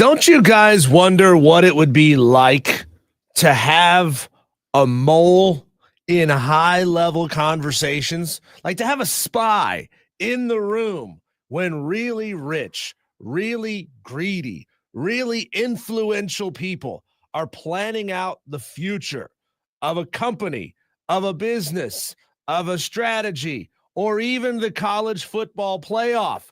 Don't you guys wonder what it would be like to have a mole in high-level conversations? Like to have a spy in the room when really rich, really greedy, really influential people are planning out the future of a company, of a business, of a strategy, or even the college football playoff.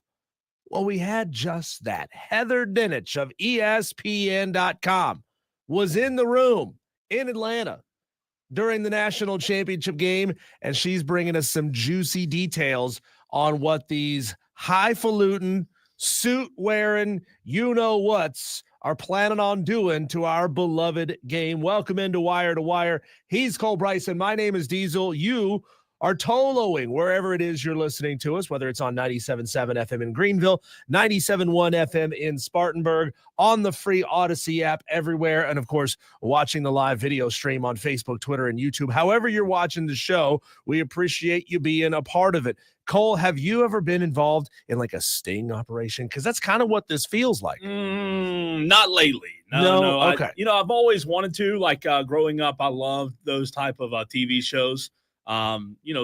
Well, we had just that. Heather Dinich of ESPN.com was in the room in Atlanta during the national championship game, and she's bringing us some juicy details on what these highfalutin, suit-wearing, you-know-whats are planning on doing to our beloved game. Welcome into Wire to Wire. He's Cole Bryson. My name is Diesel. You are Toloing wherever it is you're listening to us, whether it's on 97.7 FM in Greenville, 97.1 FM in Spartanburg, on the free Odyssey app everywhere, and of course, watching the live video stream on Facebook, Twitter, and YouTube. However you're watching the show, we appreciate you being a part of it. Cole, have you ever been involved in like a sting operation? Because that's kind of what this feels like. Not lately. No. Okay. I've always wanted to. Like growing up, I loved those type of TV shows.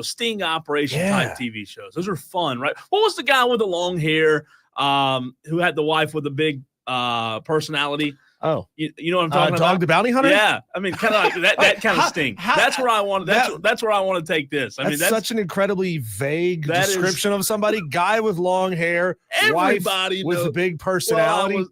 Sting operation type TV shows. Those are fun, right? What was the guy with the long hair who had the wife with a big personality? Oh, you know what I'm talking about? Dog the Bounty Hunter? Yeah. I mean, kind of like that kind of Sting. That's where I want that's where I want to take this. That's such an incredibly vague description of somebody. Guy with long hair, everybody wife with a big personality.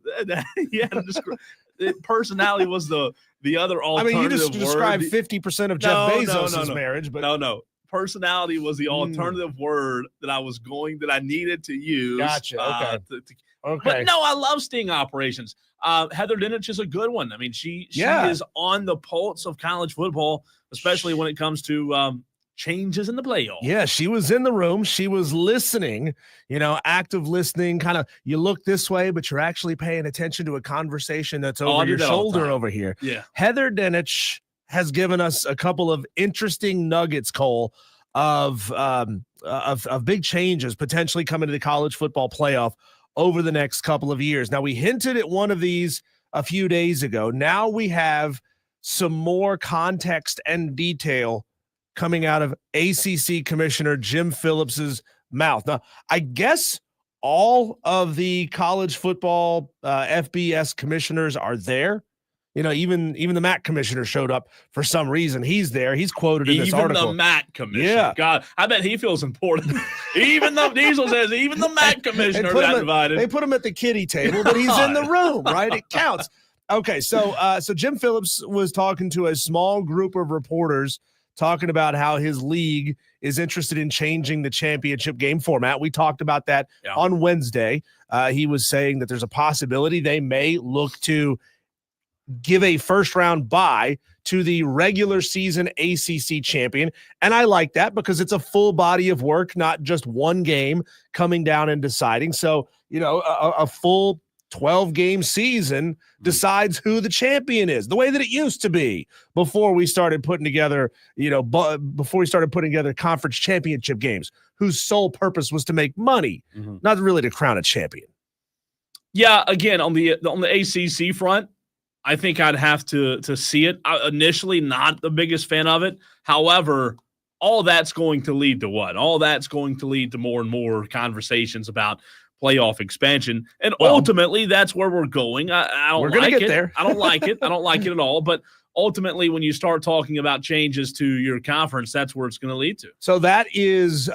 Personality was the other alternative. I mean, you just described 50% of Jeff Bezos' marriage, but no. Personality was the alternative word that I needed to use. Gotcha. Okay. Okay. But no, I love sting operations. Heather Dinich is a good one. I mean, she is on the pulse of college football, especially when it comes to changes in the playoff. Yeah, she was in the room. She was listening, active listening, kind of you look this way, but you're actually paying attention to a conversation that's over your shoulder over here. Yeah. Heather Dinich has given us a couple of interesting nuggets, Cole, of big changes potentially coming to the college football playoff over the next couple of years. Now, we hinted at one of these a few days ago. Now we have some more context and detail coming out of ACC Commissioner Jim Phillips's mouth. Now, I guess all of the college football FBS commissioners are there. Even the MAC commissioner showed up for some reason. He's there. He's quoted in this article. Even the MAC commissioner. Yeah. God, I bet he feels important. Even the Diesel says even the MAC commissioner got invited. They put him at the kiddie table, but he's in the room, right? It counts. Okay, so Jim Phillips was talking to a small group of reporters talking about how his league is interested in changing the championship game format. We talked about that on Wednesday. He was saying that there's a possibility they may look to give a first-round bye to the regular season ACC champion. And I like that because it's a full body of work, not just one game coming down and deciding. So, a full 12-game season decides who the champion is, the way that it used to be before we started putting together, conference championship games, whose sole purpose was to make money, not really to crown a champion. Yeah, again, on the ACC front, I think I'd have to see it. Initially, not the biggest fan of it. However, all that's going to lead to what? All that's going to lead to more and more conversations about playoff expansion. And ultimately, that's where we're going. We're going to get there. I don't like it. I don't like it at all. But ultimately, when you start talking about changes to your conference, that's where it's going to lead to. So that is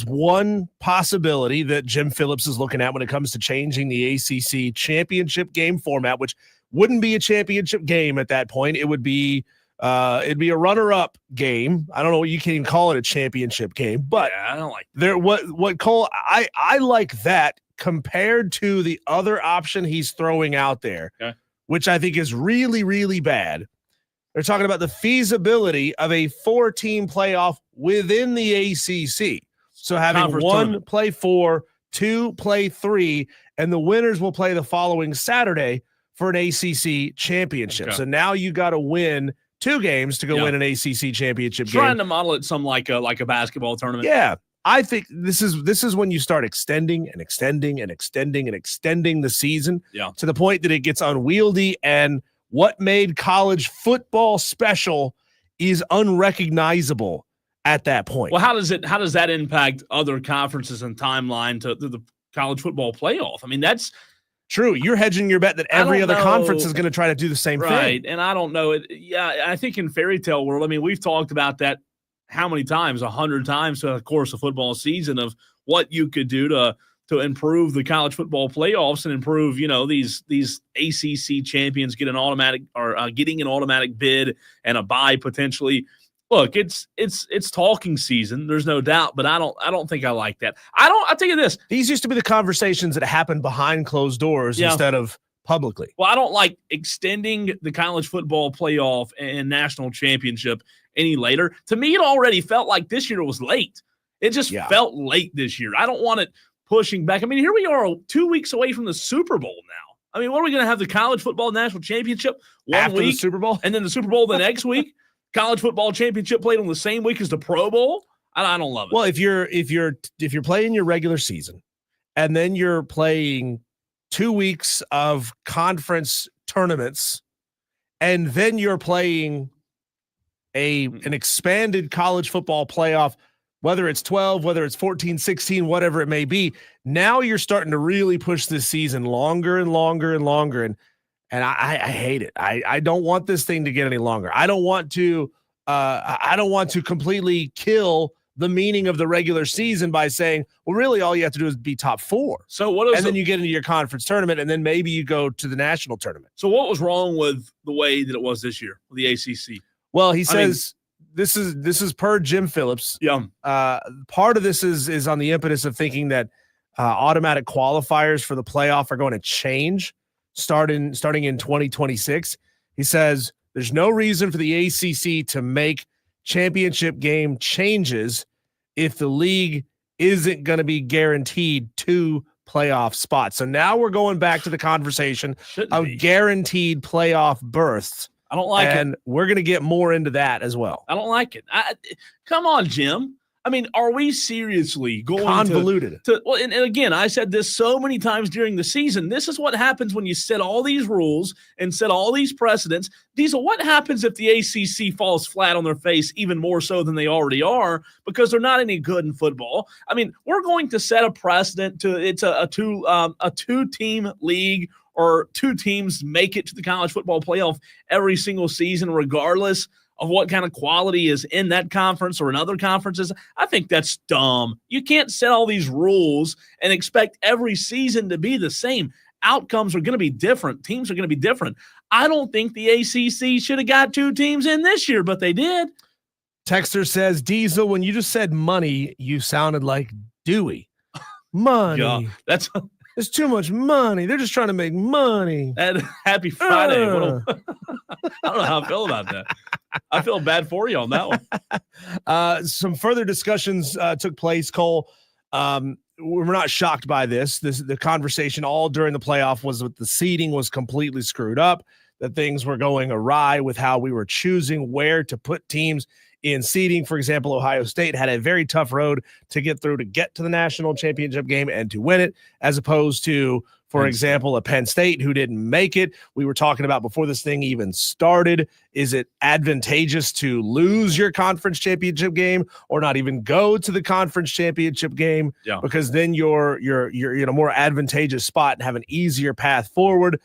one possibility that Jim Phillips is looking at when it comes to changing the ACC championship game format, which wouldn't be a championship game at that point. It would be it'd be a runner-up game. I don't know what you can even call it, a championship game, but I don't like that. What Cole, I like that compared to the other option he's throwing out there, which I think is really, really bad. They're talking about the feasibility of a 4-team playoff within the ACC. So having Conference one tournament. play 4, 2 play 3, and the winners will play the following Saturday for an ACC championship. Okay. So now you got to win 2 games to go win an ACC championship game. Trying to model it some like a basketball tournament. Yeah. I think this is when you start extending and extending and extending and extending the season to the point that it gets unwieldy, and what made college football special is unrecognizable at that point. Well, how does that impact other conferences and timeline to the college football playoff? I mean, that's true. You're hedging your bet that every other conference is going to try to do the same thing. Right. And I don't know. I think in fairy tale world, I mean, we've talked about that how many times? 100 times throughout the course of football season of what you could do to improve the college football playoffs and improve, these ACC champions getting an automatic bid and a bye potentially. Look, it's talking season. There's no doubt, but I don't think I like that. I'll tell you this. These used to be the conversations that happened behind closed doors instead of publicly. Well, I don't like extending the college football playoff and national championship any later. To me, it already felt like this year was late. It just felt late this year. I don't want it pushing back. I mean, here we are 2 weeks away from the Super Bowl now. I mean, what are we going to have, the college football national championship after week, the Super Bowl, and then the Super Bowl the next week? College football championship played on the same week as the Pro Bowl? I don't love it. Well, if you're playing your regular season and then you're playing 2 weeks of conference tournaments and then you're playing an expanded college football playoff, whether it's 12, whether it's 14, 16, whatever it may be, now you're starting to really push this season longer and longer and longer. And I hate it. I don't want this thing to get any longer. I don't want to completely kill the meaning of the regular season by saying, well, really all you have to do is be top 4. So then you get into your conference tournament, and then maybe you go to the national tournament. So what was wrong with the way that it was this year with the ACC? Well, he says this is per Jim Phillips. Yeah. Part of this is on the impetus of thinking that automatic qualifiers for the playoff are going to change starting in 2026. He says there's no reason for the ACC to make championship game changes if the league isn't going to be guaranteed 2 playoff spots. So now we're going back to the conversation of guaranteed playoff berths. I don't like it. And we're going to get more into that as well. I don't like it. Come on, Jim. I mean, are we seriously going convoluted? Well, and again, I said this so many times during the season. This is what happens when you set all these rules and set all these precedents. Diesel, what happens if the ACC falls flat on their face even more so than they already are because they're not any good in football? I mean, we're going to set a precedent it's a 2-team league, or 2 teams make it to the college football playoff every single season, regardless of what kind of quality is in that conference or in other conferences. I think that's dumb. You can't set all these rules and expect every season to be the same. Outcomes are going to be different. Teams are going to be different. I don't think the ACC should have got 2 teams in this year, but they did. Texter says, Diesel, when you just said money, you sounded like Dewey. Money. Yeah, there's too much money. They're just trying to make money. And happy Friday. I don't know how I feel about that. I feel bad for you on that one. Some further discussions took place, Cole. We're not shocked by this. The conversation all during the playoff was that the seeding was completely screwed up, that things were going awry with how we were choosing where to put teams in seeding. For example, Ohio State had a very tough road to get through to get to the national championship game and to win it, as opposed to, for example, a Penn State who didn't make it. We were talking about before this thing even started, is it advantageous to lose your conference championship game or not even go to the conference championship game? Yeah. Because then you're in a more advantageous spot and have an easier path forward.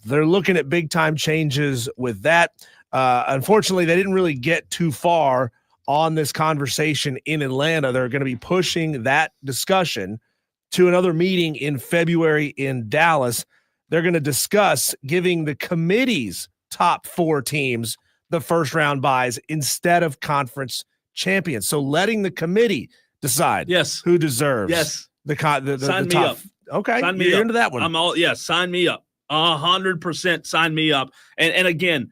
They're looking at big time changes with that. Unfortunately, they didn't really get too far on this conversation in Atlanta. They're going to be pushing that discussion to another meeting in February in Dallas. They're going to discuss giving the committee's top 4 teams the first round byes instead of conference champions. So letting the committee decide who deserves the sign the me top. Up. Okay, sign me you're up. Into that one. Sign me up. 100% sign me up. And again,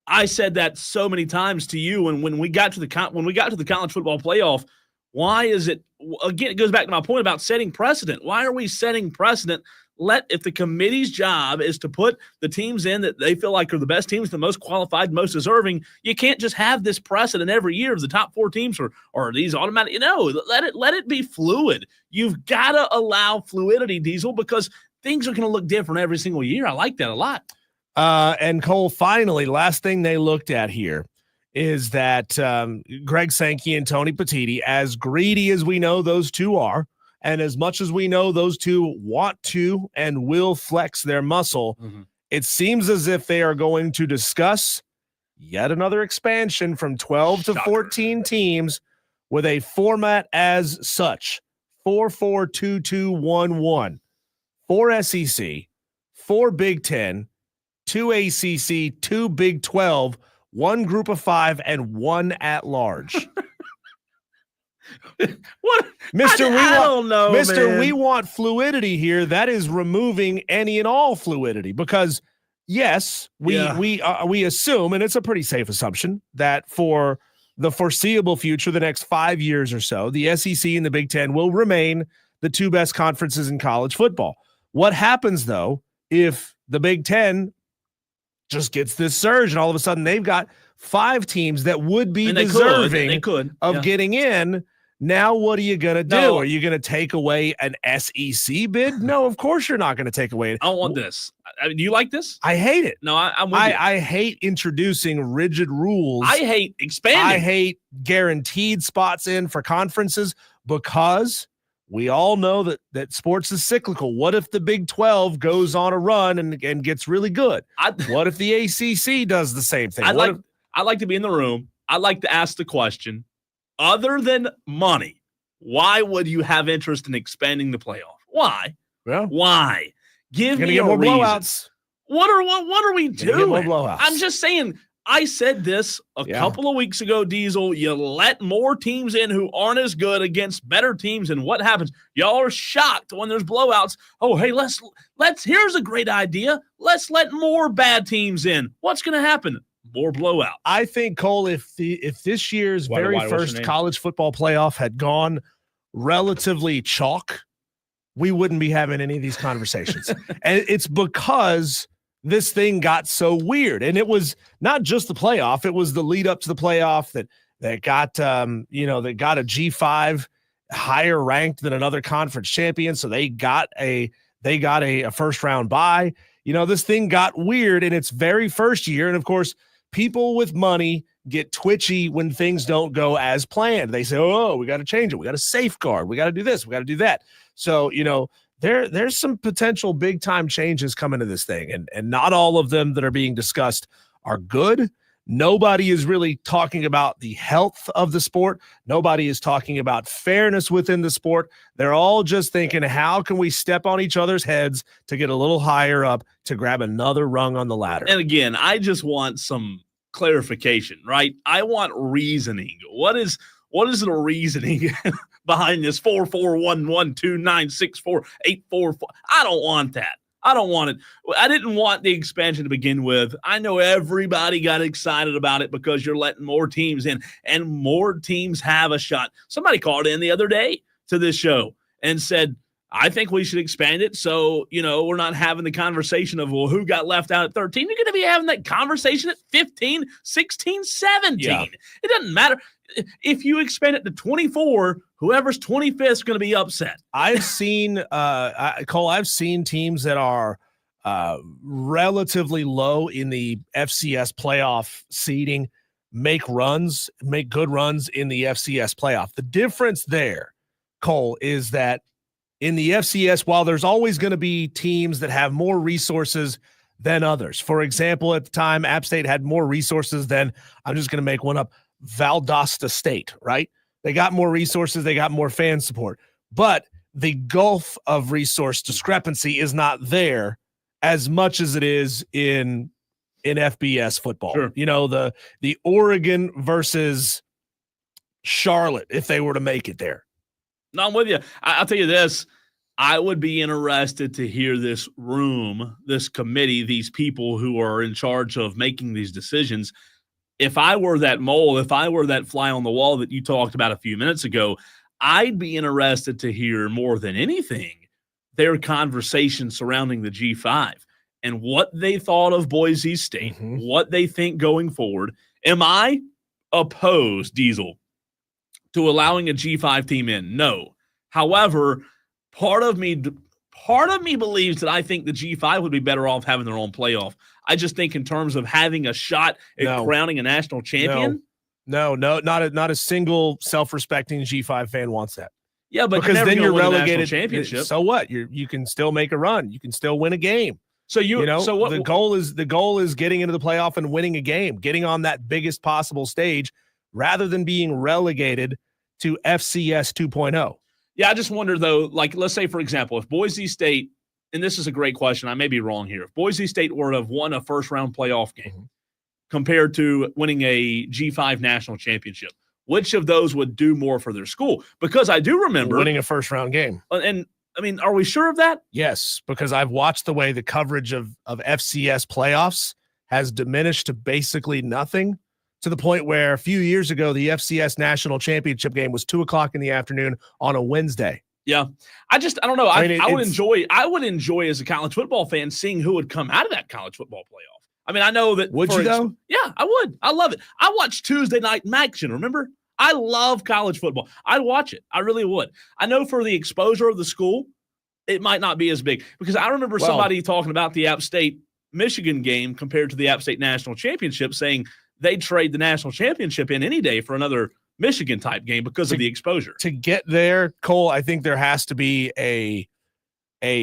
I said that so many times to you, and when we got to the college football playoff, why is it, again, it goes back to my point about setting precedent. Why are we setting precedent If the committee's job is to put the teams in that they feel like are the best teams, the most qualified, most deserving, you can't just have this precedent every year of the top 4 teams or these automatic. Let it be fluid. You've got to allow fluidity, Diesel, because things are going to look different every single year. I like that a lot. And Cole, finally, last thing they looked at here is that Greg Sankey and Tony Petitti, as greedy as we know those two are, and as much as we know those two want to and will flex their muscle, it seems as if they are going to discuss yet another expansion from 12 to 14 teams with a format as such: 4-4-2-2-1-1, 4 SEC, 4 Big Ten, 2 ACC, 2 Big 12, 1 Group of 5, and 1 at large. What, Mister? I don't know, Mister. man. We want fluidity here. That is removing any and all fluidity, because yes, we assume, and it's a pretty safe assumption, that for the foreseeable future, the next 5 years or so, the SEC and the Big Ten will remain the 2 best conferences in college football. What happens though if the Big Ten just gets this surge and all of a sudden they've got 5 teams that would be deserving of getting in? Now, what are you going to do? No. Are you going to take away an SEC bid? No, of course you're not going to take away it. I don't want this. Do you like this? I hate it. No, I'm with you. I hate introducing rigid rules. I hate expanding. I hate guaranteed spots in for conferences, because we all know that sports is cyclical. What if the Big 12 goes on a run and gets really good? What if the ACC does the same thing? I'd like to be in the room. I'd like to ask the question, other than money, why would you have interest in expanding the playoff? Why? Well, why? Give me a more reason. Blowouts. What are we doing? More blowouts. I'm just saying. I said this a couple of weeks ago, Diesel. You let more teams in who aren't as good against better teams, and what happens? Y'all are shocked when there's blowouts. Oh, hey, let's. Here's a great idea. Let's let more bad teams in. What's going to happen? More blowout. I think, Cole, if this year's very first college football playoff had gone relatively chalk, we wouldn't be having any of these conversations. And it's because this thing got so weird. And it was not just the playoff, it was the lead up to the playoff that got that got a G5 higher ranked than another conference champion. So they got a first round bye. This thing got weird in its very first year. And of course, people with money get twitchy when things don't go as planned. They say, oh, we got to change it. We got to safeguard. We got to do this. We got to do that. So, there's some potential big time changes coming to this thing. And not all of them that are being discussed are good. Nobody is really talking about the health of the sport. Nobody is talking about fairness within the sport. They're all just thinking, how can we step on each other's heads to get a little higher up to grab another rung on the ladder? And again, I just want some clarification, right? I want reasoning. What is the reasoning behind this 4-4-1-1-2-9-6-4-8-4-4? I don't want that. I don't want it. I didn't want the expansion to begin with. I know everybody got excited about it because you're letting more teams in, and more teams have a shot. Somebody called in the other day to this show and said, I think we should expand it so, we're not having the conversation of, well, who got left out at 13? You're going to be having that conversation at 15, 16, 17. Yeah. It doesn't matter. If you expand it to 24, whoever's 25th is going to be upset. I've seen, Cole, I've seen teams that are relatively low in the FCS playoff seeding make good runs in the FCS playoff. The difference there, Cole, is that in the FCS, while there's always going to be teams that have more resources than others. For example, at the time, App State had more resources than, I'm just going to make one up, Valdosta State, right? They got more resources. They got more fan support. But the gulf of resource discrepancy is not there as much as it is in FBS football. Sure. The Oregon versus Charlotte, if they were to make it there. No, I'm with you. I'll tell you this. I would be interested to hear this room, this committee, these people who are in charge of making these decisions. If I were that mole, if I were that fly on the wall that you talked about a few minutes ago, I'd be interested to hear more than anything their conversation surrounding the G5 and what they thought of Boise State, what they think going forward. Am I opposed, Diesel, to allowing a G5 team in? No. However, part of me believes that I think the G5 would be better off having their own playoff. I just think in terms of having a shot at crowning a national champion. No, not a single self-respecting G5 fan wants that. Yeah, but because then you're relegated. Championship. So what? You can still make a run. You can still win a game. So so what the goal is getting into the playoff and winning a game, getting on that biggest possible stage, rather than being relegated to FCS 2.0. Yeah, I just wonder though. Like, let's say for example, if Boise State, and this is a great question, I may be wrong here. If Boise State were to have won a first-round playoff game compared to winning a G5 national championship, which of those would do more for their school? Because I do remember winning a first-round game. And I mean, are we sure of that? Yes, because I've watched the way the coverage of FCS playoffs has diminished to basically nothing, to the point where a few years ago, the FCS national championship game was 2:00 in the afternoon on a Wednesday. Yeah. I don't know. I would enjoy as a college football fan seeing who would come out of that college football playoff. I mean, I know that. Would you though? Yeah, I would. I love it. I watched Tuesday Night Action, remember? I love college football. I'd watch it. I really would. I know for the exposure of the school, it might not be as big, because I remember somebody talking about the App State Michigan game compared to the App State National Championship, saying they'd trade the national championship in any day for another Michigan type game because of the exposure. To get there, Cole, I think there has to be a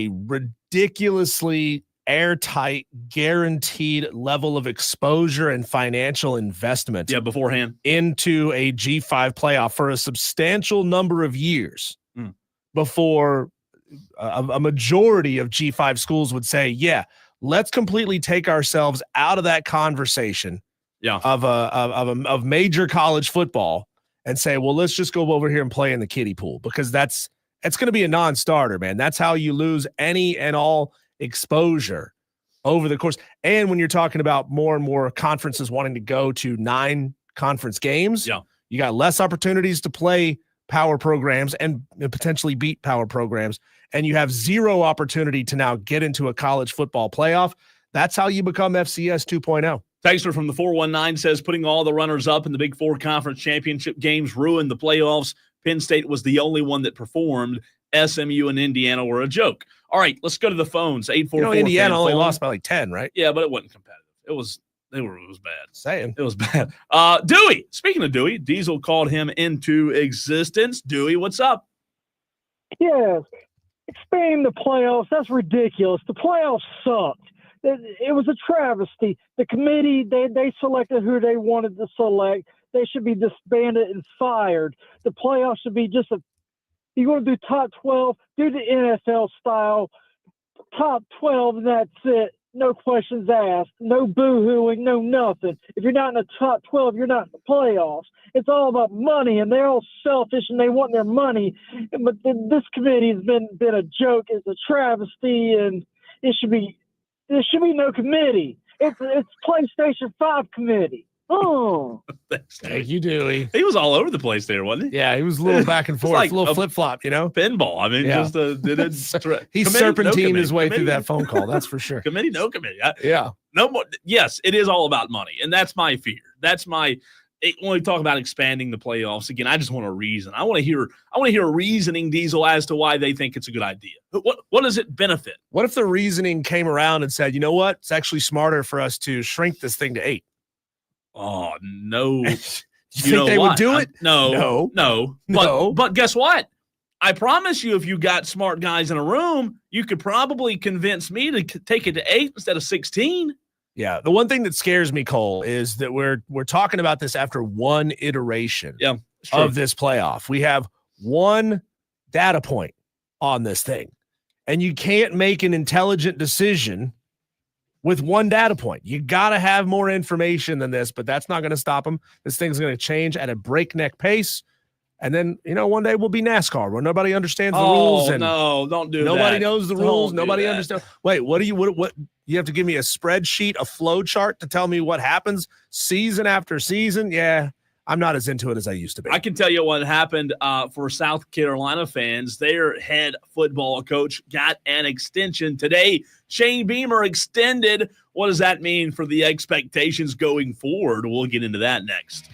ridiculously airtight, guaranteed level of exposure and financial investment beforehand into a G5 playoff for a substantial number of years before a majority of G5 schools would say, yeah, let's completely take ourselves out of that conversation of major college football and say, well, let's just go over here and play in the kiddie pool, because it's going to be a non-starter, man. That's how you lose any and all exposure over the course. And when you're talking about more and more conferences wanting to go to 9 conference games, you got less opportunities to play power programs and potentially beat power programs. And you have zero opportunity to now get into a college football playoff. That's how you become FCS 2.0. Texter from the 419 says, putting all the runners up in the Big Four conference championship games ruined the playoffs. Penn State was the only one that performed. SMU and Indiana were a joke. All right, let's go to the phones. 844. Indiana only lost by like 10, right? Yeah, but it wasn't competitive. It was bad. Saying it was bad. Dewey. Speaking of Dewey, Diesel called him into existence. Dewey, what's up? Yes, expanding the playoffs. That's ridiculous. The playoffs sucked. It was a travesty. The committee, they selected who they wanted to select. They should be disbanded and fired. The playoffs should be just you want to do top 12, do the NFL style, top 12, and that's it. No questions asked, no boo-hooing, no nothing. If you're not in the top 12, you're not in the playoffs. It's all about money, and they're all selfish, and they want their money. But this committee has been a joke. It's a travesty, and there should be no committee. It's PlayStation 5 committee. Oh, thank you, Dewey. He was all over the place there, wasn't he? Yeah, he was a little back and forth, like a little flip flop, pinball. I mean, he serpentined his way through that phone call. That's for sure. Committee, no committee. No more. Yes, it is all about money, and that's my fear. When we talk about expanding the playoffs again, I just want a reason. I want to hear a reasoning, Diesel, as to why they think it's a good idea. What does it benefit? What if the reasoning came around and said, you know what, it's actually smarter for us to shrink this thing to 8? Oh, no. You think they would do it? No. But guess what? I promise you, if you got smart guys in a room, you could probably convince me to take it to 8 instead of 16. Yeah. The one thing that scares me, Cole, is that we're talking about this after one iteration of this playoff. We have one data point on this thing, and you can't make an intelligent decision with one data point. You got to have more information than this, but that's not going to stop them. This thing's going to change at a breakneck pace. And then, one day we'll be NASCAR where nobody understands the rules. And no, don't do that. Nobody knows the rules. Nobody understands. Wait, what you have to give me a spreadsheet, a flow chart to tell me what happens season after season? Yeah, I'm not as into it as I used to be. I can tell you what happened for South Carolina fans. Their head football coach got an extension today. Shane Beamer extended. What does that mean for the expectations going forward? We'll get into that next.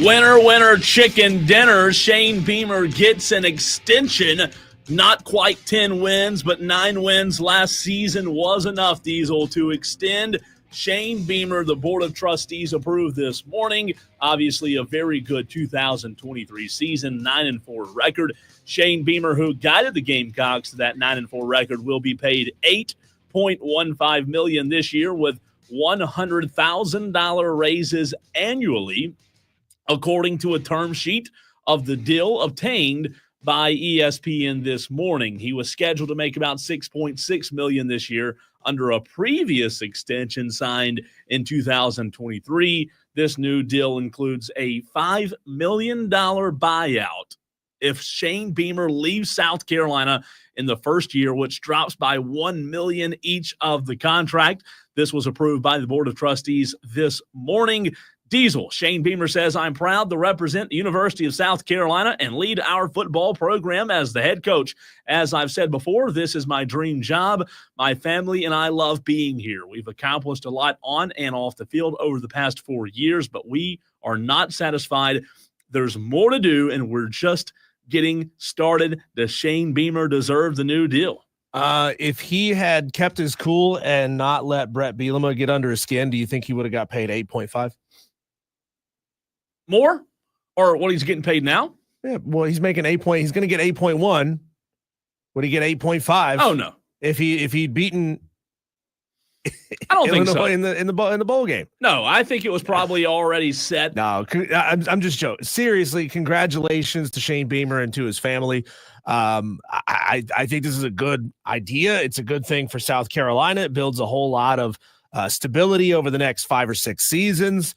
Winner, winner, chicken dinner. Shane Beamer gets an extension. Not quite 10 wins, but 9 wins last season was enough, Diesel, to extend Shane Beamer. The Board of Trustees approved this morning. Obviously, a very good 2023 season, 9-4 record. Shane Beamer, who guided the Gamecocks to that 9-4 record, will be paid $8.15 million this year with $100,000 raises annually, according to a term sheet of the deal obtained by ESPN this morning. He was scheduled to make about $6.6 million this year under a previous extension signed in 2023. This new deal includes a $5 million buyout if Shane Beamer leaves South Carolina in the first year, which drops by $1 million each of the contract. This was approved by the Board of Trustees this morning. Diesel, Shane Beamer says, I'm proud to represent the University of South Carolina and lead our football program as the head coach. As I've said before, this is my dream job. My family and I love being here. We've accomplished a lot on and off the field over the past 4 years, but we are not satisfied. There's more to do, and we're just getting started. Does Shane Beamer deserve the new deal? If he had kept his cool and not let Brett Bielema get under his skin, do you think he would have got paid 8.5? More? Or what he's getting paid now? Yeah, well, he's making 8 point. He's going to get 8.1. Would he get 8.5? Oh no. If he'd beaten, I don't think so. In the bowl game. No, I think it was probably already set. No, I'm just joking. Seriously, congratulations to Shane Beamer and to his family. I think this is a good idea. It's a good thing for South Carolina. It builds a whole lot of stability over the next 5 or 6 seasons.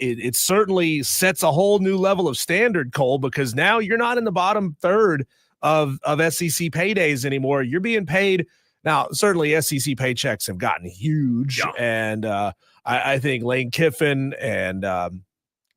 It certainly sets a whole new level of standard, Cole, because now you're not in the bottom third of SEC paydays anymore. You're being paid. Now, certainly SEC paychecks have gotten huge, yeah. And I think Lane Kiffin and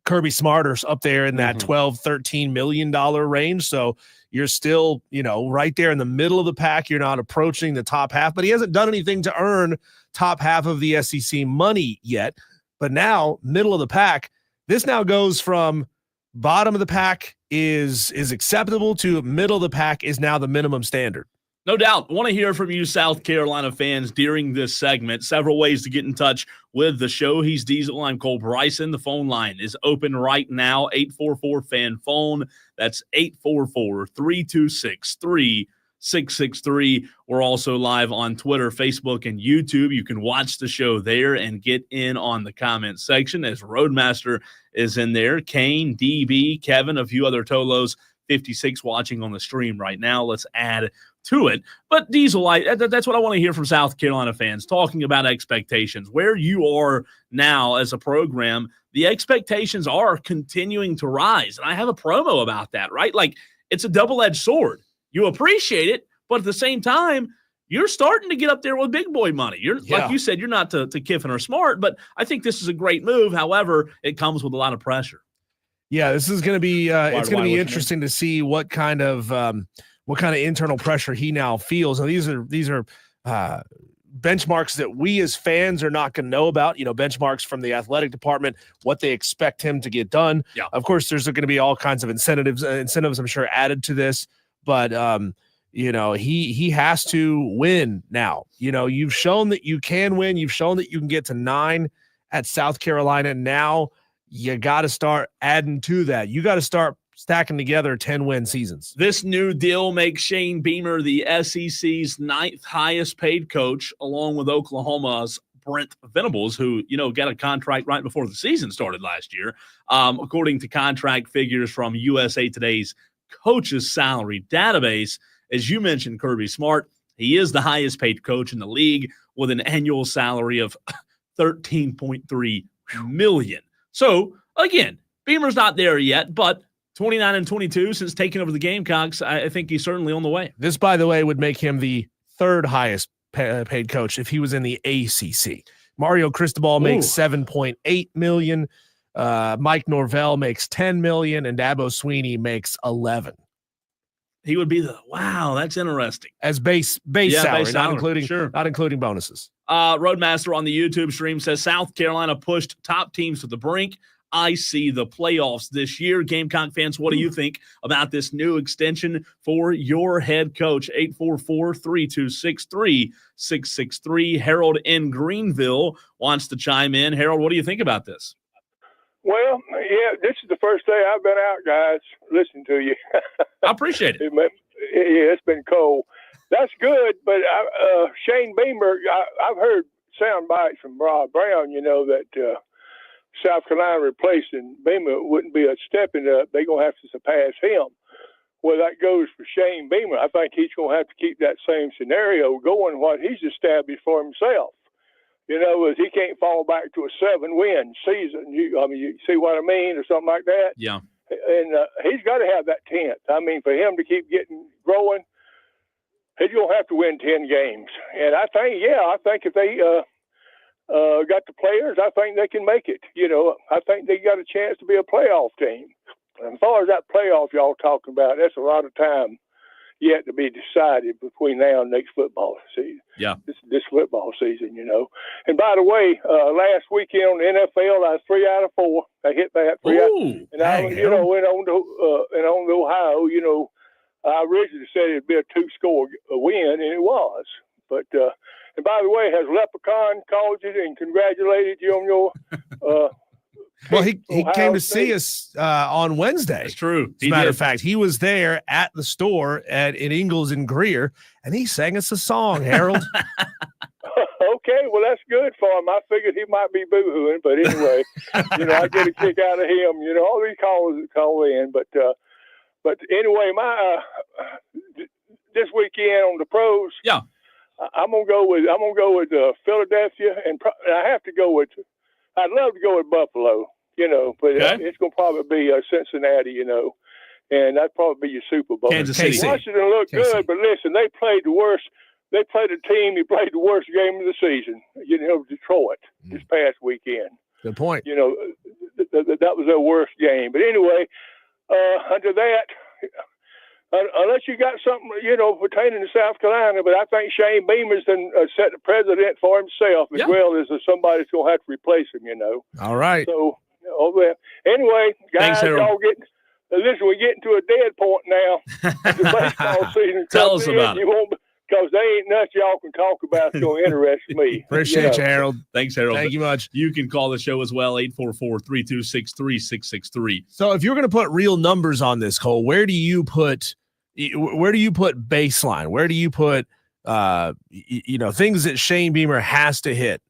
Kirby Smart are up there in that $12-13 million range. So you're still, right there in the middle of the pack. You're not approaching the top half, but he hasn't done anything to earn top half of the SEC money yet. But now, middle of the pack, this now goes from bottom of the pack is acceptable to middle of the pack is now the minimum standard. No doubt. Want to hear from you, South Carolina fans, during this segment. Several ways to get in touch with the show. He's Diesel. I'm Cole Bryson. The phone line is open right now, 844-FAN-PHONE. That's 844-326-3663. We're also live on Twitter, Facebook, and YouTube. You can watch the show there and get in on the comment section as Roadmaster is in there. Kane, DB, Kevin, a few other Tolos, 56 watching on the stream right now. Let's add to it. But Diesel, that's what I want to hear from South Carolina fans, talking about expectations. Where you are now as a program, the expectations are continuing to rise. And I have a promo about that, right? Like, it's a double-edged sword. You appreciate it, but at the same time, you're starting to get up there with big boy money. Like you said, you're not to Kiffin or Smart, but I think this is a great move. However, it comes with a lot of pressure. Yeah, this is going to be it's going to be interesting to see what kind of internal pressure he now feels. And these are benchmarks that we as fans are not going to know about. Benchmarks from the athletic department, what they expect him to get done. Yeah. Of course, there's going to be all kinds of incentives. I'm sure added to this, but he has to win now. You've shown that you can win. You've shown that you can get to 9 at South Carolina. Now you got to start adding to that. You got to start stacking together 10-win seasons. This new deal makes Shane Beamer the SEC's 9th highest paid coach, along with Oklahoma's Brent Venables, who, got a contract right before the season started last year. According to contract figures from USA Today's coaches salary database, as you mentioned, Kirby Smart, he is the highest paid coach in the league with an annual salary of $13.3 million. So again, Beamer's not there yet, but 29-22 since taking over the Gamecocks, I think he's certainly on the way. This, by the way, would make him the 3rd highest paid coach if he was in the ACC. Mario Cristobal makes $7.8 million. Mike Norvell makes $10 million, and Dabo Swinney makes $11 million. He would be that's interesting. As base salary, not including bonuses. Roadmaster on the YouTube stream says South Carolina pushed top teams to the brink. I see the playoffs this year. Gamecock fans, what do you think about this new extension for your head coach? 844-326-3663. Harold in Greenville wants to chime in. Harold, what do you think about this? Well, yeah, this is the first day I've been out, guys, listening to you. I appreciate it. Yeah, it's been cold. That's good, but Shane Beamer, I've heard sound bites from Rob Brown, that South Carolina replacing Beamer wouldn't be a stepping up. They're going to have to surpass him. Well, that goes for Shane Beamer. I think he's going to have to keep that same scenario going, what he's established for himself. As he can't fall back to a 7-win season. You see what I mean, or something like that? Yeah. And he's got to have that 10th. For him to keep growing, he's going to have to win 10 games. And I think if they got the players, I think they can make it. I think they got a chance to be a playoff team. And as far as that playoff y'all talking about, that's a lot of time yet to be decided between now and next football season. Yeah. This football season, And by the way, last weekend on the NFL, I was 3 out of 4. I hit that 3 out. And I, went on to Ohio, I originally said it'd be a 2-score win, and it was. But, and by the way, has Leprechaun called you and congratulated you on your well, he came to see us on Wednesday. That's true. As a matter of fact, he was there at the store in Ingalls and Greer, and he sang us a song, Harold. Okay, well, that's good for him. I figured he might be boo-hooing, but anyway, I get a kick out of him. All these callers that call in, but anyway, my this weekend on the pros, yeah, I'm gonna go with Philadelphia, and I have to go with. I'd love to go with Buffalo, but it's going to probably be Cincinnati, and that'd probably be your Super Bowl. Kansas City. Washington looked good, but listen, they played the worst. They played a team who played the worst game of the season, Detroit, this past weekend. Good point. That was their worst game. But anyway, under that, unless you got something, pertaining to South Carolina, but I think Shane Beamer's set the precedent for himself as well as somebody's going to have to replace him, All right. So, anyway, guys, y'all we're getting to a dead point now. The baseball season. Tell us about it. Because they ain't nothing y'all can talk about that's going to interest me. Appreciate you, Harold. Thanks, Harold. Thank you much. You can call the show as well, 844-326-3663. So if you're going to put real numbers on this, Cole, where do you put baseline? Where do you put things that Shane Beamer has to hit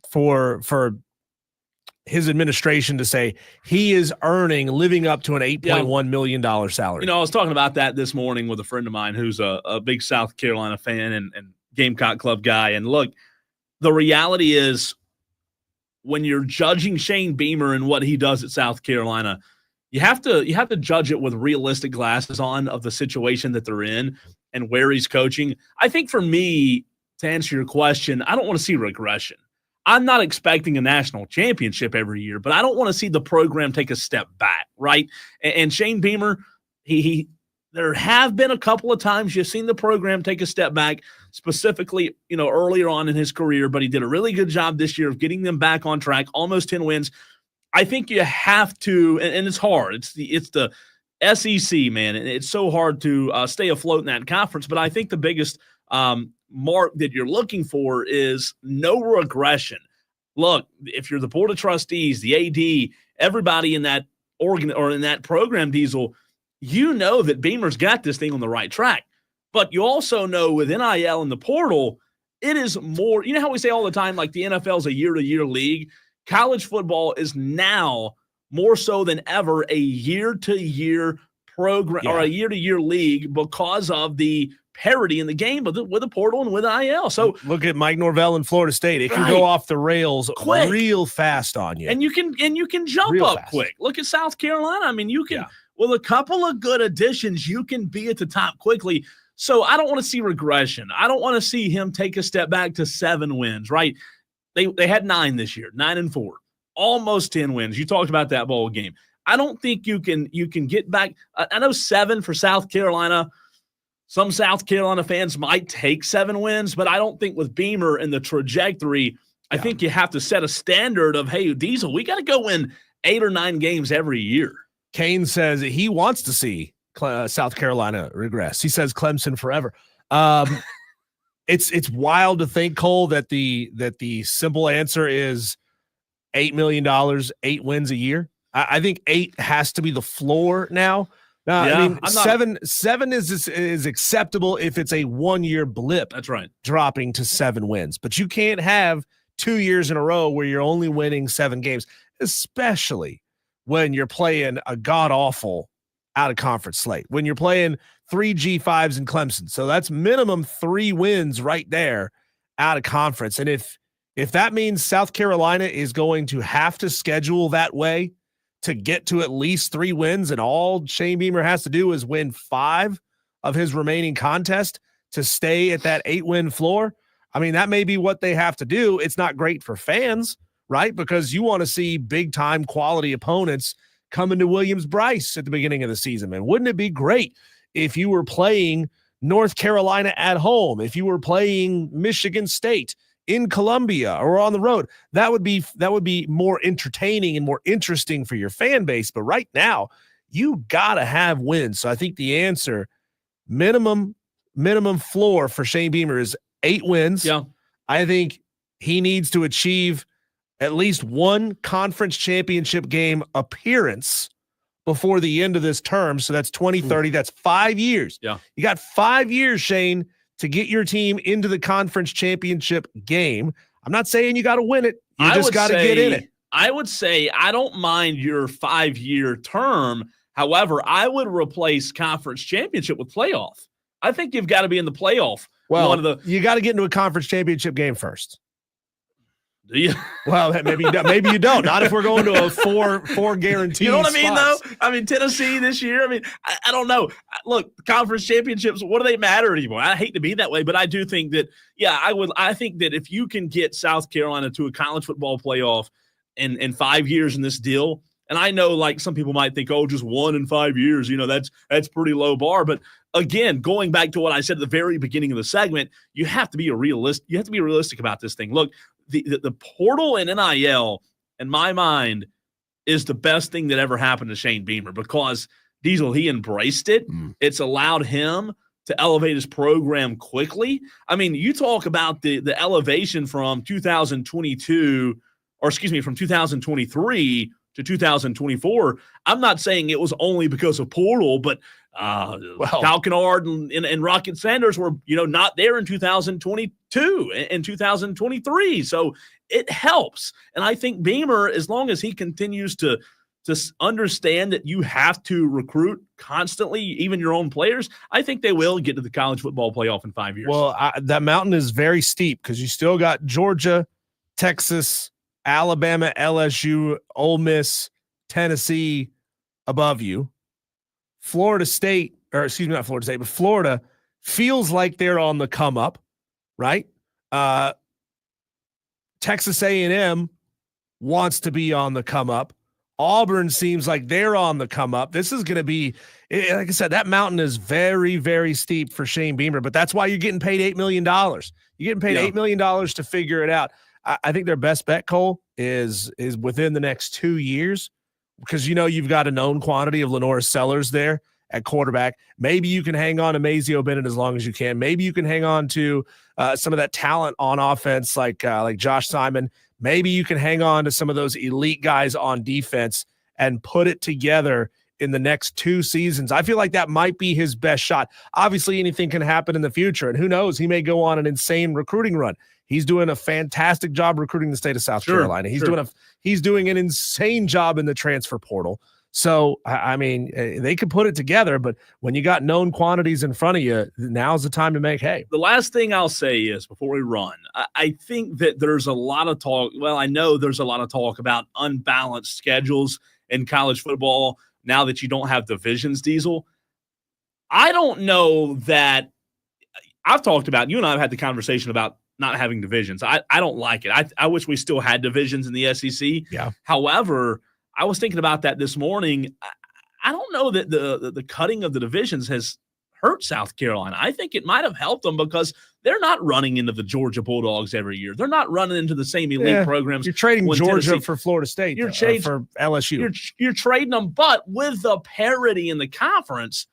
for his administration to say he is living up to an $8.1 million salary? I was talking about that this morning with a friend of mine who's a big South Carolina fan and Gamecock Club guy. And look, the reality is when you're judging Shane Beamer and what he does at South Carolina, you have to judge it with realistic glasses on of the situation that they're in and where he's coaching. I think for me, to answer your question, I don't want to see regression. I'm not expecting a national championship every year, but I don't want to see the program take a step back, right? And Shane Beamer, there have been a couple of times you've seen the program take a step back, specifically, earlier on in his career, but he did a really good job this year of getting them back on track, almost 10 wins. I think you have to, and it's hard. It's the SEC, man, and it's so hard to stay afloat in that conference. But I think the biggest mark that you're looking for is no regression. Look, if you're the board of trustees, the AD, everybody in that in that program, Diesel, that Beamer's got this thing on the right track. But you also know with NIL and the portal, it is more. You know how we say all the time, like the NFL is a year-to-year league. College football is now more so than ever a year-to-year program or a year-to-year league because of the parity in the game with the portal and with NIL. So look at Mike Norvell in Florida State. It can go off the rails quick, real fast on you. And you can jump real up fast. Quick. Look at South Carolina. I mean, you can with a couple of good additions, you can be at the top quickly. So I don't want to see regression. I don't want to see him take a step back to 7 wins, right? They had 9 this year, 9-4, almost 10 wins. You talked about that bowl game. I don't think you can get back. I know 7 for South Carolina. Some South Carolina fans might take 7 wins, but I don't think with Beamer and the trajectory, I think you have to set a standard of, hey, Diesel, we got to go win 8 or 9 games every year. Kane says he wants to see South Carolina regress. He says Clemson forever. It's wild to think, Cole, that the simple answer is $8 million, 8 wins a year. I think 8 has to be the floor now. I mean, seven is acceptable if it's a 1-year blip. That's right. Dropping to 7 wins, but you can't have 2 years in a row where you're only winning 7 games, especially when you're playing a god awful out of conference slate, when you're playing 3 G5s in Clemson. So that's minimum 3 wins right there out of conference. And if that means South Carolina is going to have to schedule that way to get to at least 3 wins, and all Shane Beamer has to do is win 5 of his remaining contests to stay at that 8-win floor, I mean, that may be what they have to do. It's not great for fans, right? Because you want to see big-time quality opponents coming to Williams-Brice at the beginning of the season. Man, wouldn't it be great if you were playing North Carolina at home, if you were playing Michigan State in Columbia or on the road? That would be more entertaining and more interesting for your fan base. But right now, you gotta have wins. So I think the answer, minimum floor for Shane Beamer, is 8 wins. Yeah. I think he needs to achieve at least 1 conference championship game appearance before the end of this term. So that's 2030. That's 5 years. Yeah. You got 5 years, Shane, to get your team into the conference championship game. I'm not saying you got to win it. You just got to get in it. I would say I don't mind your 5-year term. However, I would replace conference championship with playoff. I think you've got to be in the playoff. Well, you got to get into a conference championship game first. Do you? Well, maybe you don't. Not if we're going to a four guaranteed. You know what I mean, spots. though? I mean, Tennessee this year. I mean, I don't know. Look, conference championships, what do they matter anymore? I hate to be that way, but I do think that, I think that if you can get South Carolina to a college football playoff in 5 years in this deal, and I know, like, some people might think, just 1 in 5 years, that's pretty low bar. But again, going back to what I said at the very beginning of the segment, you have to be realistic. You have to be realistic about this thing. Look, the portal and NIL, in my mind, is the best thing that ever happened to Shane Beamer, because Diesel, he embraced it. It's allowed him to elevate his program quickly. I mean, you talk about the elevation from 2022, or excuse me, from 2023 to 2024. I'm not saying it was only because of portal, but Cal Kennard and Rocket Sanders were, not there in 2022 and 2023. So it helps. And I think Beamer, as long as he continues to understand that you have to recruit constantly, even your own players, I think they will get to the college football playoff in 5 years. Well, that mountain is very steep because you still got Georgia, Texas, Alabama, LSU, Ole Miss, Tennessee above you. Florida State, or excuse me, not Florida State, but Florida feels like they're on the come up, right? Texas A&M wants to be on the come up. Auburn seems like they're on the come up. This is going to be, like I said, that mountain is very, very steep for Shane Beamer, but that's why you're getting paid $8 million. You're getting paid $8 million to figure it out. I think their best bet, Cole, is within the next 2 years, because you've got a known quantity of Lenora Sellers there at quarterback. Maybe you can hang on to Mazio Bennett as long as you can. Maybe you can hang on to some of that talent on offense, like Josh Simon. Maybe you can hang on to some of those elite guys on defense and put it together in the next 2 seasons. I feel like that might be his best shot. Obviously, anything can happen in the future, and who knows? He may go on an insane recruiting run. He's doing a fantastic job recruiting the state of South Carolina. He's doing an insane job in the transfer portal. So, I mean, they could put it together, but when you got known quantities in front of you, now's the time to make hay. The last thing I'll say is, before we run, I think that there's a lot of talk. Well, I know there's a lot of talk about unbalanced schedules in college football now that you don't have divisions, Diesel. I don't know that I've talked about, you and I have had the conversation about not having divisions. I don't like it. I wish we still had divisions in the SEC. Yeah. However, I was thinking about that this morning. I don't know that the cutting of the divisions has hurt South Carolina. I think it might have helped them because they're not running into the Georgia Bulldogs every year. They're not running into the same elite programs. You're trading Georgia Tennessee, for Florida State, for LSU. You're trading them, but with the parity in the conference,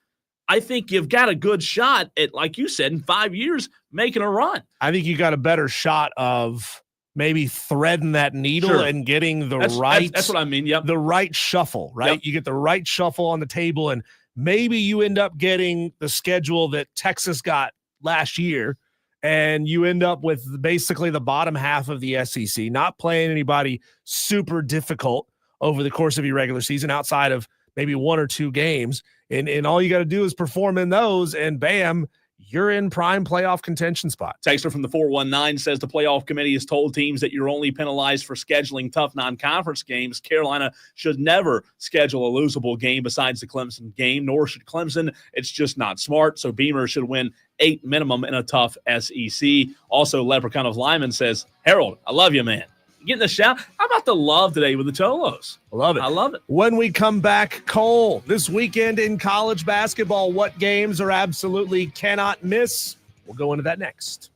I think you've got a good shot at, like you said, in 5 years, making a run. I think you got a better shot of maybe threading that needle and getting that's what I mean. Yep. The right shuffle, right? Yep. You get the right shuffle on the table, and maybe you end up getting the schedule that Texas got last year, and you end up with basically the bottom half of the SEC, not playing anybody super difficult over the course of your regular season outside of maybe 1 or 2 games. And all you got to do is perform in those, and bam, you're in prime playoff contention spot. Texter from the 419 says the playoff committee has told teams that you're only penalized for scheduling tough non-conference games. Carolina should never schedule a losable game besides the Clemson game, nor should Clemson. It's just not smart. So Beamer should win 8 minimum in a tough SEC. Also, Leprechaun of Lyman says, Harold, I love you, man. Getting the shout. How about the love today with the Cholos? I love it. I love it. When we come back, Cole, this weekend in college basketball, what games are absolutely cannot miss? We'll go into that next.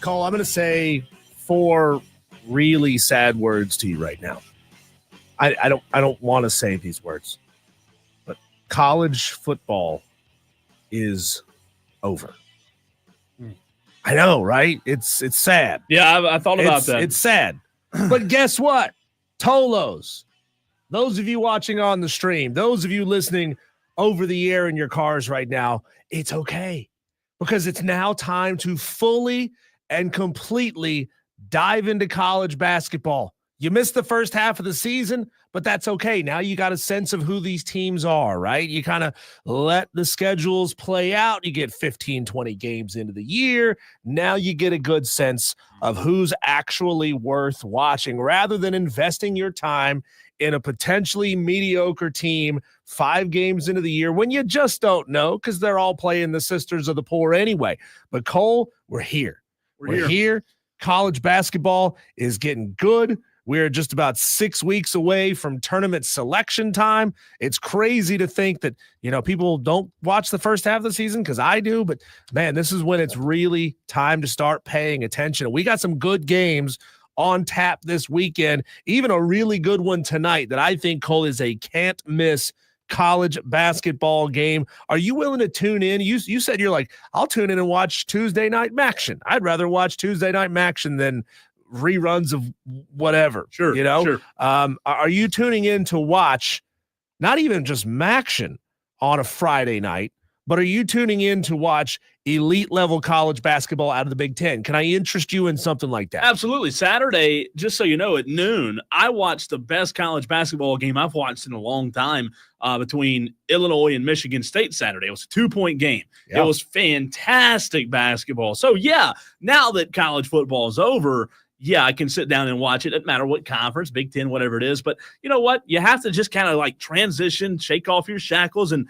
Cole, I'm going to say 4 really sad words to you right now. I don't want to say these words, but college football is over. I know, right? It's sad. Yeah, I thought about that. It's sad. But guess what? Tolos, those of you watching on the stream, those of you listening over the air in your cars right now, it's okay. Because it's now time to fully and completely dive into college basketball. You missed the first half of the season, but that's okay. Now you got a sense of who these teams are, right? You kind of let the schedules play out. You get 15, 20 games into the year. Now you get a good sense of who's actually worth watching rather than investing your time in a potentially mediocre team 5 games into the year when you just don't know because they're all playing the Sisters of the Poor anyway. But Cole, we're here. We're here. College basketball is getting good. We're just about 6 weeks away from tournament selection time. It's crazy to think that, people don't watch the first half of the season because I do. But, man, this is when it's really time to start paying attention. We got some good games on tap this weekend, even a really good one tonight that I think, Cole, is a can't-miss college basketball game. Are you willing to tune in? You said you're like, I'll tune in and watch Tuesday Night Maction. I'd rather watch Tuesday Night Maction than reruns of whatever. Sure. Sure. Are you tuning in to watch not even just Maction on a Friday night, but are you tuning in to watch elite level college basketball out of the Big Ten? Can I interest you in something like that? Absolutely. Saturday, just so you know, at noon, I watched the best college basketball game I've watched in a long time between Illinois and Michigan State Saturday. It was a 2-point game. Yeah. It was fantastic basketball. So, yeah, now that college football is over, I can sit down and watch it. It doesn't matter what conference, Big Ten, whatever it is. But you know what? You have to just kind of like transition, shake off your shackles, and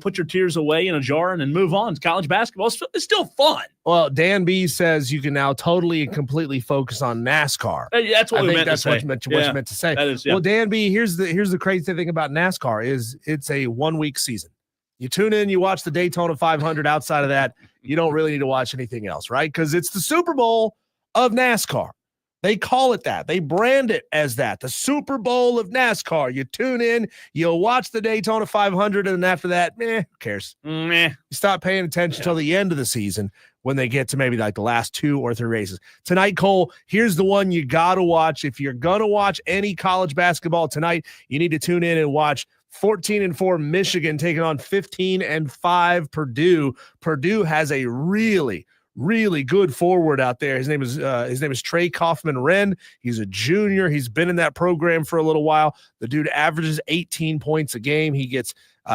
put your tears away in a jar and move on. College basketball is still fun. Well, Dan B says you can now totally and completely focus on NASCAR. That's what we meant to say. What you meant to say. That is, Well, Dan B, here's the crazy thing about NASCAR is it's a 1-week season. You tune in, you watch the Daytona 500. Outside of that, you don't really need to watch anything else, right? Because it's the Super Bowl of NASCAR. They call it that. They brand it as that. The Super Bowl of NASCAR. You tune in, you'll watch the Daytona 500, and then after that, who cares? You stop paying attention until the end of the season when they get to maybe like the last 2 or 3 races. Tonight, Cole, here's the one you got to watch. If you're going to watch any college basketball tonight, you need to tune in and watch 14-4 Michigan taking on 15-5 Purdue. Purdue has a really good forward out there. His name is Trey Kaufman-Renn. He's a junior. He's been in that program for a little while. The dude averages 18 points a game. He gets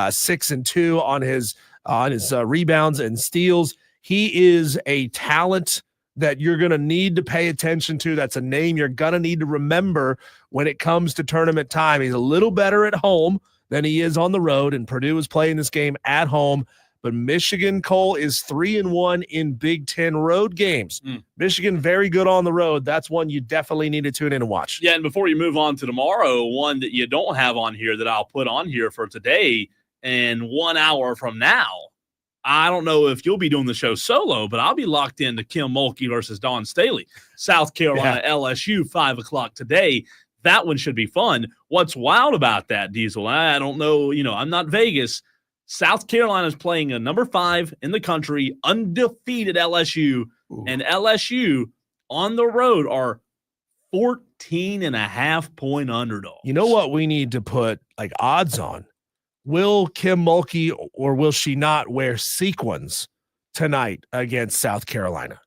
6 and 2 on his rebounds and steals. He is a talent that you're going to need to pay attention to. That's a name you're going to need to remember when it comes to tournament time. He's a little better at home than he is on the road, and Purdue is playing this game at home. But Michigan, Cole, is 3-1 in Big Ten road games. Michigan, very good on the road. That's one you definitely need to tune in and watch. Yeah, and before you move on to tomorrow, one that you don't have on here that I'll put on here for today and 1 hour from now, I don't know if you'll be doing the show solo, but I'll be locked into Kim Mulkey versus Dawn Staley. South Carolina, LSU, 5 o'clock today. That one should be fun. What's wild about that, Diesel, I don't know, I'm not Vegas. South Carolina is playing a number 5 in the country, undefeated LSU, and LSU on the road are 14.5-point underdogs. You know what we need to put like odds on? Will Kim Mulkey or will she not wear sequins tonight against South Carolina?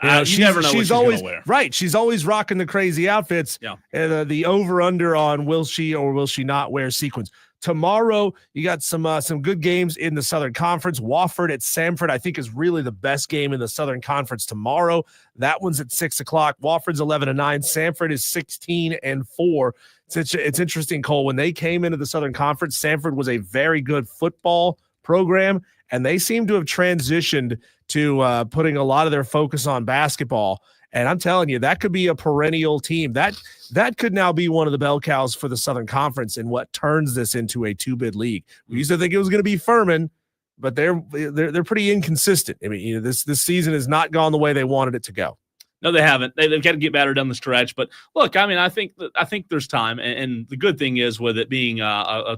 You never know what she's always gonna wear. Right. She's always rocking the crazy outfits. Yeah. And the over-under on will she or will she not wear sequins. Tomorrow, you got some good games in the Southern Conference. Wofford at Samford, I think, is really the best game in the Southern Conference tomorrow. That one's at 6 o'clock. Wofford's 11-9. Samford is 16-4. It's interesting, Cole. When they came into the Southern Conference, Samford was a very good football program, and they seem to have transitioned to putting a lot of their focus on basketball. And I'm telling you, that could be a perennial team. That could now be one of the bell cows for the Southern Conference and what turns this into a 2-bid league. We used to think it was going to be Furman, but they're pretty inconsistent. I mean, this season has not gone the way they wanted it to go. No, they haven't. They've got to get better down the stretch. But look, I mean, I think there's time, and the good thing is with it being a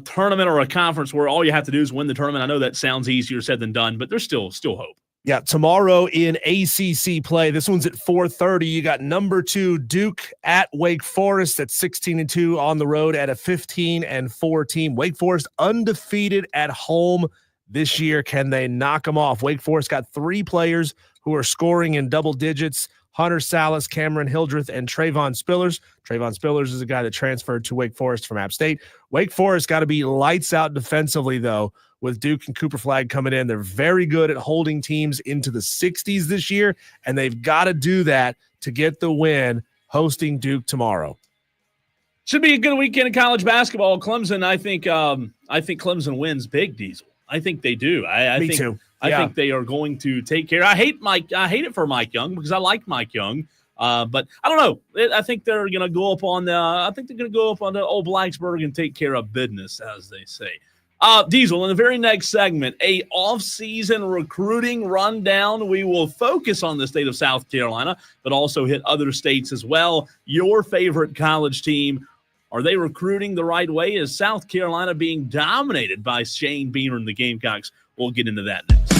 tournament or a conference where all you have to do is win the tournament. I know that sounds easier said than done, but there's still hope. Yeah, tomorrow in ACC play, this one's at 4:30. You got number 2 Duke at Wake Forest at 16-2 on the road at a 15-4 team. Wake Forest undefeated at home this year. Can they knock them off? Wake Forest got 3 players who are scoring in double digits: Hunter Salas, Cameron Hildreth, and Trayvon Spillers. Trayvon Spillers is a guy that transferred to Wake Forest from App State. Wake Forest got to be lights out defensively, though, with Duke and Cooper Flagg coming in. They're very good at holding teams into the 60s this year, and they've got to do that to get the win hosting Duke tomorrow. Should be a good weekend of college basketball. Clemson, I think Clemson wins big, Diesel. I think they do. Me too. I think they are going to take care. I hate it for Mike Young because I like Mike Young. But I don't know. I think they're going to go up on the old Blacksburg and take care of business, as they say. Diesel, in the very next segment, a off-season recruiting rundown. We will focus on the state of South Carolina, but also hit other states as well. Your favorite college team, are they recruiting the right way? Is South Carolina being dominated by Shane Beamer and the Gamecocks? We'll get into that next.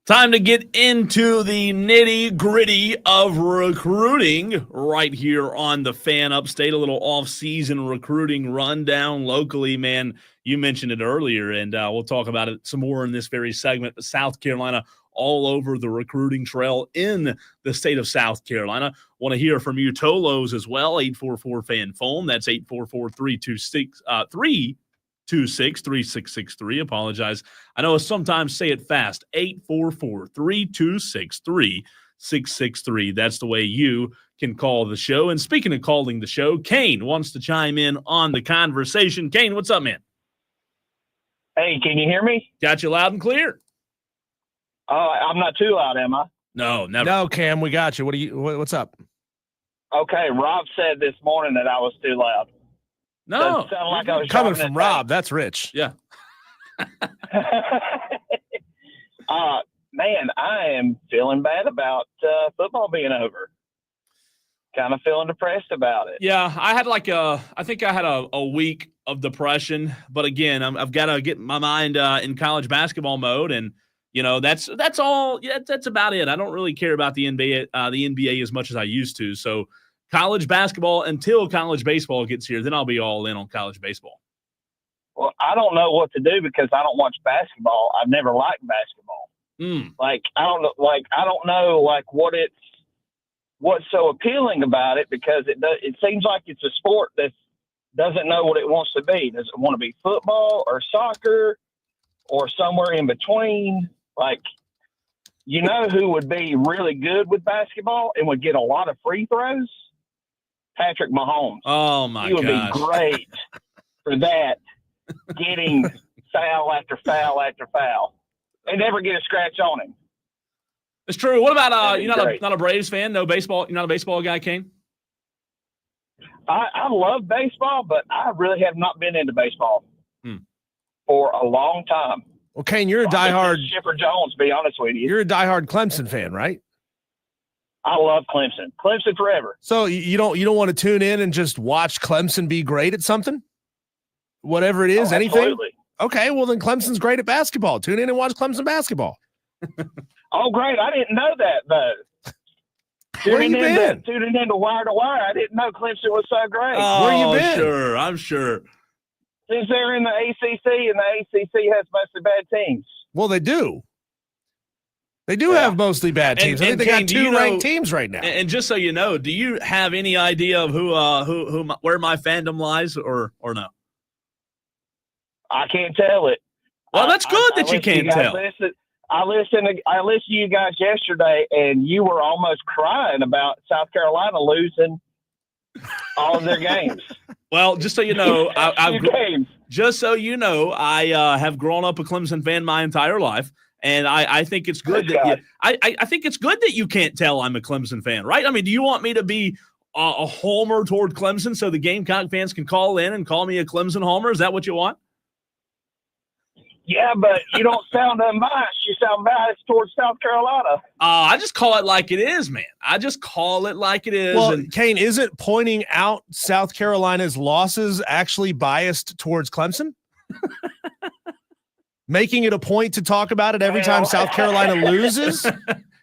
Time to get into the nitty-gritty of recruiting right here on the Fan Upstate. A little off-season recruiting rundown locally, man. You mentioned it earlier, and we'll talk about it some more in this very segment. But South Carolina all over the recruiting trail in the state of South Carolina. Want to hear from you, Tolos, as well. 844-FAN-PHONE. That's 844-326-3663. Apologize. I know I sometimes say it fast. 844-326-3663. That's the way you can call the show. And speaking of calling the show, Kane wants to chime in on the conversation. Kane, what's up, man? Hey, can you hear me? Got you loud and clear. I'm not too loud, am I? No, never. No, Cam, we got you. What's up? Okay, Rob said this morning that I was too loud. No. Doesn't sound like I was Coming driving from this Rob, that's rich. Yeah. Man, I am feeling bad about football being over. Kind of feeling depressed about it. Yeah, I think I had a week of depression, but again, I've got to get my mind in college basketball mode, and you know that's all. Yeah, that's about it. I don't really care about the NBA as much as I used to. So college basketball until college baseball gets here, then I'll be all in on college baseball. Well, I don't know what to do because I don't watch basketball. I've never liked basketball. Like I don't know what's so appealing about it, because it seems like it's a sport that doesn't know what it wants to be. Does it want to be football or soccer or somewhere in between? Like, you know who would be really good with basketball and would get a lot of free throws? Patrick Mahomes. Oh my gosh. He would be great for that, getting foul after foul after foul. They never get a scratch on him. It's true. What about you're great. not a Braves fan? No baseball. You're not a baseball guy, Kane? I love baseball, but I really have not been into baseball for a long time. Well, Kane, you're a diehard Chipper Jones, to be honest with you. You're a diehard Clemson fan, right? I love Clemson. Clemson forever. So you don't want to tune in and just watch Clemson be great at something? Whatever it is, anything? Absolutely. Okay, well then Clemson's great at basketball. Tune in and watch Clemson basketball. Oh, great. I didn't know that, though. Where you been? Tuning into Wire to Wire, I didn't know Clemson was so great. Where you been? Sure, I'm sure. Since they're in the ACC, and the ACC has mostly bad teams. Well, they do. They do have mostly bad teams. I think they Kane, got two ranked teams right now. And just so you know, do you have any idea of where my fandom lies, or no? I can't tell it. Well, that's good that you can't tell. I listened to you guys yesterday, and you were almost crying about South Carolina losing all of their games. Well, just so you know, I have grown up a Clemson fan my entire life, and I think it's good I think it's good that you can't tell I'm a Clemson fan, right? I mean, do you want me to be a homer toward Clemson so the Gamecock fans can call in and call me a Clemson homer? Is that what you want? Yeah, but you don't sound unbiased. You sound biased towards South Carolina. I just call it like it is, man. I just call it like it is. Well, Kane, isn't pointing out South Carolina's losses actually biased towards Clemson? Making it a point to talk about it every time South Carolina loses?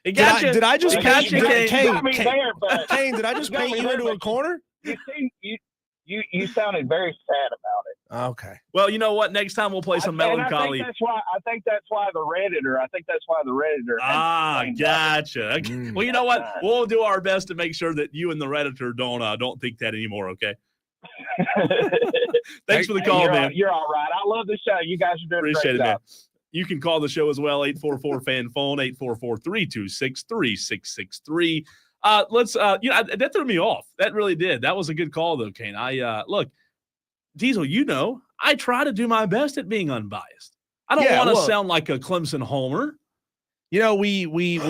Did I just paint you? Kane, did I just paint you into a corner? You sounded very sad about it. Okay. Well, you know what? Next time we'll play some melancholy. I think that's why the Redditor. Gotcha. Okay. Well, you know what? We'll do our best to make sure that you and the Redditor don't think that anymore. Okay. Thanks for the call, man. You're all right. I love the show. You guys are doing Appreciate a great it, job. man. You can call the show as well. 844-FAN-PHONE. 844-326-3663. That threw me off. That really did. That was a good call, though, Kane. Look, Diesel, I try to do my best at being unbiased. I don't want to sound like a Clemson homer. You know, we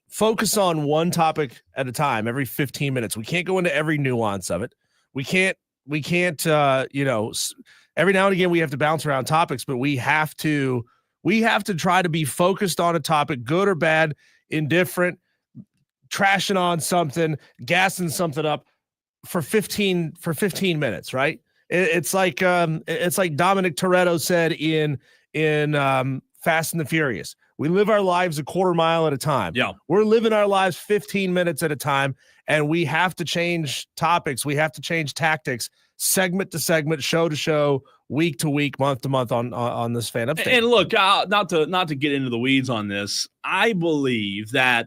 focus on one topic at a time every 15 minutes. We can't go into every nuance of it. We can't, every now and again we have to bounce around topics, but we have to try to be focused on a topic, good or bad, indifferent, trashing on something, gassing something up for 15 minutes, right? It's like Dominic Toretto said in Fast and the Furious. We live our lives a quarter mile at a time. Yeah. We're living our lives 15 minutes at a time, and we have to change topics. We have to change tactics, segment to segment, show to show, week to week, month to month on this fan upstate. And look, not to get into the weeds on this, I believe that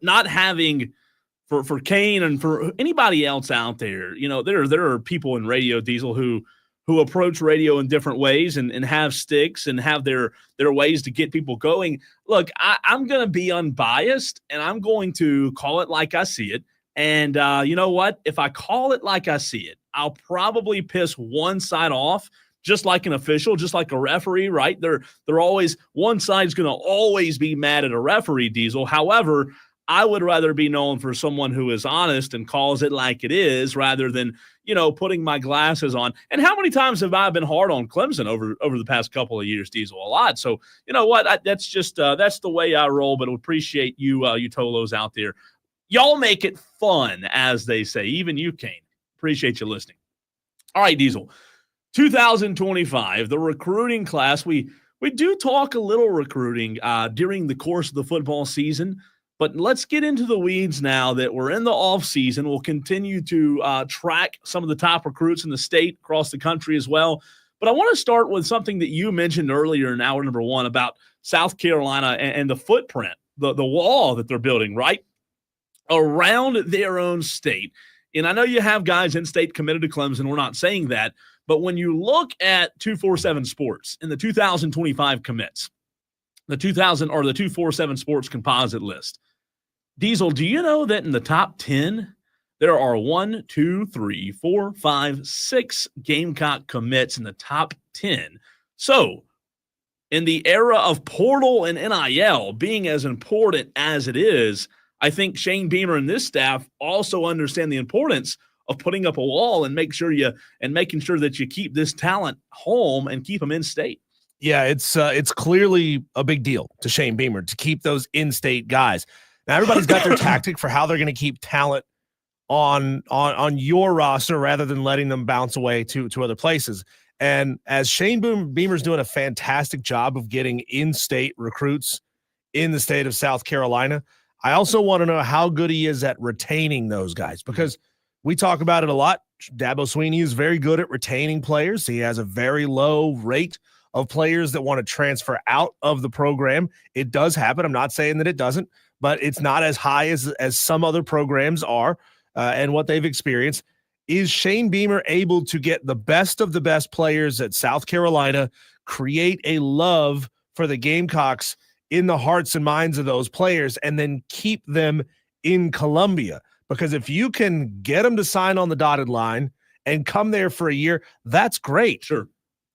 not having for Kane and for anybody else out there, there are people in radio, Diesel, who approach radio in different ways and have sticks and have their ways to get people going. Look, I'm going to be unbiased, and I'm going to call it like I see it. And you know what? If I call it like I see it, I'll probably piss one side off, just like an official, just like a referee, right? They're always – one side's going to always be mad at a referee, Diesel. However, I would rather be known for someone who is honest and calls it like it is rather than, putting my glasses on. And how many times have I been hard on Clemson over the past couple of years, Diesel? A lot. So, you know what? That's just that's the way I roll, but I appreciate you Tolos out there. Y'all make it fun, as they say. Even you, Kane. Appreciate you listening. All right, Diesel. 2025, the recruiting class. We do talk a little recruiting during the course of the football season. But let's get into the weeds now that we're in the offseason. We'll continue to track some of the top recruits in the state, across the country as well. But I want to start with something that you mentioned earlier in hour number one about South Carolina and the footprint, the wall that they're building, right, around their own state. And I know you have guys in state committed to Clemson. We're not saying that. But when you look at 247 Sports in the 2025 commits, the 247 Sports composite list, Diesel, do you know that in the top 10, there are 6 Gamecock commits in the top 10? So, in the era of portal and NIL being as important as it is, I think Shane Beamer and this staff also understand the importance of putting up a wall and making sure that you keep this talent home and keep them in state. Yeah, it's clearly a big deal to Shane Beamer to keep those in-state guys. Now, everybody's got their tactic for how they're going to keep talent on your roster rather than letting them bounce away to other places. And as Shane Beamer's doing a fantastic job of getting in-state recruits in the state of South Carolina, I also want to know how good he is at retaining those guys, because we talk about it a lot. Dabo Sweeney is very good at retaining players. He has a very low rate of players that want to transfer out of the program. It does happen. I'm not saying that it doesn't, but it's not as high as some other programs are and what they've experienced. Is Shane Beamer able to get the best of the best players at South Carolina, create a love for the Gamecocks in the hearts and minds of those players, and then keep them in Columbia? Because if you can get them to sign on the dotted line and come there for a year, that's great. Sure.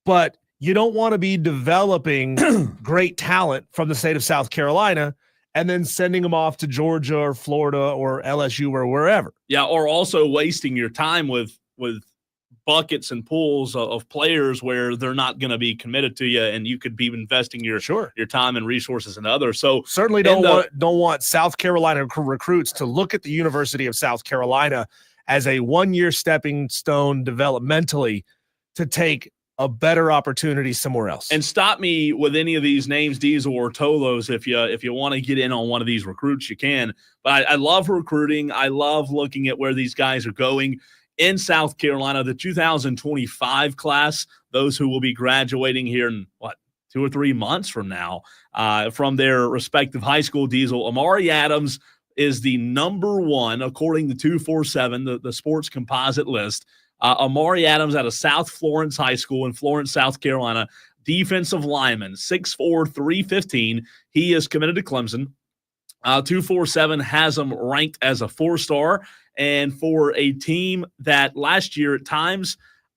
But you don't want to be developing great talent from the state of South Carolina and then sending them off to Georgia or Florida or LSU or wherever. Yeah, or also wasting your time with buckets and pools of players where they're not going to be committed to you, and you could be investing your time and resources in others. So certainly don't want South Carolina recruits to look at the University of South Carolina as a one-year stepping stone developmentally to take a better opportunity somewhere else. And stop me with any of these names, Diesel or Tolos, if you want to get in on one of these recruits, you can. But I love recruiting. I love looking at where these guys are going. In South Carolina, the 2025 class, those who will be graduating here in 2 or 3 months from now from their respective high school, Diesel, Amari Adams is the number one, according to 247, the sports composite list. Amari Adams out of South Florence High School in Florence, South Carolina, defensive lineman, 6'4", 315. He is committed to Clemson. 247 has him ranked as a 4-star. And for a team that last year at times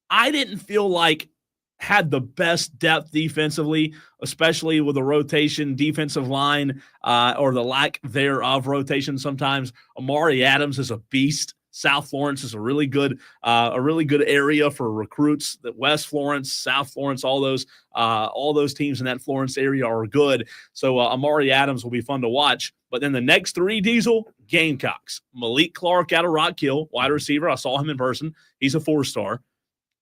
I didn't feel like had the best depth defensively, especially with the rotation defensive line or the lack thereof rotation sometimes, Amari Adams is a beast. South Florence is a really good area for recruits. That West Florence, South Florence, all those teams in that Florence area are good. So Amari Adams will be fun to watch. But then the next 3, Diesel, Gamecocks. Malik Clark out of Rock Hill, wide receiver. I saw him in person. He's a 4-star.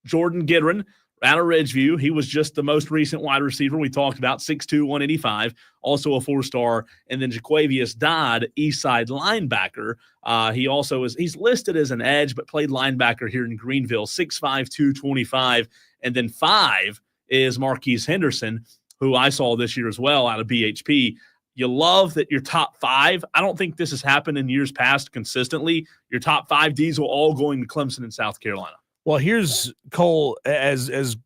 Jordan Gidron, out of Ridgeview. He was just the most recent wide receiver we talked about, 6'2", 185, also a 4-star. And then Jaquavius Dodd, Eastside linebacker. He also he's listed as an edge, but played linebacker here in Greenville, 6'5", 225. And then 5 is Marquise Henderson, who I saw this year as well out of BHP. You love that your top 5, I don't think this has happened in years past consistently, your top 5 Ds will all going to Clemson and South Carolina. Well, here's Cole, as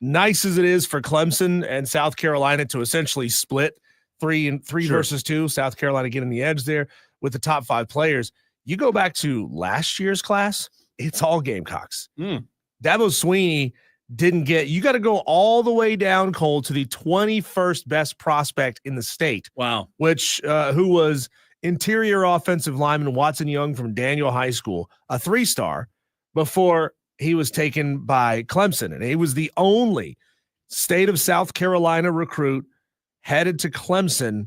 nice as it is for Clemson and South Carolina to essentially split 3 versus 2, South Carolina getting the edge there with the top 5 players. You go back to last year's class, it's all Gamecocks. Dabo Swinney didn't get, you got to go all the way down, Cole, to the 21st best prospect in the state. Wow. Which, who was interior offensive lineman Watson Young from Daniel High School, a 3-star, before he was taken by Clemson. And he was the only state of South Carolina recruit headed to Clemson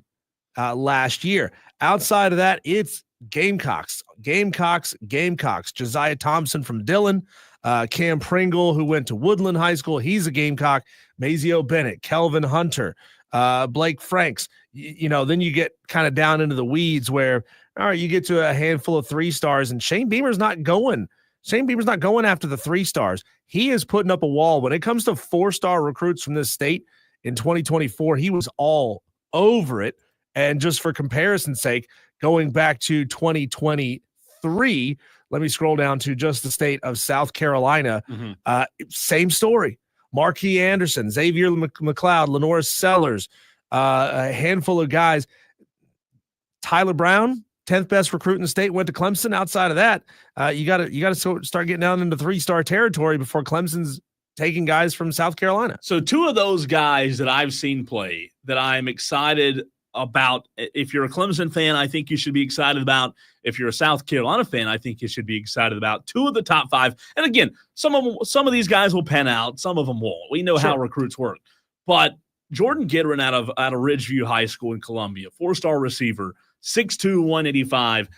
last year. Outside of that, it's Gamecocks. Josiah Thompson from Dillon, Cam Pringle, who went to Woodland High School. He's a Gamecock. Mazio Bennett, Kelvin Hunter, Blake Franks. Then you get kind of down into the weeds where, all right, you get to a handful of 3-stars, and Shane Beamer's not going after the 3-stars. He is putting up a wall. When it comes to 4-star recruits from this state in 2024, he was all over it. And just for comparison's sake, going back to 2023, let me scroll down to just the state of South Carolina. Same story. Marquis Anderson, Xavier McLeod, Lenora Sellers, a handful of guys. Tyler Brown, 10th best recruit in the state, went to Clemson. Outside of that, you got to start getting down into 3-star territory before Clemson's taking guys from South Carolina. So 2 of those guys that I've seen play that I'm excited about. If you're a Clemson fan, I think you should be excited about. If you're a South Carolina fan, I think you should be excited about 2 of the top 5. And again, some of these guys will pan out, some of them won't. We know how recruits work. But Jordan Gitteren out of Ridgeview High School in Columbia, 4-star receiver, 6'2", 185.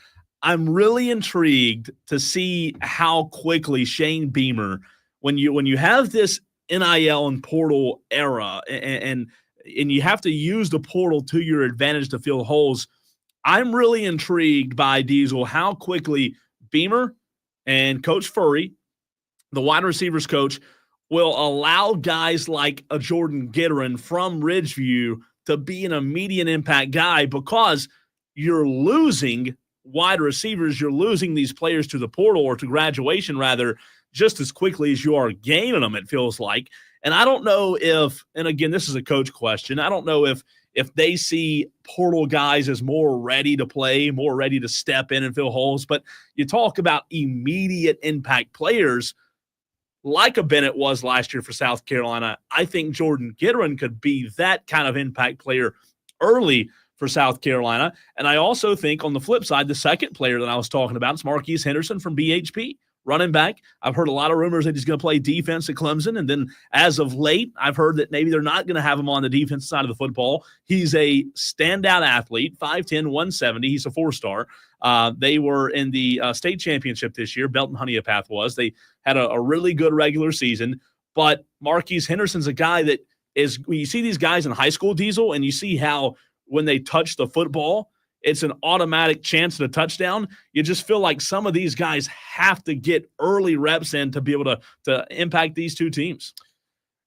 I'm really intrigued to see how quickly Shane Beamer, when you have this NIL and portal era, and you have to use the portal to your advantage to fill holes. I'm really intrigued by Diesel, how quickly Beamer and Coach Furry, the wide receivers coach, will allow guys like a Jordan Gitteren from Ridgeview to be an immediate impact guy, because you're losing wide receivers, you're losing these players to the portal, or to graduation rather, just as quickly as you are gaining them, it feels like. And I don't know if, and again, this is a coach question, I don't know if they see portal guys as more ready to play, more ready to step in and fill holes. But you talk about immediate impact players like a Bennett was last year for South Carolina. I think Jordan Gitteren could be that kind of impact player early for South Carolina. And I also think on the flip side, the second player that I was talking about is Marquise Henderson from BHP. Running back. I've heard a lot of rumors that he's going to play defense at Clemson. And then as of late, I've heard that maybe they're not going to have him on the defense side of the football. He's a standout athlete, 5'10", 170. He's a 4-star. They were in the state championship this year. Belton Honeypath was. They had a really good regular season. But Marquise Henderson's a guy that is, when you see these guys in high school, Diesel, and you see how when they touch the football, it's an automatic chance at a touchdown. You just feel like some of these guys have to get early reps in to be able to impact these 2 teams.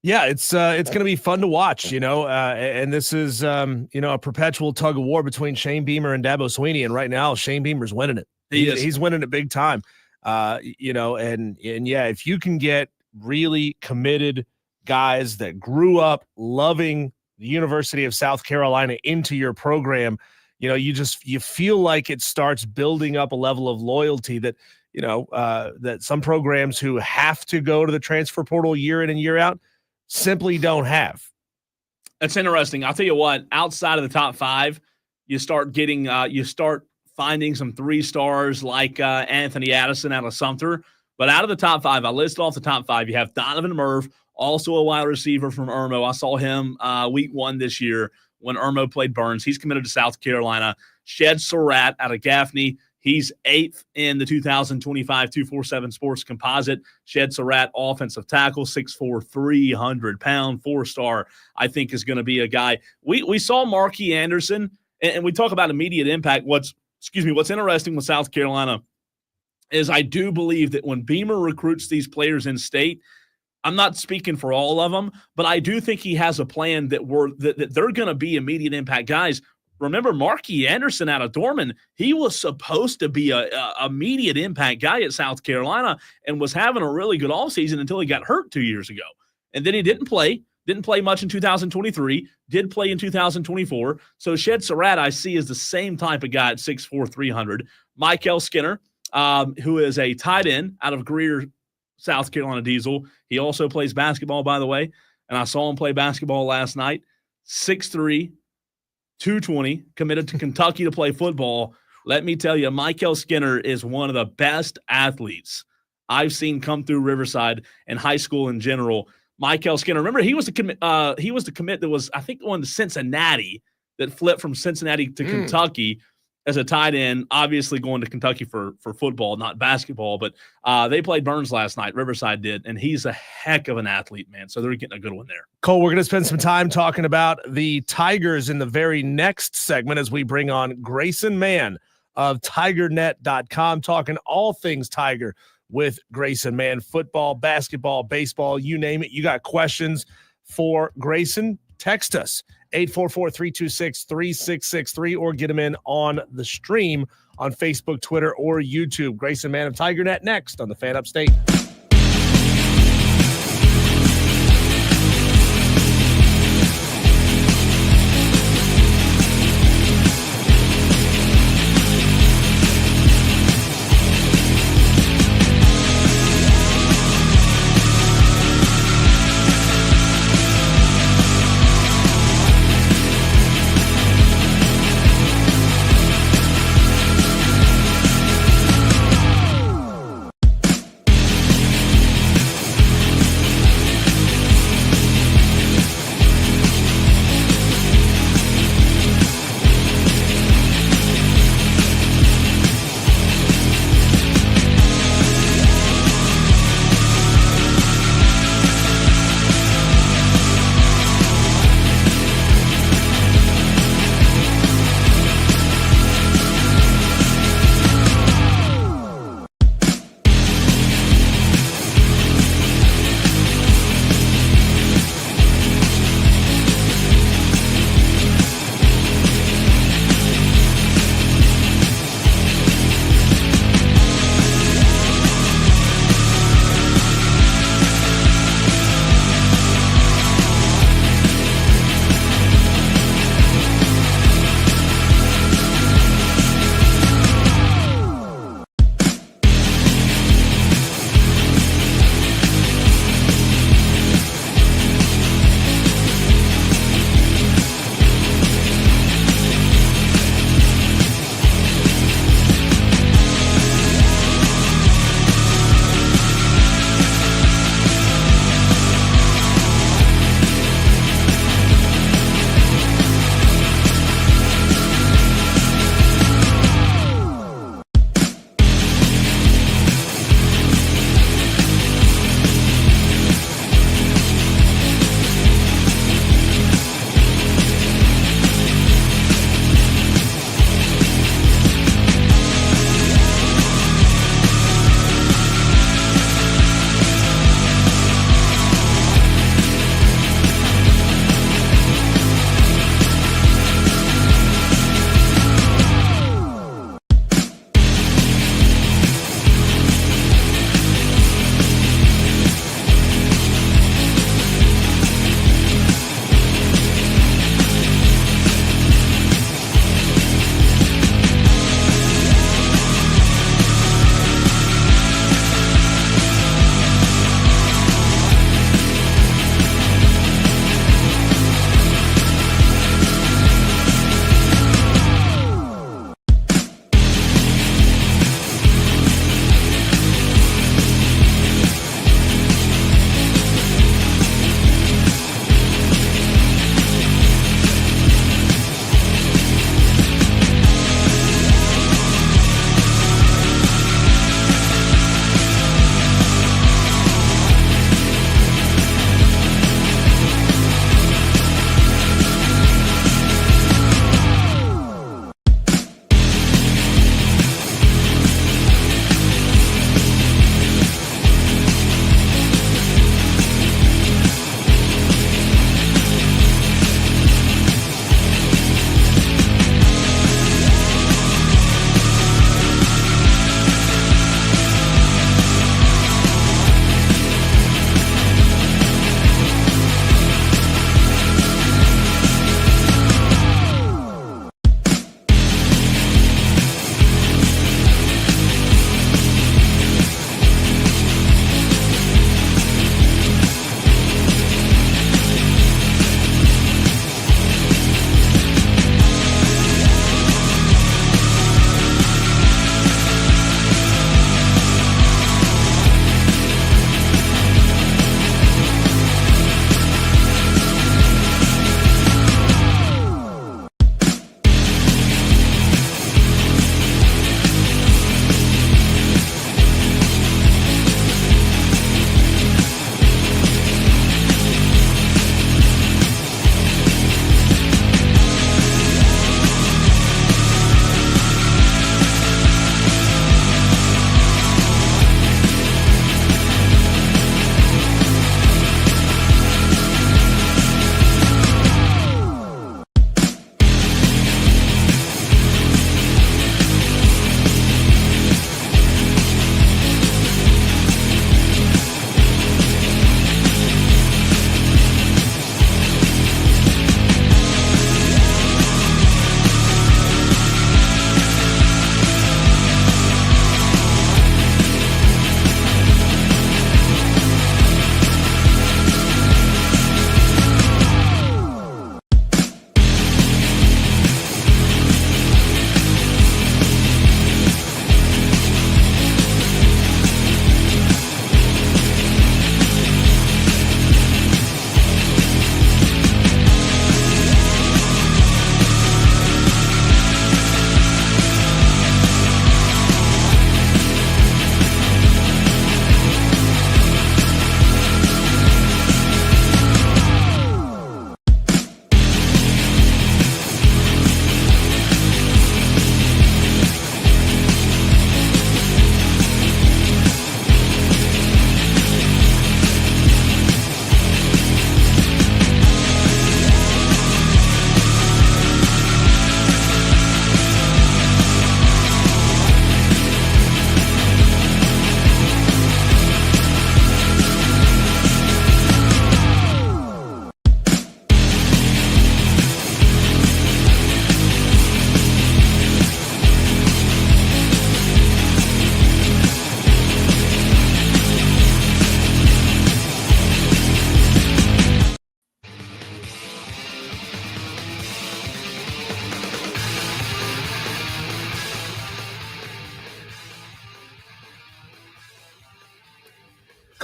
Yeah, it's going to be fun to watch, and this is, a perpetual tug of war between Shane Beamer and Dabo Swinney. And right now, Shane Beamer's winning it. He's winning it big time, and if you can get really committed guys that grew up loving the University of South Carolina into your program, you feel like it starts building up a level of loyalty that, that some programs who have to go to the transfer portal year in and year out simply don't have. That's interesting. I'll tell you what, outside of the top 5, you start getting, finding some 3-stars like Anthony Addison out of Sumter. But out of the top 5, I listed off the top 5. You have Donovan Merv, also a wide receiver from Irmo. I saw him week 1 this year when Irmo played Burns. He's committed to South Carolina. Shed Surratt out of Gaffney. He's 8th in the 2025 247 Sports Composite. Shed Surratt, offensive tackle, 6'4", 300-pound, 4-star, I think is going to be a guy. We saw Marquis Anderson, and we talk about immediate impact. What's interesting with South Carolina is I do believe that when Beamer recruits these players in state, I'm not speaking for all of them, but I do think he has a plan that they're going to be immediate impact guys. Remember, Marquis Anderson out of Dorman, he was supposed to be a immediate impact guy at South Carolina and was having a really good offseason until he got hurt 2 years ago. And then he didn't play much in 2023, did play in 2024. So Shed Surratt I see as the same type of guy at 6'4", 300. Michael Skinner, who is a tight end out of Greer, South Carolina Diesel. He also plays basketball, by the way, and I saw him play basketball last night. 6'3", 220, committed to Kentucky to play football. Let me tell you, Michael Skinner is one of the best athletes I've seen come through Riverside and high school in general. Michael Skinner, remember, he was the commit that was, I think, on to Cincinnati, that flipped from Cincinnati to Kentucky as a tight end, obviously going to Kentucky for football, not basketball. But they played Burns last night, Riverside did, and he's a heck of an athlete, man. So they're getting a good one there. Cole, we're going to spend some time talking about the Tigers in the very next segment as we bring on Grayson Mann of TigerNet.com, talking all things Tiger with Grayson Mann. Football, basketball, baseball, you name it. You got questions for Grayson? Text us, 844-326-3663, or get them in on the stream on Facebook, Twitter, or YouTube. Grayson Mann of TigerNet next on the Fan Upstate.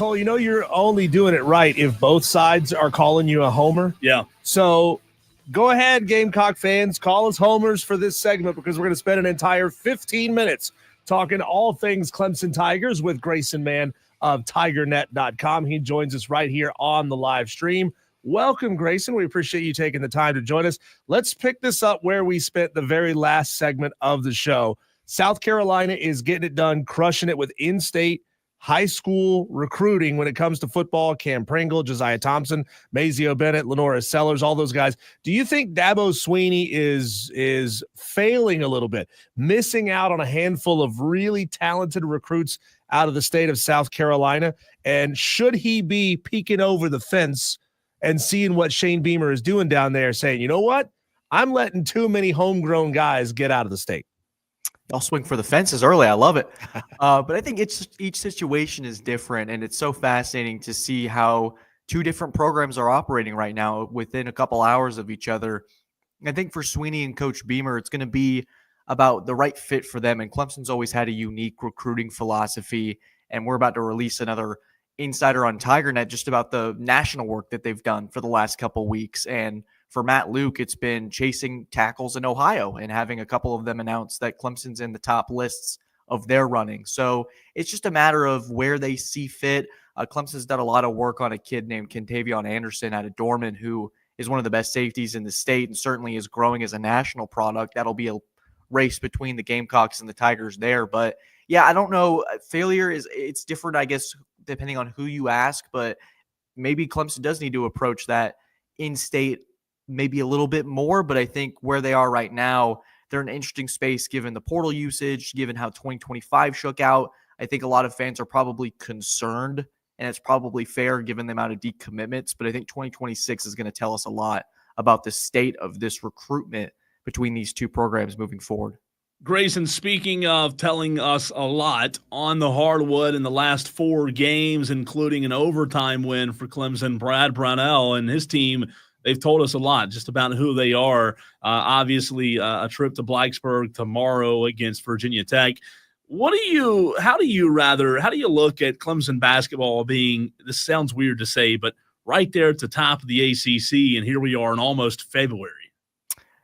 Cole, you know you're only doing it right if both sides are calling you a homer. Yeah. So go ahead, Gamecock fans. Call us homers for this segment because we're going to spend an entire 15 minutes talking all things Clemson Tigers with Grayson Mann of TigerNet.com. He joins us right here on the live stream. Welcome, Grayson. We appreciate you taking the time to join us. Let's pick this up where we spent the very last segment of the show. South Carolina is getting it done, crushing it with in-state high school recruiting when it comes to football. Cam Pringle, Josiah Thompson, Mazio Bennett, Lenora Sellers, all those guys. Do you think Dabo Swinney is failing a little bit, missing out on a handful of really talented recruits out of the state of South Carolina? And should he be peeking over the fence and seeing what Shane Beamer is doing down there, saying, you know what? I'm letting too many homegrown guys get out of the state. I'll swing for the fences early. I love it. But I think each situation is different, and it's so fascinating to see how two different programs are operating right now within a couple hours of each other. I think for Swinney and Coach Beamer, it's going to be about the right fit for them, and Clemson's always had a unique recruiting philosophy, and we're about to release another insider on TigerNet just about the national work that they've done for the last couple weeks. And for Matt Luke, it's been chasing tackles in Ohio and having a couple of them announce that Clemson's in the top lists of their running. So it's just a matter of where they see fit. Clemson's done a lot of work on a kid named Kentavion Anderson out of Dorman, who is one of the best safeties in the state and certainly is growing as a national product. That'll be a race between the Gamecocks and the Tigers there. But yeah, I don't know. Failure it's different, I guess, depending on who you ask, but maybe Clemson does need to approach that in-state maybe a little bit more. But I think where they are right now, they're in an interesting space given the portal usage, given how 2025 shook out. I think a lot of fans are probably concerned, and it's probably fair given the amount of decommitments. But I think 2026 is going to tell us a lot about the state of this recruitment between these two programs moving forward. Grayson, speaking of telling us a lot on the hardwood in the last 4 games, including an overtime win for Clemson, Brad Brownell and his team, they've told us a lot just about who they are. Obviously, a trip to Blacksburg tomorrow against Virginia Tech. How do you look at Clemson basketball being, this sounds weird to say, but right there at the top of the ACC, and here we are in almost February?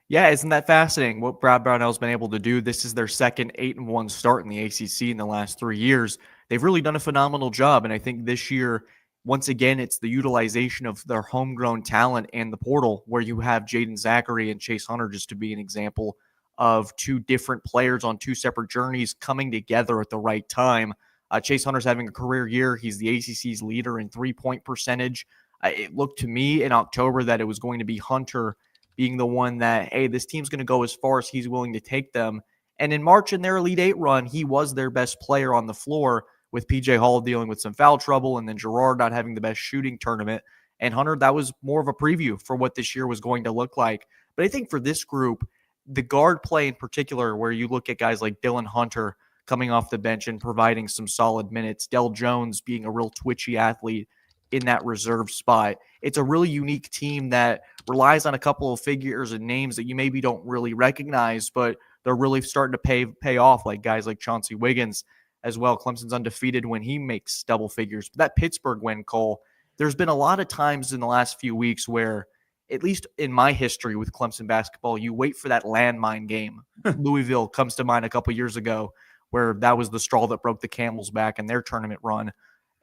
Yeah, isn't that fascinating what Brad Brownell's been able to do? This is their second 8-1 start in the ACC in the last 3 years. They've really done a phenomenal job, and I think this year, once again, it's the utilization of their homegrown talent and the portal, where you have Jaden Zachary and Chase Hunter, just to be an example of two different players on two separate journeys coming together at the right time. Chase Hunter's having a career year. He's the ACC's leader in three-point percentage. It looked to me in October that it was going to be Hunter being the one that, hey, this team's going to go as far as he's willing to take them. And in March, in their Elite 8 run, he was their best player on the floor, with PJ Hall dealing with some foul trouble and then Gerard not having the best shooting tournament. And Hunter, that was more of a preview for what this year was going to look like. But I think for this group, the guard play in particular, where you look at guys like Dylan Hunter coming off the bench and providing some solid minutes, Del Jones being a real twitchy athlete in that reserve spot. It's a really unique team that relies on a couple of figures and names that you maybe don't really recognize, but they're really starting to pay off, like guys like Chauncey Wiggins as well. Clemson's undefeated when he makes double figures. But that Pittsburgh win, Cole, there's been a lot of times in the last few weeks where, at least in my history with Clemson basketball, you wait for that landmine game. Louisville comes to mind a couple years ago, where that was the straw that broke the camel's back in their tournament run.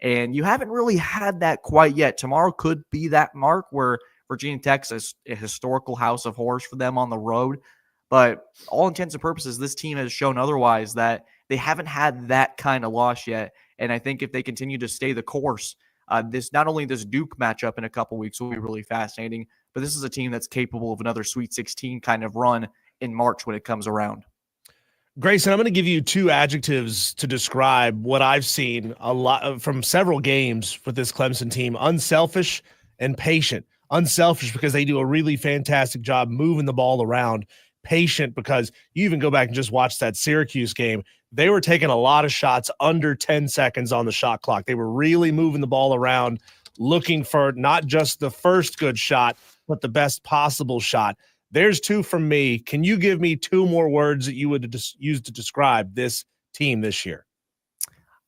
And you haven't really had that quite yet. Tomorrow could be that mark where Virginia Tech's a historical house of horrors for them on the road. But all intents and purposes, this team has shown otherwise, that they haven't had that kind of loss yet. And I think if they continue to stay the course, not only this Duke matchup in a couple weeks will be really fascinating, but this is a team that's capable of another Sweet 16 kind of run in March when it comes around. Grayson, I'm going to give you 2 adjectives to describe what I've seen a lot from several games with this Clemson team: unselfish and patient. Unselfish because they do a really fantastic job moving the ball around. Patient because you even go back and just watch that Syracuse game. They were taking a lot of shots under 10 seconds on the shot clock. They were really moving the ball around, looking for not just the first good shot, but the best possible shot. There's 2 from me. Can you give me 2 more words that you would use to describe this team this year?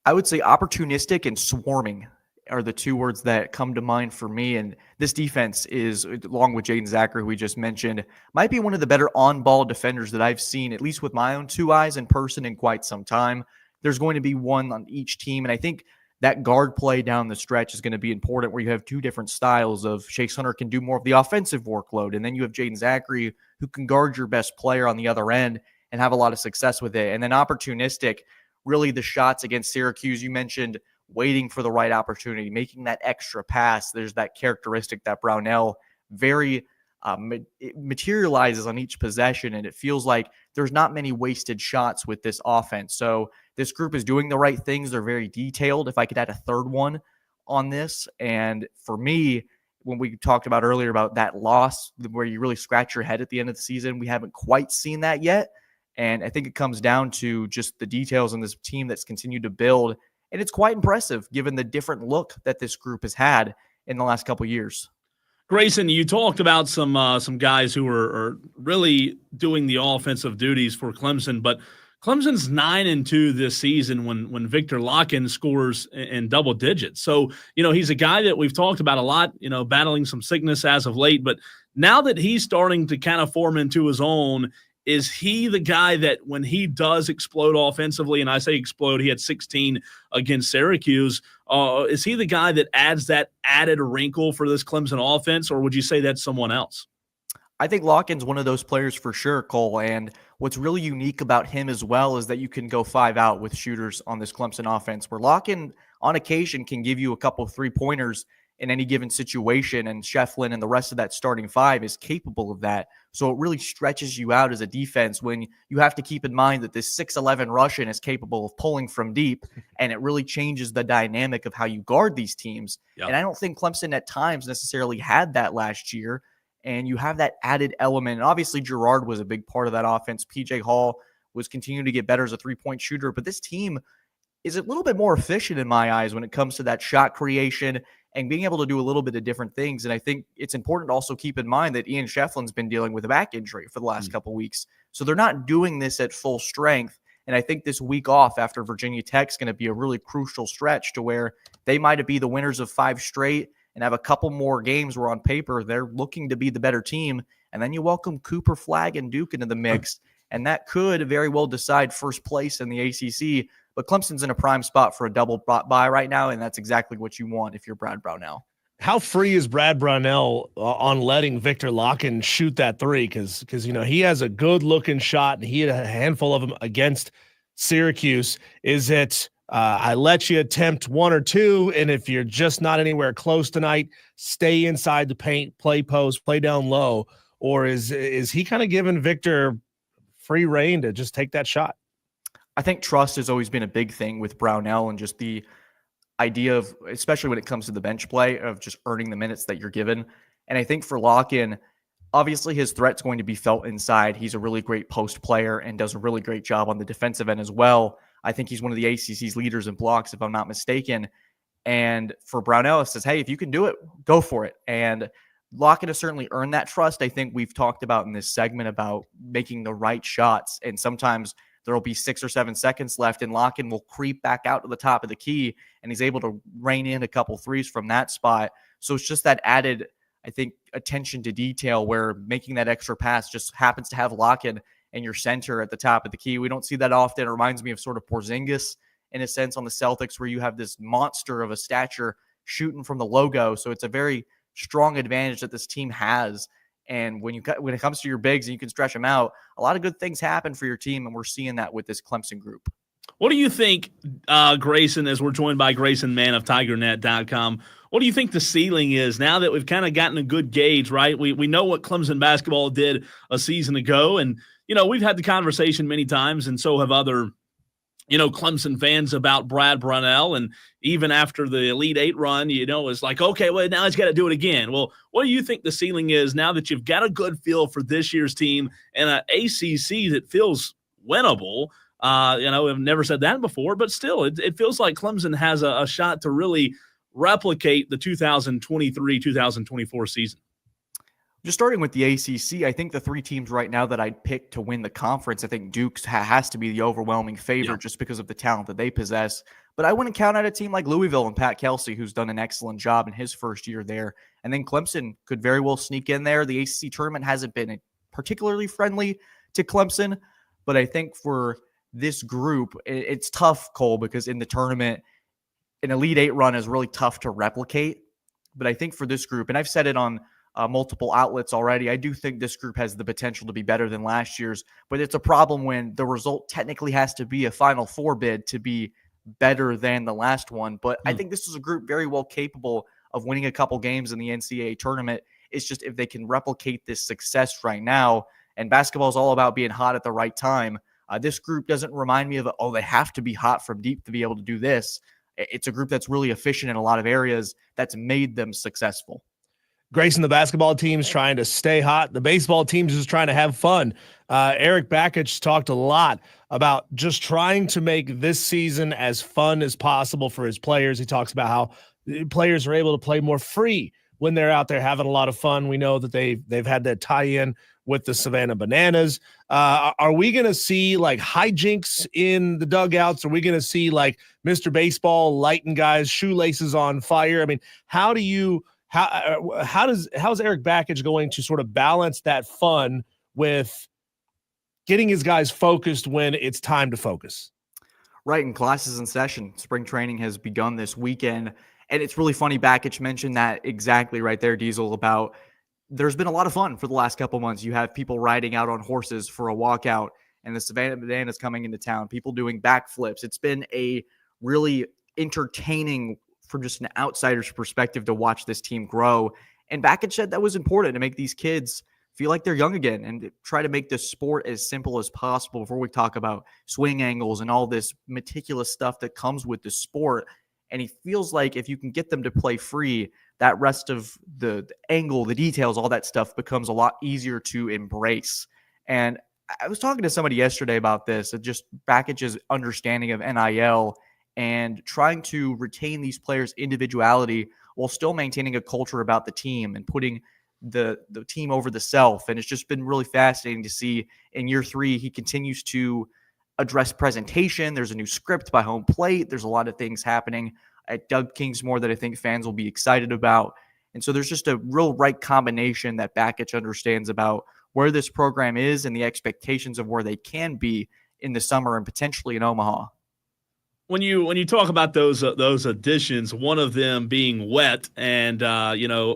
I would say opportunistic and swarming. are the two words that come to mind for me. And this defense is, along with Jaden Zachary, who we just mentioned, might be one of the better on-ball defenders that I've seen, at least with my own two eyes in person, in quite some time. There's going to be one on each team. And I think that guard play down the stretch is going to be important, where you have two different styles of Chase Hunter can do more of the offensive workload. And then you have Jaden Zachary, who can guard your best player on the other end and have a lot of success with it. And then opportunistic, really the shots against Syracuse, you mentioned waiting for the right opportunity, making that extra pass. There's that characteristic that Brownell very it materializes on each possession, and it feels like there's not many wasted shots with this offense. So this group is doing the right things. They're very detailed. If I could add a third one on this, and for me, when we talked about earlier about that loss where you really scratch your head at the end of the season, we haven't quite seen that yet. And I think it comes down to just the details in this team that's continued to build. And it's quite impressive given the different look that this group has had in the last couple of years. Grayson, you talked about some guys who are really doing the offensive duties for Clemson, but Clemson's 9-2 this season when Victor Locken scores in double digits. So, he's a guy that we've talked about a lot, battling some sickness as of late, but now that he's starting to kind of form into his own, is he the guy that when he does explode offensively, and I say explode, he had 16 against Syracuse, is he the guy that adds that added wrinkle for this Clemson offense, or would you say that's someone else? I think Locken's one of those players for sure, Cole, and what's really unique about him as well is that you can go 5 out with shooters on this Clemson offense, where Locken on occasion can give you a couple 3-pointers in any given situation, and Shefflin and the rest of that starting 5 is capable of that. So it really stretches you out as a defense when you have to keep in mind that this 6'11" Russian is capable of pulling from deep, and it really changes the dynamic of how you guard these teams. Yep. And I don't think Clemson at times necessarily had that last year, and you have that added element. And obviously Girard was a big part of that offense. PJ Hall was continuing to get better as a 3-point shooter, but this team is a little bit more efficient in my eyes when it comes to that shot creation and being able to do a little bit of different things. And I think it's important to also keep in mind that Ian Shefflin's been dealing with a back injury for the last couple of weeks. So they're not doing this at full strength. And I think this week off after Virginia Tech's going to be a really crucial stretch to where they might be the winners of 5 straight and have a couple more games where on paper they're looking to be the better team. And then you welcome Cooper, Flagg, and Duke into the mix. And that could very well decide first place in the ACC. But Clemson's in a prime spot for a double bye right now, and that's exactly what you want if you're Brad Brownell. How free is Brad Brownell on letting Victor Locken shoot that 3? Because he has a good-looking shot, and he had a handful of them against Syracuse. Is it I let you attempt 1 or 2, and if you're just not anywhere close tonight, stay inside the paint, play post, play down low? Or is he kind of giving Victor free reign to just take that shot? I think trust has always been a big thing with Brownell, and just the idea of, especially when it comes to the bench play, of just earning the minutes that you're given. And I think for Locken, obviously his threat's going to be felt inside. He's a really great post player and does a really great job on the defensive end as well. I think he's one of the ACC's leaders in blocks, if I'm not mistaken. And for Brownell, it says, hey, if you can do it, go for it. And Locken has certainly earned that trust. I think we've talked about in this segment about making the right shots, and sometimes there will be 6 or 7 seconds left, and Locken will creep back out to the top of the key, and he's able to rein in a couple threes from that spot. So it's just that added, I think, attention to detail where making that extra pass just happens to have Locken and your center at the top of the key. We don't see that often. It reminds me of sort of Porzingis in a sense on the Celtics, where you have this monster of a stature shooting from the logo. So it's a very strong advantage that this team has. And when it comes to your bigs and you can stretch them out, a lot of good things happen for your team, and we're seeing that with this Clemson group. What do you think, Grayson, as we're joined by Grayson Mann of TigerNet.com, what do you think the ceiling is now that we've kind of gotten a good gauge, right? We know what Clemson basketball did a season ago, and, we've had the conversation many times, and so have other Clemson fans about Brad Brownell. And even after the Elite 8 run, it's like, okay, well, now he's got to do it again. Well, what do you think the ceiling is now that you've got a good feel for this year's team and an ACC that feels winnable? I've never said that before, but still, it feels like Clemson has a shot to really replicate the 2023-2024 season. Just starting with the ACC, I think the three teams right now that I'd pick to win the conference, I think Duke has to be the overwhelming favorite just because of the talent that they possess. But I wouldn't count out a team like Louisville and Pat Kelsey, who's done an excellent job in his first year there. And then Clemson could very well sneak in there. The ACC tournament hasn't been particularly friendly to Clemson, but I think for this group, it's tough, Cole, because in the tournament, an Elite Eight run is really tough to replicate. But I think for this group, and I've said it on multiple outlets already, I do think this group has the potential to be better than last year's, but it's a problem when the result technically has to be a Final Four bid to be better than the last one. But I think this is a group very well capable of winning a couple games in the NCAA tournament. It's just if they can replicate this success right now, and basketball is all about being hot at the right time. This group doesn't remind me of, they have to be hot from deep to be able to do this. It's a group that's really efficient in a lot of areas that's made them successful. Grayson, the basketball team's trying to stay hot. The baseball team's just trying to have fun. Eric Bakich talked a lot about just trying to make this season as fun as possible for his players. He talks about how players are able to play more free when they're out there having a lot of fun. We know that they've had that tie-in with the Savannah Bananas. Are we going to see like hijinks in the dugouts? Are we going to see like Mr. Baseball lighting guys' shoelaces on fire? I mean, how's Eric Bakich going to sort of balance that fun with getting his guys focused when it's time to focus? Right, and classes in session. Spring training has begun this weekend, and it's really funny. Bakich mentioned that exactly right there, Diesel, about there's been a lot of fun for the last couple months. You have people riding out on horses for a walkout, and the Savannah Bananas coming into town, people doing backflips. It's been a really entertaining, from just an outsider's perspective, to watch this team grow. And Bakich said that was important to make these kids feel like they're young again and try to make this sport as simple as possible before we talk about swing angles and all this meticulous stuff that comes with the sport. And he feels like if you can get them to play free, that rest of the angle, the details, all that stuff becomes a lot easier to embrace. And I was talking to somebody yesterday about this, just Bakich's understanding of NIL and trying to retain these players' individuality while still maintaining a culture about the team and putting the team over the self. And it's just been really fascinating to see in year 3, he continues to address presentation. There's a new script by Home Plate. There's a lot of things happening at Doug Kingsmore that I think fans will be excited about. And so there's just a real right combination that Bakich understands about where this program is and the expectations of where they can be in the summer and potentially in Omaha. When you talk about those additions, one of them being wet and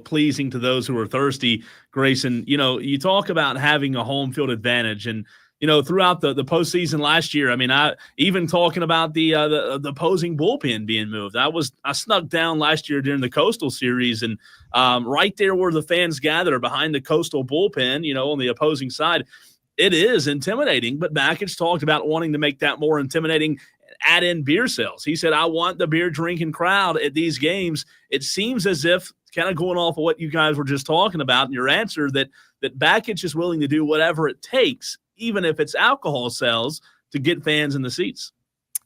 pleasing to those who are thirsty, Grayson, you talk about having a home field advantage, and throughout the postseason last year, I mean, I even talking about the opposing bullpen being moved. I snuck down last year during the Coastal Series, and right there where the fans gather behind the Coastal bullpen, on the opposing side, it is intimidating. But Bakich talked about wanting to make that more intimidating. Add in beer sales. He said, I want the beer drinking crowd at these games. It seems as if, kind of going off of what you guys were just talking about in your answer, that Bakich is willing to do whatever it takes, even if it's alcohol sales, to get fans in the seats.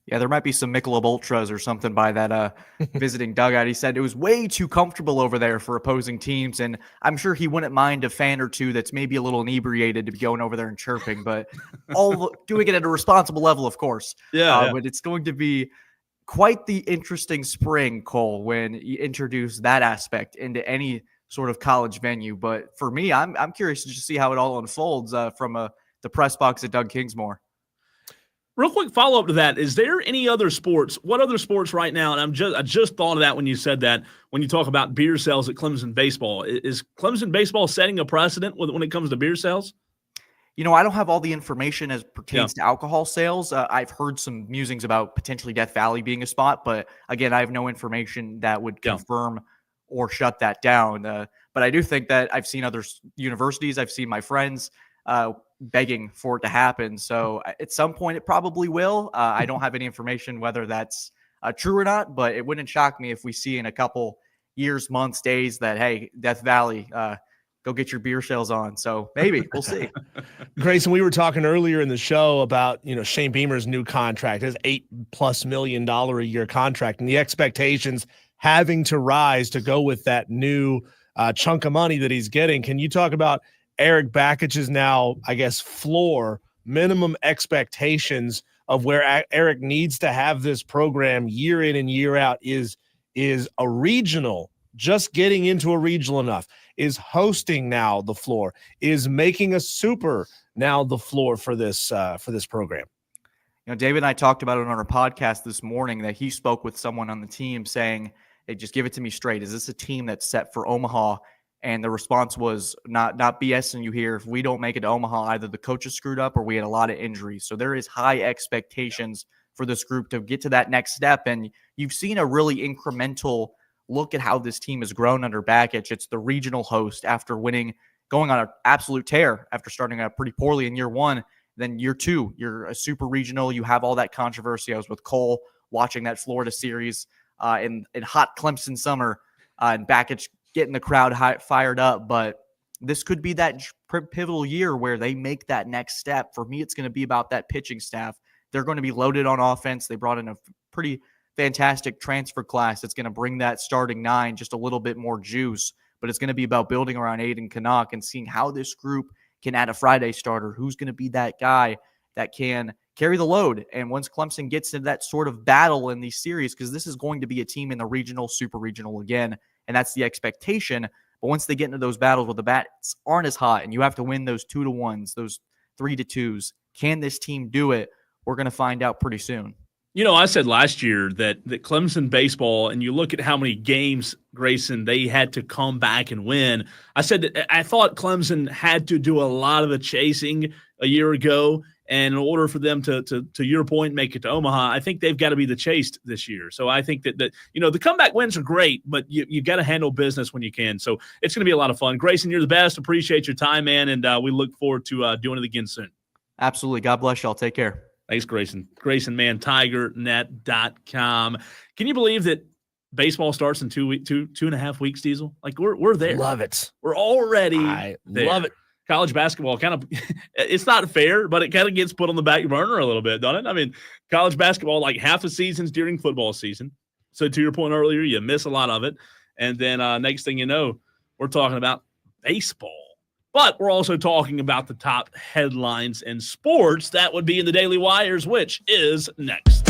Yeah, there might be some Michelob Ultras or something by that visiting dugout. He said it was way too comfortable over there for opposing teams, and I'm sure he wouldn't mind a fan or two that's maybe a little inebriated to be going over there and chirping, but all doing it at a responsible level, of course. Yeah. But it's going to be quite the interesting spring, Cole, when you introduce that aspect into any sort of college venue. But for me, I'm curious to just see how it all unfolds from the press box at Doug Kingsmore. Real quick follow-up to that, is there any other sports? What other sports right now, and I just thought of that when you said that, when you talk about beer sales at Clemson baseball. Is Clemson baseball setting a precedent when it comes to beer sales? I don't have all the information as pertains to alcohol sales. I've heard some musings about potentially Death Valley being a spot, but again, I have no information that would confirm or shut that down. But I do think that I've seen other universities, I've seen my friends begging for it to happen. So at some point it probably will. I don't have any information whether that's true or not, but it wouldn't shock me if we see in a couple years, months, days that, hey, Death Valley, go get your beer sales on. So maybe we'll see. Grayson, we were talking earlier in the show about, Shane Beamer's new contract, his $8+ million a year contract, and the expectations having to rise to go with that new chunk of money that he's getting. Can you talk about Eric Bakic's now, I guess, floor, minimum expectations of where Eric needs to have this program year in and year out? Is a regional, just getting into a regional enough? Is hosting now the floor? Is making a super now the floor for this program? David and I talked about it on our podcast this morning that he spoke with someone on the team saying, hey, just give it to me straight. Is this a team that's set for Omaha? And the response was not BSing you here. If we don't make it to Omaha, either the coaches screwed up or we had a lot of injuries. So there is high expectations for this group to get to that next step. And you've seen a really incremental look at how this team has grown under Bakich. It's the regional host after going on an absolute tear after starting out pretty poorly in year one. Then year two, you're a super regional. You have all that controversy. I was with Cole watching that Florida series in hot Clemson summer, and Bakich getting the crowd fired up. But this could be that pivotal year where they make that next step. For me, it's going to be about that pitching staff. They're going to be loaded on offense. They brought in a pretty fantastic transfer class. It's going to bring that starting 9 just a little bit more juice. But it's going to be about building around Aiden Canuck and seeing how this group can add a Friday starter. Who's going to be that guy that can carry the load? And once Clemson gets into that sort of battle in these series, because this is going to be a team in the regional, super regional again, and that's the expectation. But once they get into those battles where the bats aren't as hot and you have to win those 2-1s, those 3-2s, can this team do it? We're going to find out pretty soon. I said last year that Clemson baseball, and you look at how many games, Grayson, they had to come back and win. I said that I thought Clemson had to do a lot of the chasing a year ago, and in order for them to your point, make it to Omaha, I think they've got to be the chased this year. So I think that the comeback wins are great, but you got to handle business when you can. So it's going to be a lot of fun. Grayson, you're the best. Appreciate your time, man, and we look forward to doing it again soon. Absolutely. God bless y'all. Take care. Thanks, Grayson. Grayson Mann, TigerNet.com. Can you believe that baseball starts in 2.5 weeks, Diesel? Like, we're there. Love it. We're already there. Love it. College basketball it's not fair, but it kind of gets put on the back burner a little bit, doesn't it? I mean, college basketball, like half the season's during football season. So to your point earlier, you miss a lot of it. And then next thing you know, we're talking about baseball. But we're also talking about the top headlines in sports. That would be in the Daily Wires, which is next.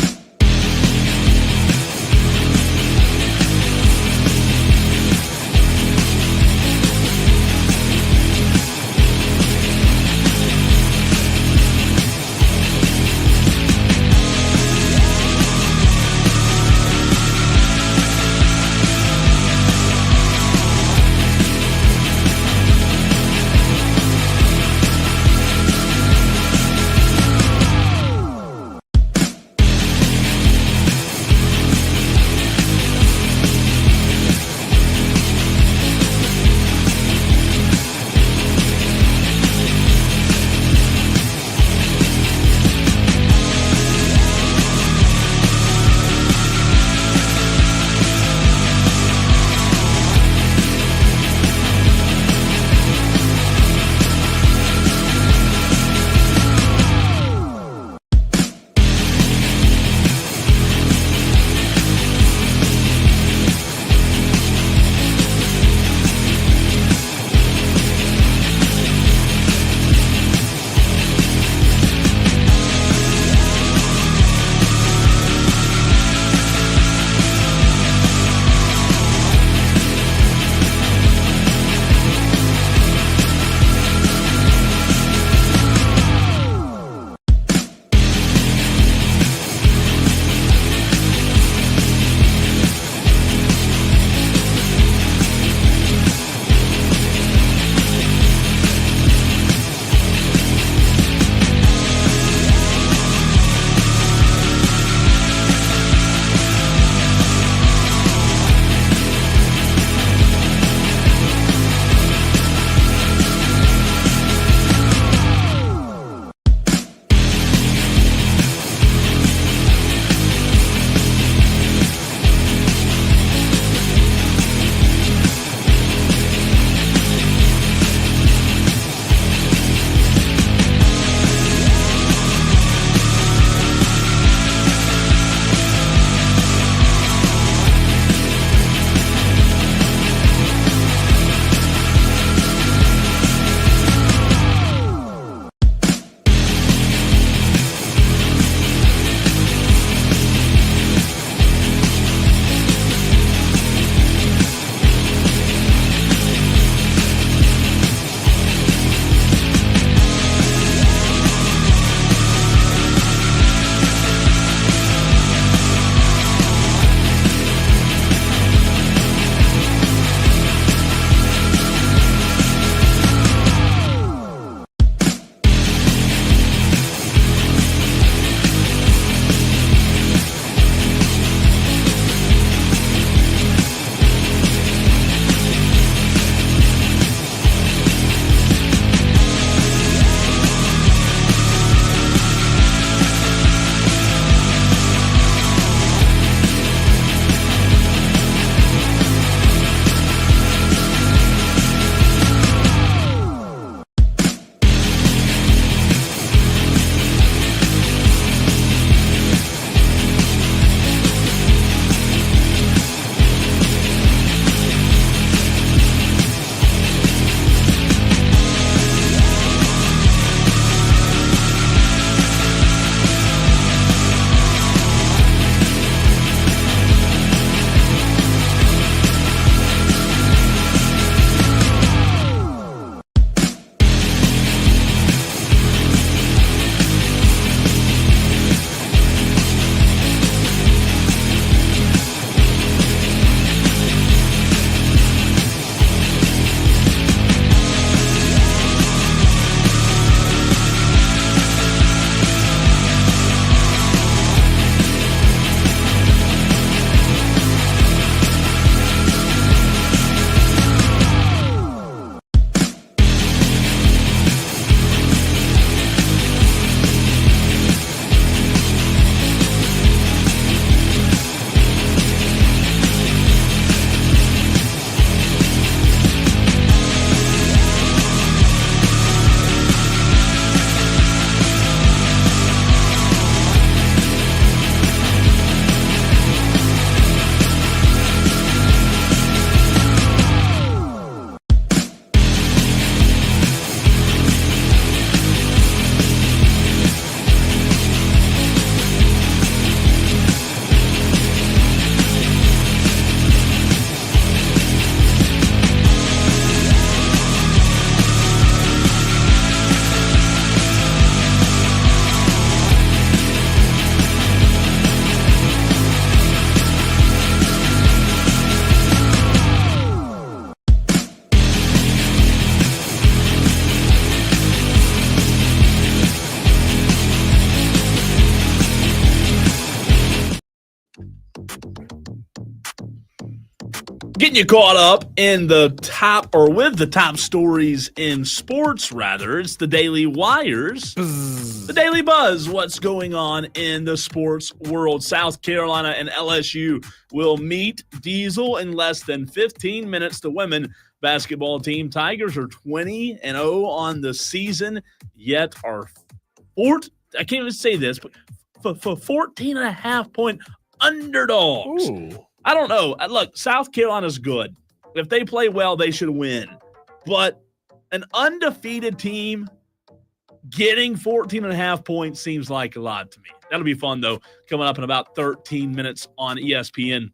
Getting you caught up in the top, or with the top stories in sports, rather. It's the Daily Wires. The Daily Buzz. What's going on in the sports world? South Carolina and LSU will meet Diesel in less than 15 minutes. The women basketball team Tigers are 20-0 on the season, yet are I can't even say this, but for 14.5-point underdogs. Ooh. I don't know. Look, South Carolina's good. If they play well, they should win. But an undefeated team getting 14.5 points seems like a lot to me. That'll be fun, though, coming up in about 13 minutes on ESPN.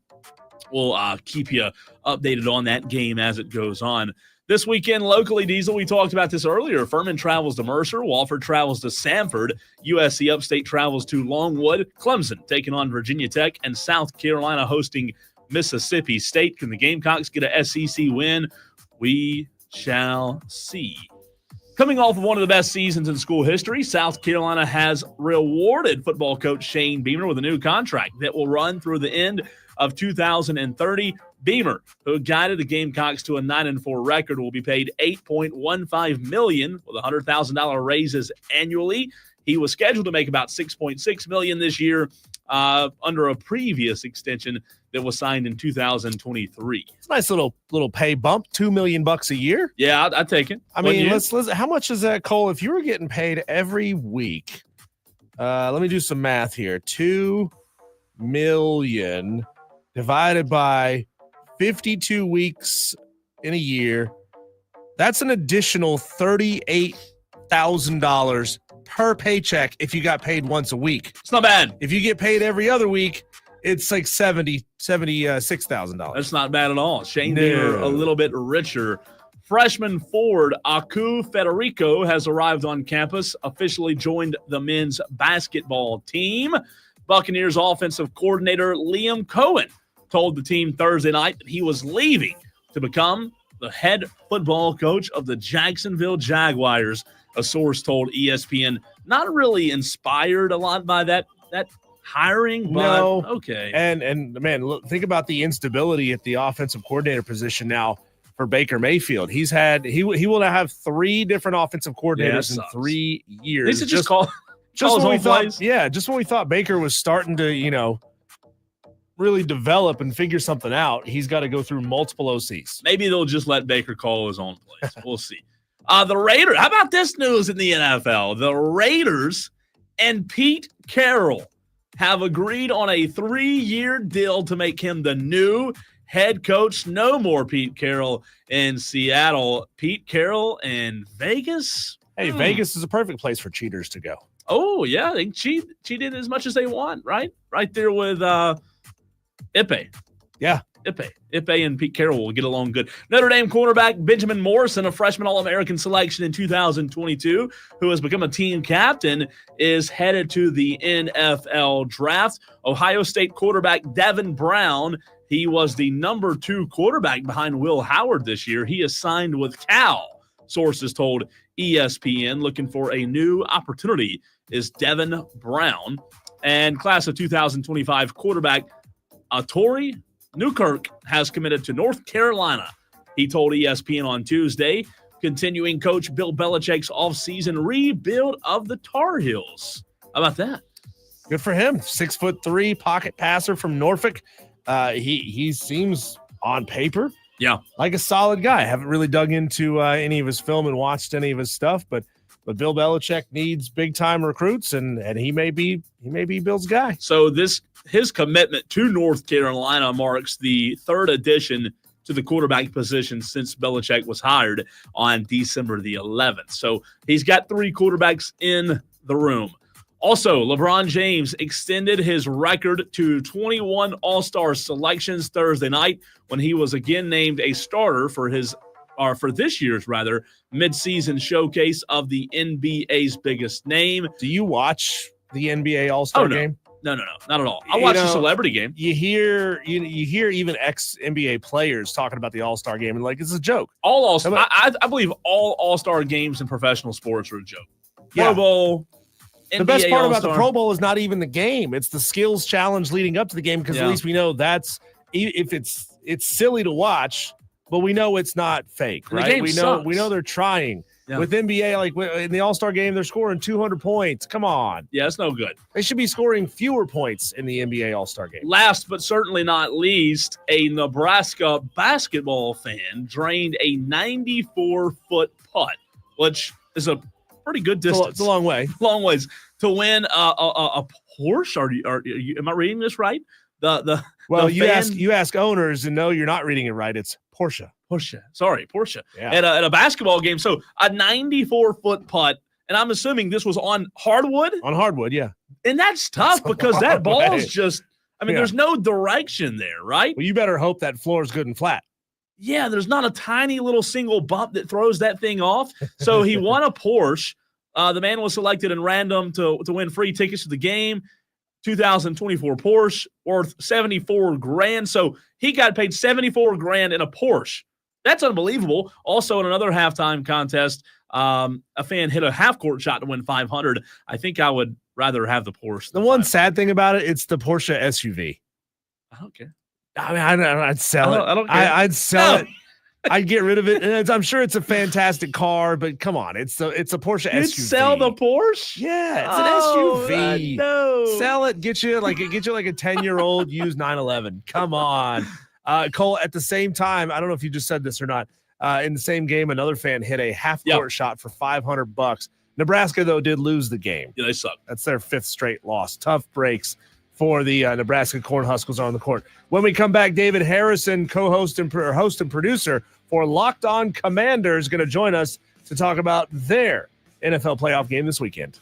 We'll keep you updated on that game as it goes on. This weekend, locally, Diesel, we talked about this earlier. Furman travels to Mercer. Walford travels to Samford. USC Upstate travels to Longwood. Clemson taking on Virginia Tech. And South Carolina hosting Mississippi State. Can the Gamecocks get a SEC win? We shall see. Coming off of one of the best seasons in school history, South Carolina has rewarded football coach Shane Beamer with a new contract that will run through the end of 2030. Beamer, who guided the Gamecocks to a 9-4 record, will be paid $8.15 million with $100,000 raises annually. He was scheduled to make about $6.6 million this year under a previous extension that was signed in 2023. It's a nice little pay bump, $2 million a year. Yeah, I'd take it. I mean, let's how much is that, Cole? If you were getting paid every week, let me do some math here. $2 million divided by 52 weeks in a year, that's an additional $38,000 per paycheck if you got paid once a week. It's not bad. If you get paid every other week, it's like $76,000. That's not bad at all. Shane Beamer, a little bit richer. Freshman forward Aku Federico has arrived on campus, officially joined the men's basketball team. Buccaneers offensive coordinator Liam Cohen told the team Thursday night that he was leaving to become the head football coach of the Jacksonville Jaguars. A source told ESPN, not really inspired a lot by that hiring, but no. Okay. And man, look, think about the instability at the offensive coordinator position now for Baker Mayfield. He will now have 3 different offensive coordinators in 3 years. This is just when we thought Baker was starting to, really develop and figure something out, he's got to go through multiple OCs. Maybe they'll just let Baker call his own plays. We'll see. The Raiders, how about this news in the NFL? The Raiders and Pete Carroll have agreed on a 3-year deal to make him the new head coach. No more Pete Carroll in Seattle. Pete Carroll in Vegas? Hey, Vegas is a perfect place for cheaters to go. Oh, yeah. They cheated as much as they want, right? Right there with Ipe. Yeah. Ipe and Pete Carroll will get along good. Notre Dame cornerback Benjamin Morrison, a freshman All-American selection in 2022, who has become a team captain, is headed to the NFL draft. Ohio State quarterback Devin Brown, he was the number 2 quarterback behind Will Howard this year. He is signed with Cal. Sources told ESPN looking for a new opportunity is Devin Brown. And class of 2025 quarterback Torrey Newkirk has committed to North Carolina. He told ESPN on Tuesday, continuing coach Bill Belichick's offseason rebuild of the Tar Heels. How about that? Good for him. 6'3" pocket passer from Norfolk. He seems on paper like a solid guy. I haven't really dug into any of his film and watched any of his stuff, but Bill Belichick needs big time recruits, and he may be Bill's guy. So his commitment to North Carolina marks the 3rd addition to the quarterback position since Belichick was hired on December the 11th. So he's got 3 quarterbacks in the room. Also, LeBron James extended his record to 21 All-Star selections Thursday night when he was again named a starter for this year's midseason showcase of the NBA's biggest name. Do you watch the NBA All-Star game? No, not at all. I watch the celebrity game. You hear even ex-NBA players talking about the All-Star game and like it's a joke. I believe all All-Star games in professional sports are a joke. Pro Bowl. The best part about the Pro Bowl is not even the game. It's the skills challenge leading up to the game because at least we know that's if it's it's silly to watch, but we know it's not fake, And the right? game We sucks. know they're trying. Yeah. With NBA, like in the All-Star game, they're scoring 200 points. Come on. Yeah, it's no good. They should be scoring fewer points in the NBA All-Star game. Last but certainly not least, a Nebraska basketball fan drained a 94-foot putt, which is a pretty good distance. It's a long way. Long ways to win a Porsche. Are you, am I reading this right? Well, the you ask owners, and no, you're not reading it right. It's Porsche. Porsche. Yeah. At a basketball game. So a 94-foot putt, and I'm assuming this was on hardwood. On hardwood, yeah. And that's tough because that ball way. is just. I mean, Yeah. there's no direction there, right? Well, you better hope that floor is good and flat. Yeah, there's not a tiny little single bump that throws that thing off. So he won a Porsche. The man was selected in random to win free tickets to the game. 2024 Porsche worth $74,000. So he got paid $74,000 in a Porsche. That's unbelievable. Also, in another halftime contest, a fan hit a half-court shot to win $500. I think I would rather have the Porsche. The one sad thing about it, it's the Porsche SUV. I don't care. I mean, I'd sell it. I don't care. I'd sell No. it. I'd get rid of it. And I'm sure it's a fantastic car, but come on, it's a Porsche You'd SUV. sell the Porsche? Yeah, it's Oh, an SUV. no. Sell it, get you like a 10-year-old used 911. Come on, Cole. At the same time, I don't know if you just said this or not. In the same game, another fan hit a half-court shot for $500. Nebraska though did lose the game. Yeah, they suck. That's their 5th straight loss. Tough breaks for the Nebraska Cornhuskers on the court. When we come back, David Harrison, host and producer for Locked On Commander, is going to join us to talk about their NFL playoff game this weekend.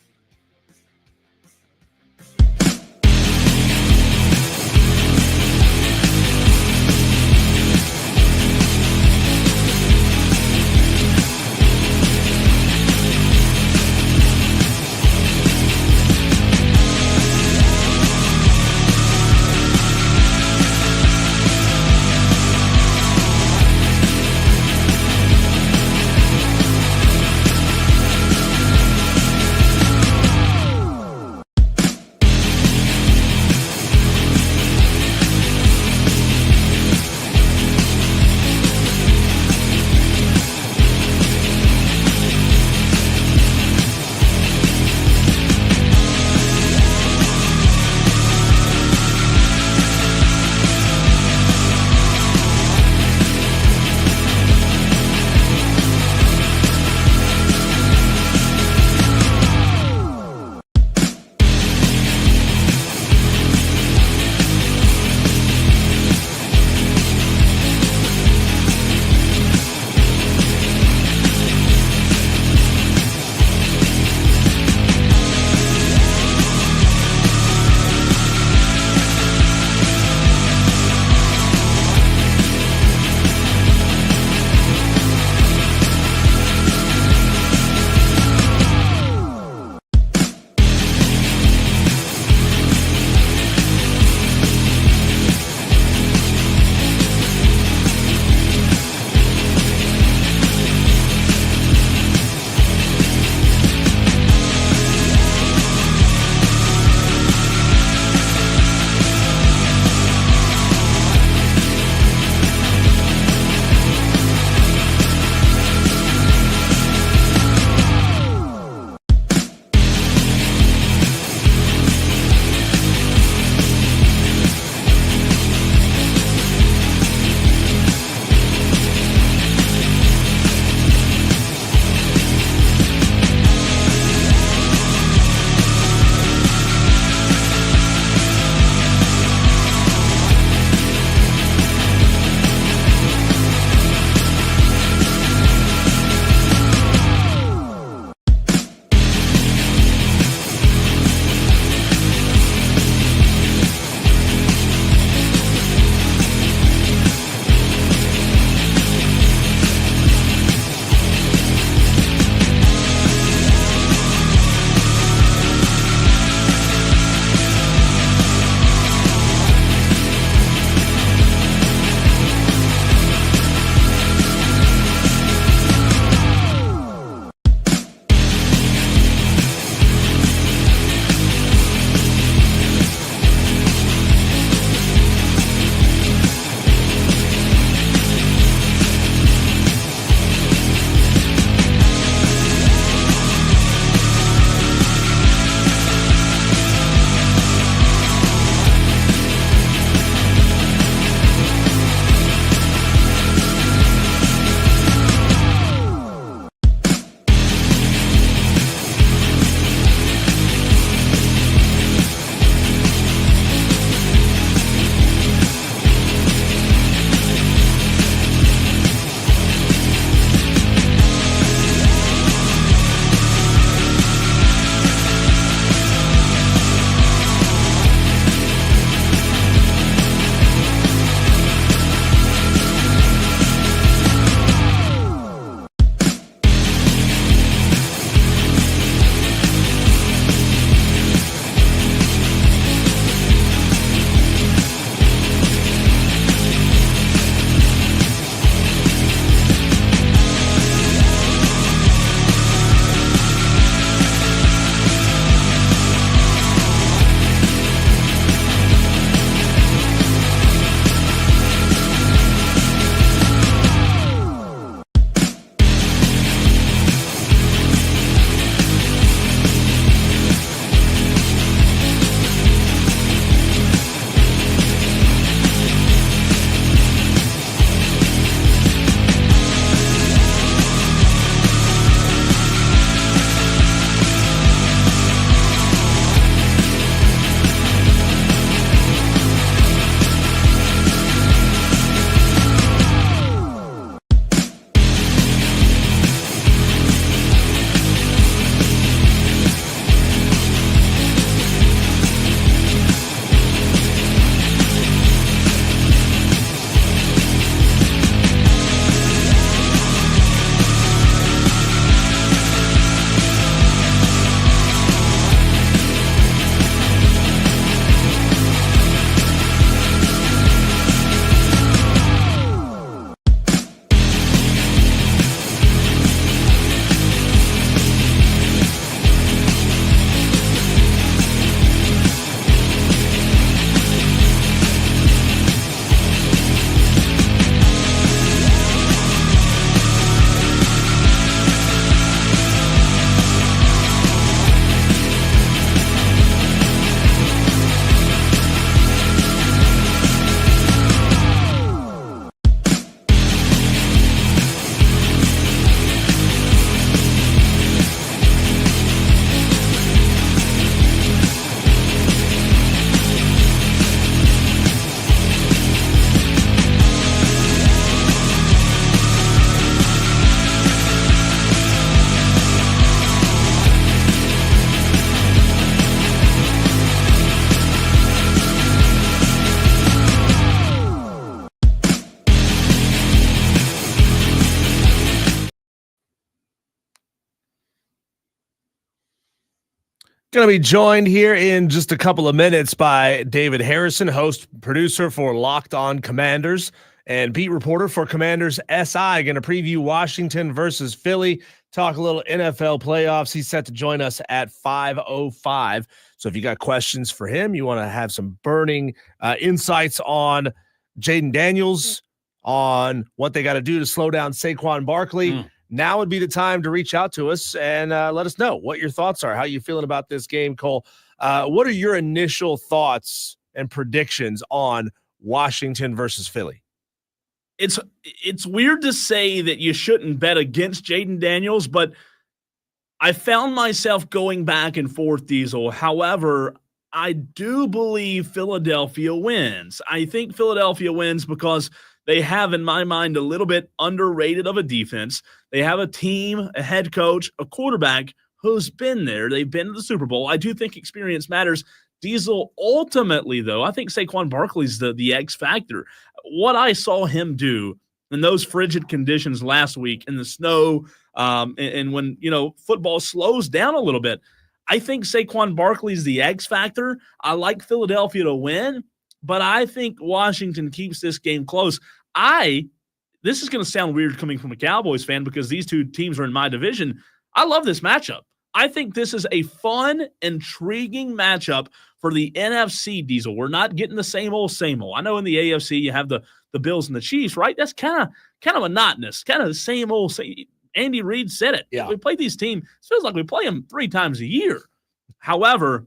Going to be joined here in just a couple of minutes by David Harrison, host, producer for Locked On Commanders and beat reporter for Commanders SI. Going to preview Washington versus Philly, talk a little NFL playoffs. He's set to join us at 5:05. So if you got questions for him, you want to have some burning insights on Jaden Daniels, on what they got to do to slow down Saquon Barkley, now would be the time to reach out to us and let us know what your thoughts are. How you feeling about this game, Cole? What are your initial thoughts and predictions on Washington versus Philly? It's weird to say that you shouldn't bet against Jaden Daniels, but I found myself going back and forth, Diesel. However, I do believe Philadelphia wins. I think Philadelphia wins because they have, in my mind, a little bit underrated of a defense. They have a team, a head coach, a quarterback who's been there. They've been to the Super Bowl. I do think experience matters. Diesel, ultimately, though, I think Saquon Barkley's the X factor. What I saw him do in those frigid conditions last week in the snow, and when, football slows down a little bit, I think Saquon Barkley's the X factor. I like Philadelphia to win, but I think Washington keeps this game close. This is going to sound weird coming from a Cowboys fan because these two teams are in my division. I love this matchup. I think this is a fun, intriguing matchup for the NFC, Diesel. We're not getting the same old. I know in the AFC you have the Bills and the Chiefs, right? That's kind of monotonous, kind of the same old. Andy Reid said it. Yeah. We play these teams. It feels like we play them 3 times a year. However,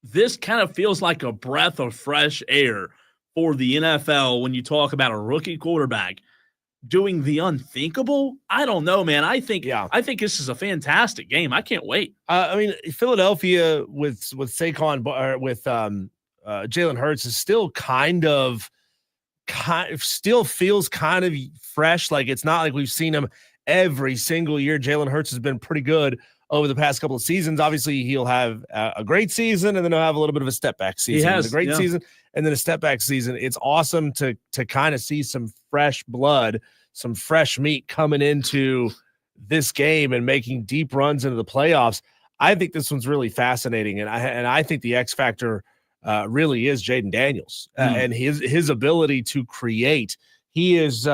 this kind of feels like a breath of fresh air for the NFL when you talk about a rookie quarterback doing the unthinkable. I don't know, man. I think this is a fantastic game. I can't wait. Philadelphia with Saquon or with Jalen Hurts is still still feels kind of fresh. Like it's not like we've seen him every single year. Jalen Hurts has been pretty good over the past couple of seasons. Obviously, he'll have a great season, and then he'll have a little bit of a step back season. He has a great season, and then a step back season. It's awesome to kind of see some fresh blood, some fresh meat coming into this game and making deep runs into the playoffs. I think this one's really fascinating, and I think the X factor really is Jaden Daniels and his ability to create. He is.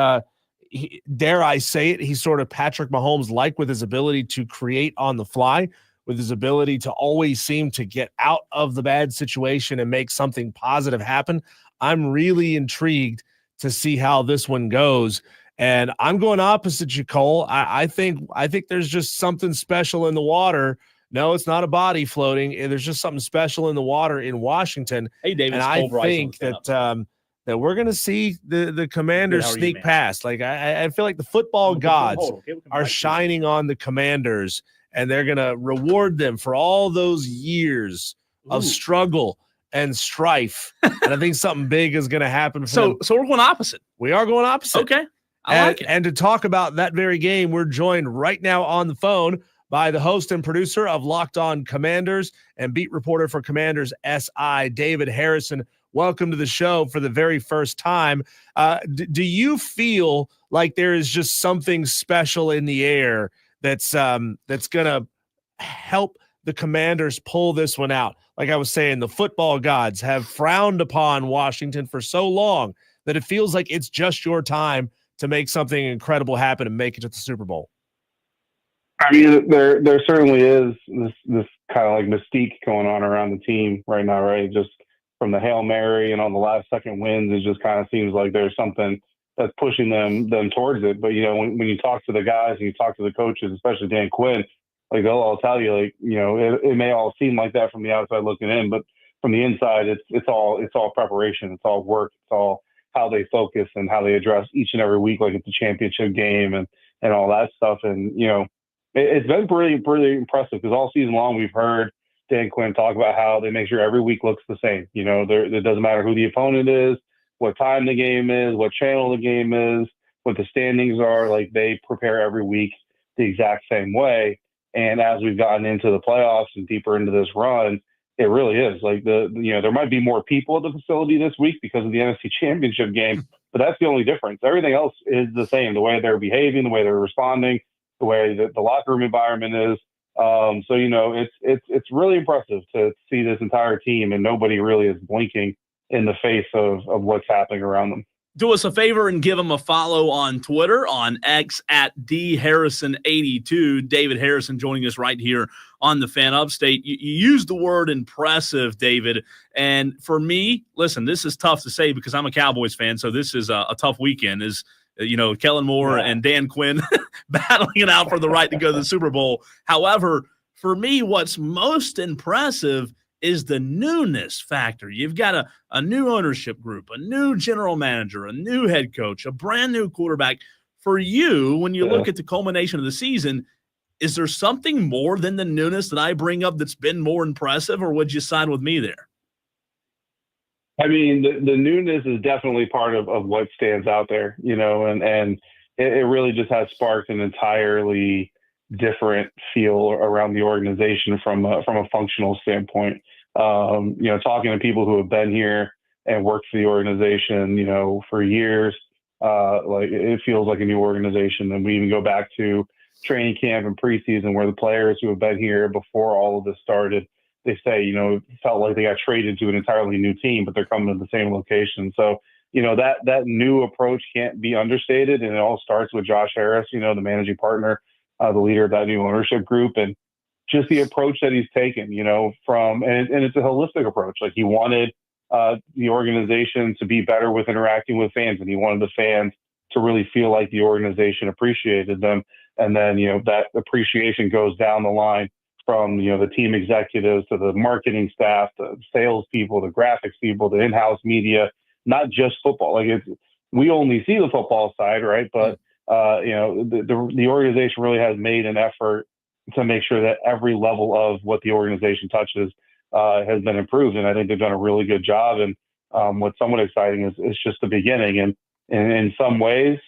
Dare I say it, he's sort of Patrick Mahomes-like with his ability to create on the fly, with his ability to always seem to get out of the bad situation and make something positive happen. I'm really intrigued to see how this one goes. And I'm going opposite you, Cole. I think there's just something special in the water. No, it's not a body floating. There's just something special in the water in Washington. Hey, David, and I think that we're going to see the Commanders sneak past. Like I feel like the football gods are shining on the Commanders, and they're going to reward them for all those years of struggle and strife. And I think something big is going to happen. So we're going opposite. We are going opposite. Okay. I like it. And to talk about that very game, we're joined right now on the phone by the host and producer of Locked On Commanders and beat reporter for Commanders SI, David Harrison. Welcome to the show for the very first time. Do you feel like there is just something special in the air that's going to help the Commanders pull this one out? Like I was saying, the football gods have frowned upon Washington for so long that it feels like it's just your time to make something incredible happen and make it to the Super Bowl. I mean, there certainly is this kind of like mystique going on around the team right now, right? Just from the Hail Mary and on the last second wins, it just kind of seems like there's something that's pushing them towards it. But, when you talk to the guys and you talk to the coaches, especially Dan Quinn, like they'll all tell you, like, it may all seem like that from the outside looking in, but from the inside, it's all preparation. It's all work. It's all how they focus and how they address each and every week, like it's a championship game and all that stuff. And, it's been pretty impressive because all season long we've heard Dan Quinn talk about how they make sure every week looks the same. It doesn't matter who the opponent is, what time the game is, what channel the game is, what the standings are. Like they prepare every week the exact same way. And as we've gotten into the playoffs and deeper into this run, it really is like there might be more people at the facility this week because of the NFC Championship game, but that's the only difference. Everything else is the same. The way they're behaving, the way they're responding, the way that the locker room environment is. So, it's really impressive to see this entire team and nobody really is blinking in the face of what's happening around them. Do us a favor and give them a follow on Twitter, on X at DHarrison82. David Harrison joining us right here on the Fan Upstate. You used the word impressive, David. And for me, listen, this is tough to say because I'm a Cowboys fan, so this is a tough weekend. Kellen Moore and Dan Quinn battling it out for the right to go to the Super Bowl. However, for me, what's most impressive is the newness factor. You've got a new ownership group, a new general manager, a new head coach, a brand new quarterback. For you, when you look at the culmination of the season, is there something more than the newness that I bring up that's been more impressive, or would you side with me there? I mean, the newness is definitely part of what stands out there, and it really just has sparked an entirely different feel around the organization from a functional standpoint. Talking to people who have been here and worked for the organization, for years, it feels like a new organization. And we even go back to training camp and preseason where the players who have been here before all of this started, they say, it felt like they got traded to an entirely new team, but they're coming to the same location. So, that new approach can't be understated. And it all starts with Josh Harris, the managing partner, the leader of that new ownership group, and just the approach that he's taken, and it's a holistic approach. Like he wanted the organization to be better with interacting with fans, and he wanted the fans to really feel like the organization appreciated them. And then, that appreciation goes down the line from, the team executives to the marketing staff, the sales people, the graphics people, the in-house media, not just football. We only see the football side, right? But the organization really has made an effort to make sure that every level of what the organization touches has been improved. And I think they've done a really good job. And what's somewhat exciting is just the beginning. And in some ways,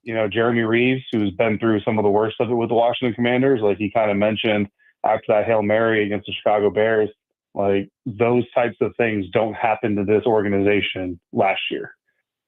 Jeremy Reeves, who's been through some of the worst of it with the Washington Commanders, like he kind of mentioned after that Hail Mary against the Chicago Bears, like those types of things don't happen to this organization last year.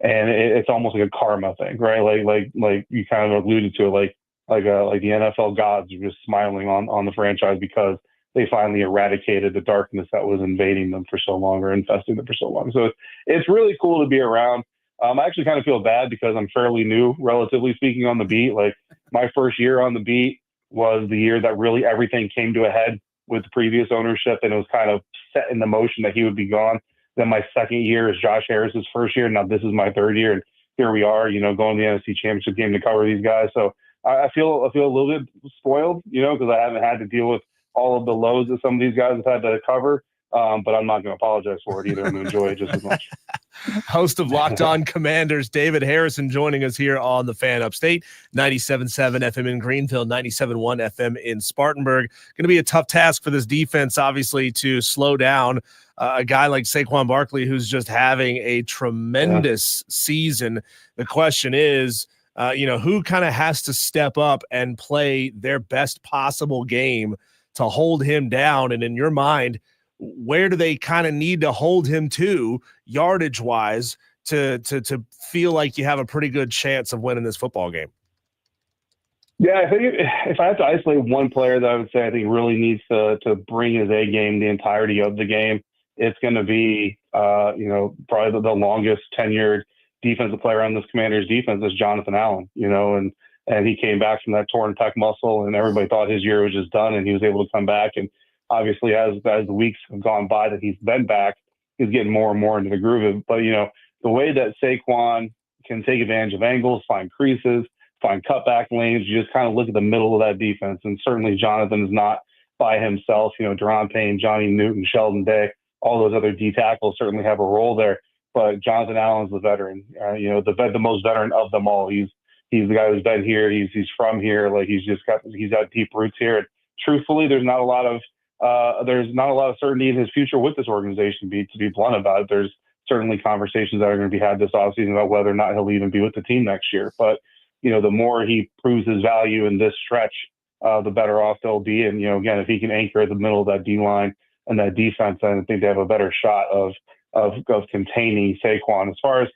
And it's almost like a karma thing, right? Like you kind of alluded to it, like the NFL gods are just smiling on the franchise because they finally eradicated the darkness that was invading them for so long or infesting them for so long. So it's really cool to be around. I actually kind of feel bad because I'm fairly new, relatively speaking, on the beat. Like my first year on the beat was the year that really everything came to a head with the previous ownership, and it was kind of set in the motion that he would be gone. Then my second year is Josh Harris's first year. Now this is my third year, and here we are, going to the NFC Championship game to cover these guys. So I feel a little bit spoiled, because I haven't had to deal with all of the lows that some of these guys have had to cover. But I'm not going to apologize for it either. I'm going to enjoy it just as much. Host of Locked On Commanders, David Harrison, joining us here on the Fan Upstate, 97.7 FM in Greenville, 97.1 FM in Spartanburg. Going to be a tough task for this defense, obviously, to slow down a guy like Saquon Barkley, who's just having a tremendous season. The question is, who kind of has to step up and play their best possible game to hold him down? And in your mind, where do they kind of need to hold him to yardage wise to feel like you have a pretty good chance of winning this football game? Yeah, I think if I have to isolate one player that I would say I think really needs to bring his A game the entirety of the game, it's going to be, probably the longest tenured defensive player on this Commanders defense is Jonathan Allen, and he came back from that torn pec muscle, and everybody thought his year was just done, and he was able to come back. And obviously, as the weeks have gone by that he's been back, he's getting more and more into the groove of it. But, the way that Saquon can take advantage of angles, find creases, find cutback lanes, you just kind of look at the middle of that defense. And certainly Jonathan is not by himself. Deron Payne, Johnny Newton, Sheldon Day, all those other D tackles certainly have a role there. But Jonathan Allen's the veteran, the most veteran of them all. He's the guy who's been here. He's from here. Like he's got deep roots here. And truthfully, there's not a lot of certainty in his future with this organization. To be blunt about it, there's certainly conversations that are going to be had this offseason about whether or not he'll even be with the team next year. But the more he proves his value in this stretch, the better off they'll be. And again, if he can anchor at the middle of that D line and that defense, then I think they have a better shot of containing Saquon. As far as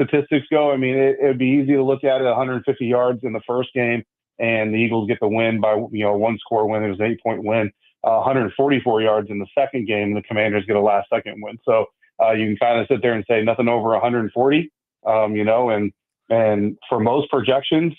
statistics go, I mean, it'd be easy to look at it 150 yards in the first game and the Eagles get the win by, one score win. It was an 8-point win, 144 yards in the second game. The Commanders get a last second win. So you can kind of sit there and say nothing over 140, and for most projections,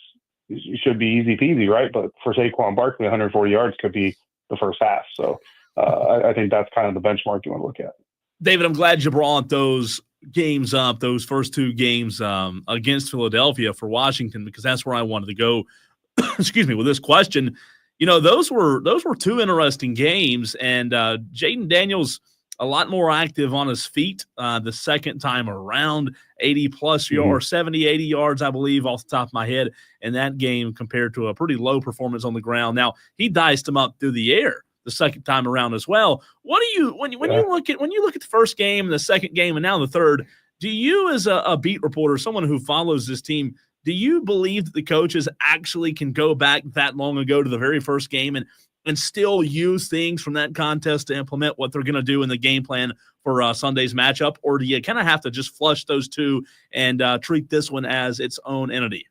it should be easy peasy, right? But for Saquon Barkley, 140 yards could be the first half. So I think that's kind of the benchmark you want to look at. David, I'm glad you brought those games up, those first two games against Philadelphia for Washington, because that's where I wanted to go. Excuse me, with this question. Those were two interesting games, and Jaden Daniels a lot more active on his feet the second time around, 80-plus or 70, 80 yards, I believe, off the top of my head, in that game compared to a pretty low performance on the ground. Now, he diced him up through the air the second time around as well. What do you when you look at the first game and the second game and now the third, do you, as a beat reporter, someone who follows this team, do you believe that the coaches actually can go back that long ago to the very first game and still use things from that contest to implement what they're going to do in the game plan for Sunday's matchup? Or do you kind of have to just flush those two and treat this one as its own entity?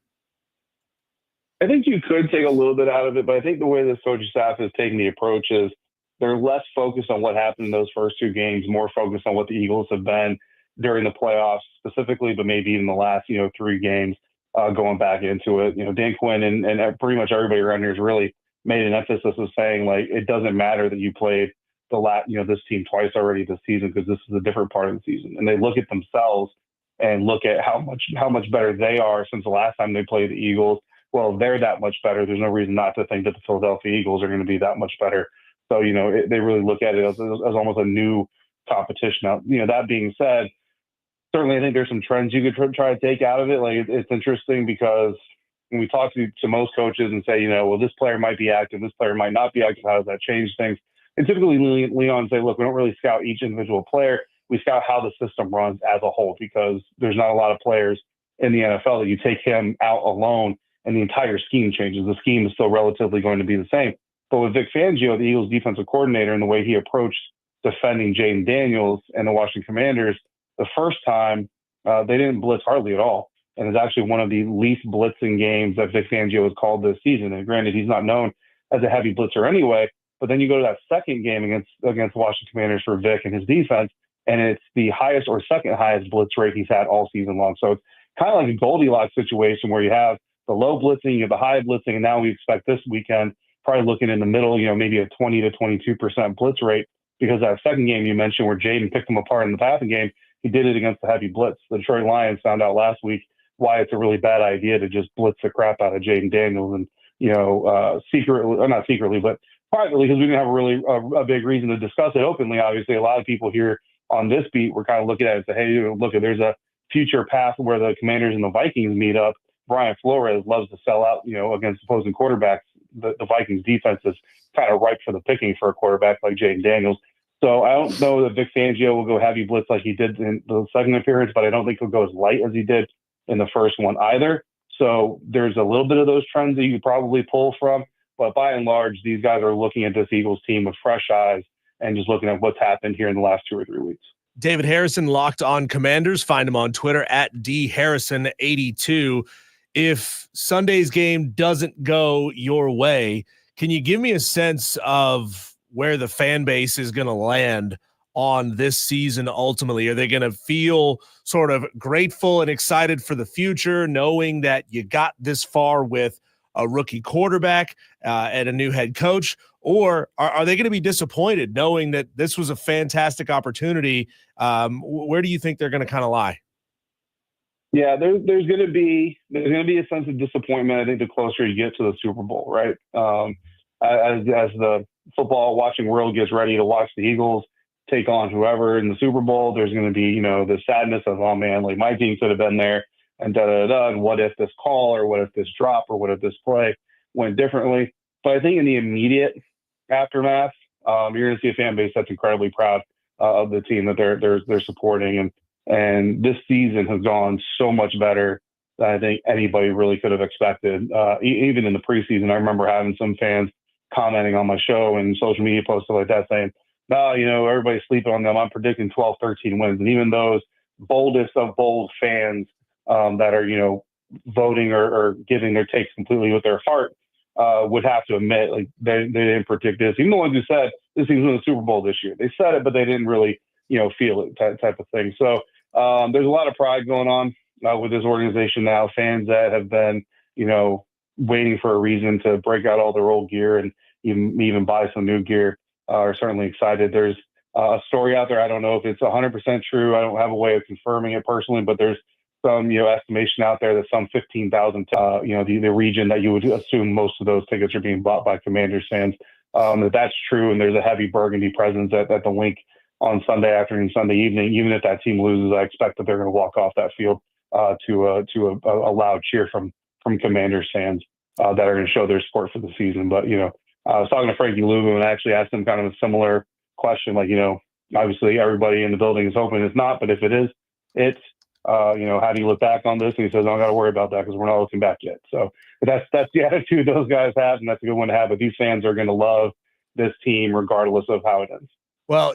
I think you could take a little bit out of it, but I think the way this coaching staff is taking the approach is they're less focused on what happened in those first two games, more focused on what the Eagles have been during the playoffs specifically, but maybe even the last, 3 games going back into it. Dan Quinn and pretty much everybody around here has really made an emphasis of saying, like, it doesn't matter that you played this team twice already this season, because this is a different part of the season. And they look at themselves and look at how much better they are since the last time they played the Eagles. Well, they're that much better. There's no reason not to think that the Philadelphia Eagles are going to be that much better. So, they really look at it as almost a new competition. Now, that being said, certainly I think there's some trends you could try to take out of it. Like, it's interesting because when we talk to most coaches and say, well, this player might be active, this player might not be active, how does that change things? And typically lean on and say, look, we don't really scout each individual player. We scout how the system runs as a whole, because there's not a lot of players in the NFL that you take him out alone and the entire scheme changes. The scheme is still relatively going to be the same. But with Vic Fangio, the Eagles defensive coordinator, and the way he approached defending Jaden Daniels and the Washington Commanders, the first time they didn't blitz hardly at all. And it's actually one of the least blitzing games that Vic Fangio has called this season. And granted, he's not known as a heavy blitzer anyway, but then you go to that second game against Washington Commanders for Vic and his defense, and it's the highest or second highest blitz rate he's had all season long. So it's kind of like a Goldilocks situation where you have the low blitzing, you have the high blitzing, and now we expect this weekend, probably looking in the middle, maybe a 20 to 22% blitz rate, because that second game you mentioned where Jaden picked him apart in the passing game, he did it against the heavy blitz. The Detroit Lions found out last week why it's a really bad idea to just blitz the crap out of Jaden Daniels, and secretly, or not secretly, but privately, because we didn't have a really a big reason to discuss it openly. Obviously, a lot of people here on this beat were kind of looking at it and say, hey, look, there's a future path where the Commanders and the Vikings meet up. Brian Flores loves to sell out, against opposing quarterbacks. The Vikings defense is kind of ripe for the picking for a quarterback like Jaden Daniels. So I don't know that Vic Fangio will go heavy blitz like he did in the second appearance, but I don't think he'll go as light as he did in the first one either. So there's a little bit of those trends that you could probably pull from. But by and large, these guys are looking at this Eagles team with fresh eyes and just looking at what's happened here in the last 2 or 3 weeks. David Harrison, Locked On Commanders. Find him on Twitter at DHarrison82. If Sunday's game doesn't go your way, can you give me a sense of where the fan base is going to land on this season ultimately? Are they going to feel sort of grateful and excited for the future, knowing that you got this far with a rookie quarterback and a new head coach? Or are they going to be disappointed knowing that this was a fantastic opportunity? Where do you think they're going to kind of lie? Yeah, there's going to be a sense of disappointment, I think, the closer you get to the Super Bowl, right? As the football watching world gets ready to watch the Eagles take on whoever in the Super Bowl, there's going to be, the sadness of, oh man, like my team could have been there, and and what if this call, or what if this drop, or what if this play went differently? But I think in the immediate aftermath, you're going to see a fan base that's incredibly proud of the team that they're supporting, and this season has gone so much better than I think anybody really could have expected. Even in the preseason, I remember having some fans commenting on my show and social media posts like that saying, no, everybody's sleeping on them. I'm predicting 12, 13 wins. And even those boldest of bold fans that are, voting or giving their takes completely with their heart would have to admit, like they didn't predict this. Even the ones who said this team's in the Super Bowl this year, they said it, but they didn't really, feel it, type of thing. So there's a lot of pride going on with this organization now. Fans that have been, waiting for a reason to break out all their old gear and even buy some new gear are certainly excited. There's a story out there. I don't know if it's 100% true. I don't have a way of confirming it personally, but there's some, estimation out there that some 15,000, the region that you would assume most of those tickets are being bought by Commanders fans. That's true. And there's a heavy burgundy presence at the Link on Sunday afternoon, Sunday evening. Even if that team loses, I expect that they're going to walk off that field to a loud cheer from Commanders fans that are going to show their support for the season. But, I was talking to Frankie Louvu and I actually asked him kind of a similar question. Like, obviously everybody in the building is hoping it's not, but if it is, it's, how do you look back on this? And he says, I don't got to worry about that because we're not looking back yet. So that's the attitude those guys have, and that's a good one to have. But these fans are going to love this team regardless of how it ends. Well,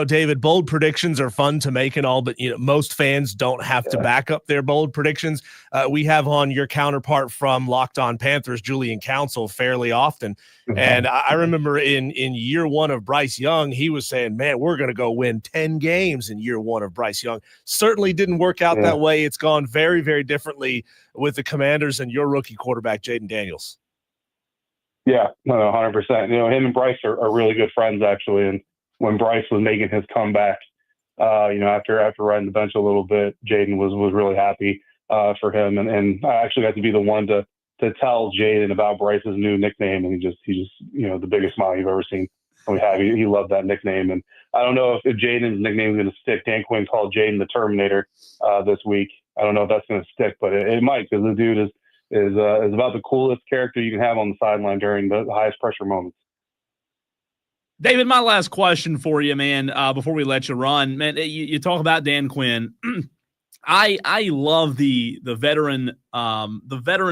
David, bold predictions are fun to make and all, but most fans don't have to back up their bold predictions. We have on your counterpart from Locked On Panthers, Julian Council, fairly often. And I remember in year one of Bryce Young, he was saying, man, we're going to go win 10 games in year one of Bryce Young. Certainly didn't work out that way. It's gone very, very differently with the Commanders and your rookie quarterback, Jaden Daniels. Yeah, no, 100%. Him and Bryce are really good friends, actually. And when Bryce was making his comeback, after riding the bench a little bit, Jaden was really happy for him. And I actually got to be the one to tell Jaden about Bryce's new nickname. And he just the biggest smile you've ever seen. He loved that nickname. And I don't know if Jaden's nickname is going to stick. Dan Quinn called Jaden the Terminator this week. I don't know if that's going to stick, but it might, because the dude is about the coolest character you can have on the sideline during the highest pressure moments. David, my last question for you, man, before we let you run. Man, you talk about Dan Quinn. I love the veteran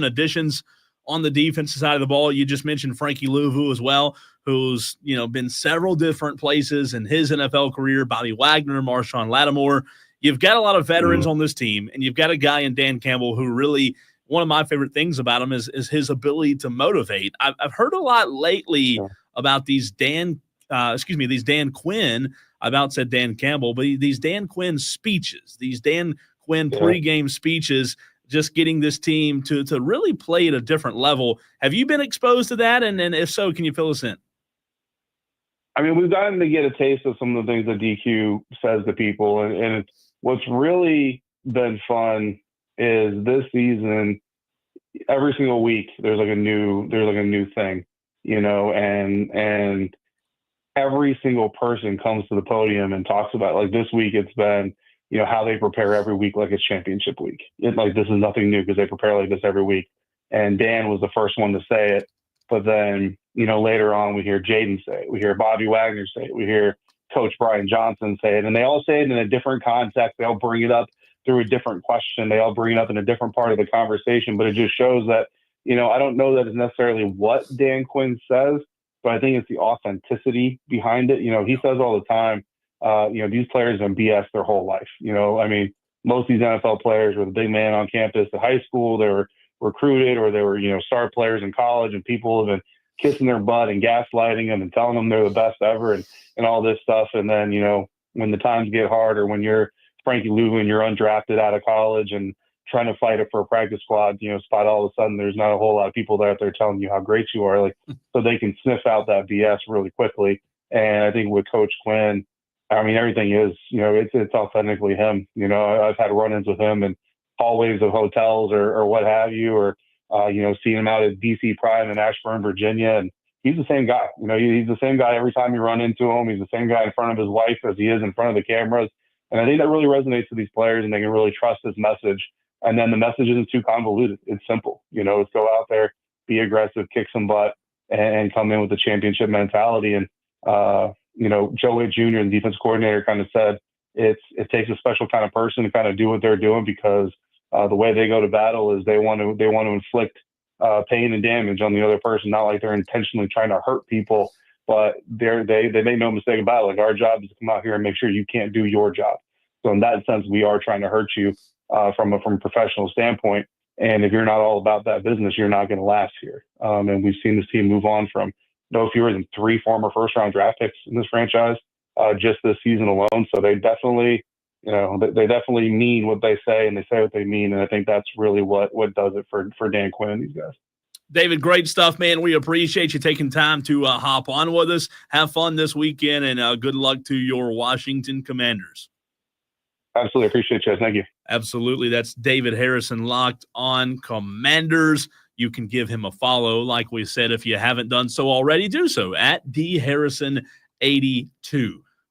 additions on the defensive side of the ball. You just mentioned Frankie Louvu as well, who's been several different places in his NFL career. Bobby Wagner, Marshawn Lattimore. You've got a lot of veterans on this team, and you've got a guy in Dan Campbell who really, one of my favorite things about him is his ability to motivate. I've heard a lot lately about these Dan Quinn, I about said Dan Campbell, but these Dan Quinn speeches, these Dan Quinn pregame speeches, just getting this team to really play at a different level. Have you been exposed to that? And if so, can you fill us in? I mean, we've gotten to get a taste of some of the things that DQ says to people. And what's really been fun is this season, every single week, there's like a new thing, and every single person comes to the podium and talks about, like, this week it's been, how they prepare every week like it's championship week. This is nothing new because they prepare like this every week. And Dan was the first one to say it. But then, later on we hear Jaden say it. We hear Bobby Wagner say it. We hear Coach Brian Johnson say it. And they all say it in a different context. They all bring it up through a different question. They all bring it up in a different part of the conversation. But it just shows that, I don't know that it's necessarily what Dan Quinn says, but I think it's the authenticity behind it. He says all the time, these players have BS their whole life. Most of these NFL players were the big man on campus at high school. They were recruited, or they were, star players in college, and people have been kissing their butt and gaslighting them and telling them they're the best ever and all this stuff. And then, when the times get hard, or when you're Frankie Louvu and you're undrafted out of college and trying to fight it for a practice squad, spot, all of a sudden there's not a whole lot of people out there telling you how great you are. So they can sniff out that BS really quickly. And I think with Coach Quinn, I mean, everything is, it's authentically him. I've had run-ins with him in hallways of hotels or what have you, or, seeing him out at DC Prime in Ashburn, Virginia. And he's the same guy. He's the same guy every time you run into him. He's the same guy in front of his wife as he is in front of the cameras. And I think that really resonates with these players, and they can really trust his message. And then the message isn't too convoluted. It's simple. It's go out there, be aggressive, kick some butt, and come in with the championship mentality. And, Joe Witt Jr., the defense coordinator, kind of said it takes a special kind of person to kind of do what they're doing, because the way they go to battle is they want to inflict pain and damage on the other person, not like they're intentionally trying to hurt people, but they make no mistake about it. Like, our job is to come out here and make sure you can't do your job. So in that sense, we are trying to hurt you from a professional standpoint. And if you're not all about that business, you're not going to last here. And we've seen this team move on from no fewer than 3 former first-round draft picks in this franchise just this season alone. So they definitely, they definitely mean what they say, and they say what they mean. And I think that's really what does it for Dan Quinn and these guys. David, great stuff, man. We appreciate you taking time to hop on with us. Have fun this weekend, and good luck to your Washington Commanders. Absolutely. Appreciate you guys. Thank you. Absolutely. That's David Harrison, Locked On Commanders. You can give him a follow. Like we said, if you haven't done so already, do so at dharrison82.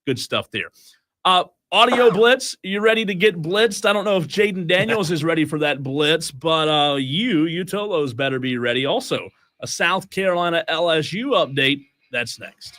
Good stuff there. Audio Blitz, you ready to get blitzed? I don't know if Jaden Daniels is ready for that blitz, but you Tolos better be ready. Also, a South Carolina LSU update. That's next.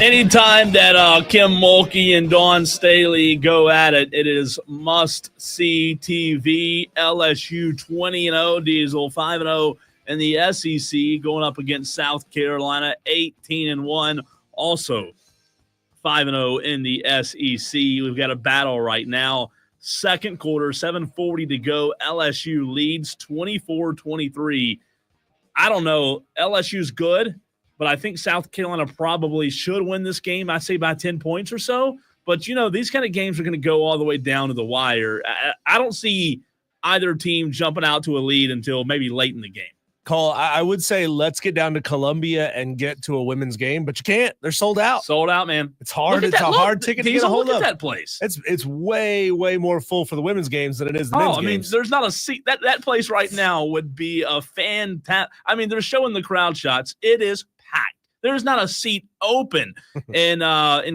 Anytime that Kim Mulkey and Dawn Staley go at it, it is must-see TV. LSU 20-0, Diesel 5-0 in the SEC, going up against South Carolina 18-1, also 5-0 in the SEC. We've got a battle right now. Second quarter, 7:40 to go. LSU leads 24-23. I don't know. LSU's good, but I think South Carolina probably should win this game. I say by 10 points or so. But, you know, these kind of games are going to go all the way down to the wire. I don't see either team jumping out to a lead until maybe late in the game. Cole, I would say let's get down to Columbia and get to a women's game, but you can't. They're sold out. Sold out, man. It's hard. It's a hard ticket to get a hold of. Look at that place. It's way more full for the women's games than it is the men's games. There's not a seat. That place right now would be a fantastic. I mean, they're showing the crowd shots. It is packed. There's not a seat open in